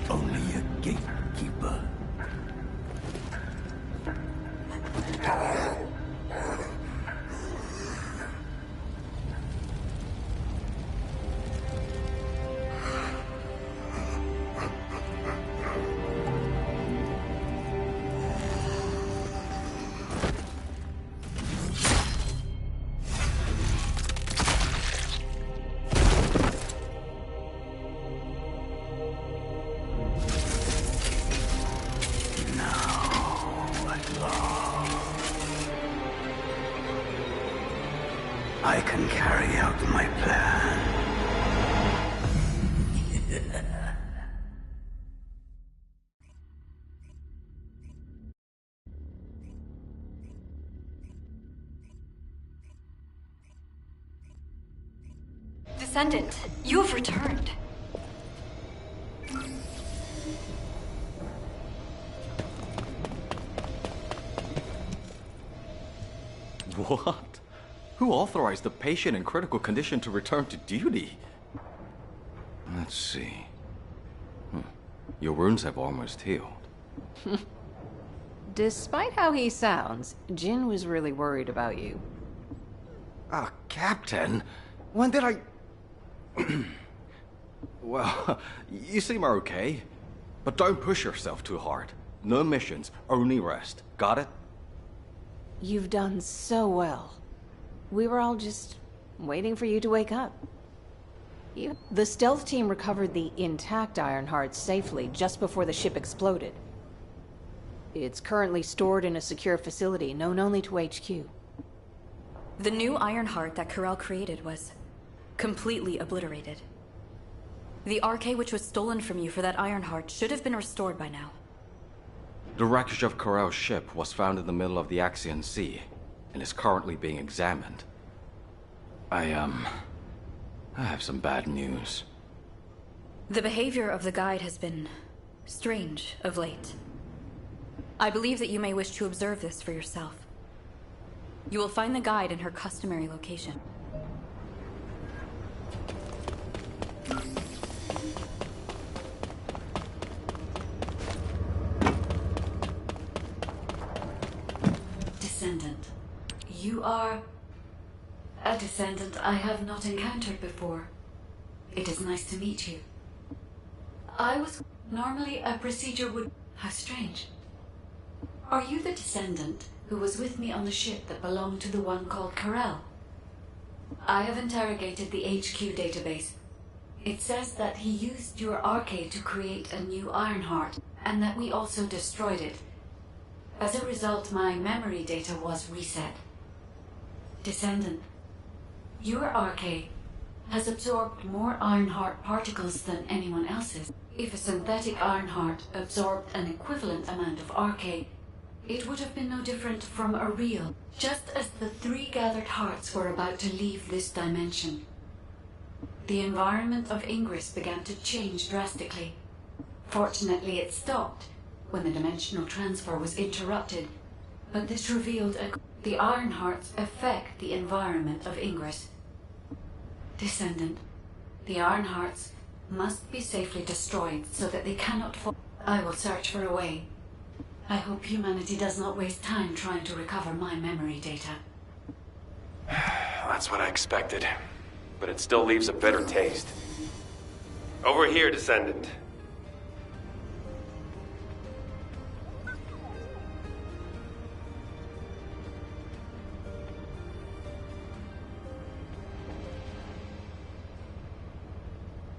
[SPEAKER 14] Only a gatekeeper. I can carry out my plan.
[SPEAKER 15] Descendant, you have returned.
[SPEAKER 20] What? Who authorized the patient in critical condition to return to duty? Let's see. Your wounds have almost healed.
[SPEAKER 21] Despite how he sounds, Jin was really worried about you.
[SPEAKER 20] Captain? When did I... Well, you seem okay. But don't push yourself too hard. No missions, only rest. Got it?
[SPEAKER 21] You've done so well. We were all just waiting for you to wake up. The stealth team recovered the intact Ironheart safely just before the ship exploded. It's currently stored in a secure facility known only to HQ.
[SPEAKER 15] The new Ironheart that Corel created was completely obliterated. The RK which was stolen from you for that Ironheart should have been restored by now.
[SPEAKER 20] The wreckage of Corel's ship was found in the middle of the Axian Sea, and is currently being examined. I have some bad news.
[SPEAKER 15] The behavior of the guide has been strange of late. I believe that you may wish to observe this for yourself. You will find the guide in her customary location.
[SPEAKER 8] Descendant. You are a descendant I have not encountered before. It is nice to meet you. Normally a procedure would... How strange. Are you the descendant who was with me on the ship that belonged to the one called Corel? I have interrogated the HQ database. It says that he used your arcade to create a new Ironheart, and that we also destroyed it. As a result, my memory data was reset. Descendant, your arcade has absorbed more Ironheart particles than anyone else's. If a synthetic Ironheart absorbed an equivalent amount of arcade, it would have been no different from a real, just as the 3 gathered hearts were about to leave this dimension. The environment of Ingress began to change drastically. Fortunately, it stopped when the dimensional transfer was interrupted, but this revealed the Ironhearts affect the environment of Ingress. Descendant, the Ironhearts must be safely destroyed so that they cannot fall. I will search for a way. I hope humanity does not waste time trying to recover my memory data.
[SPEAKER 17] That's what I expected. But it still leaves a bitter taste. Over here, Descendant.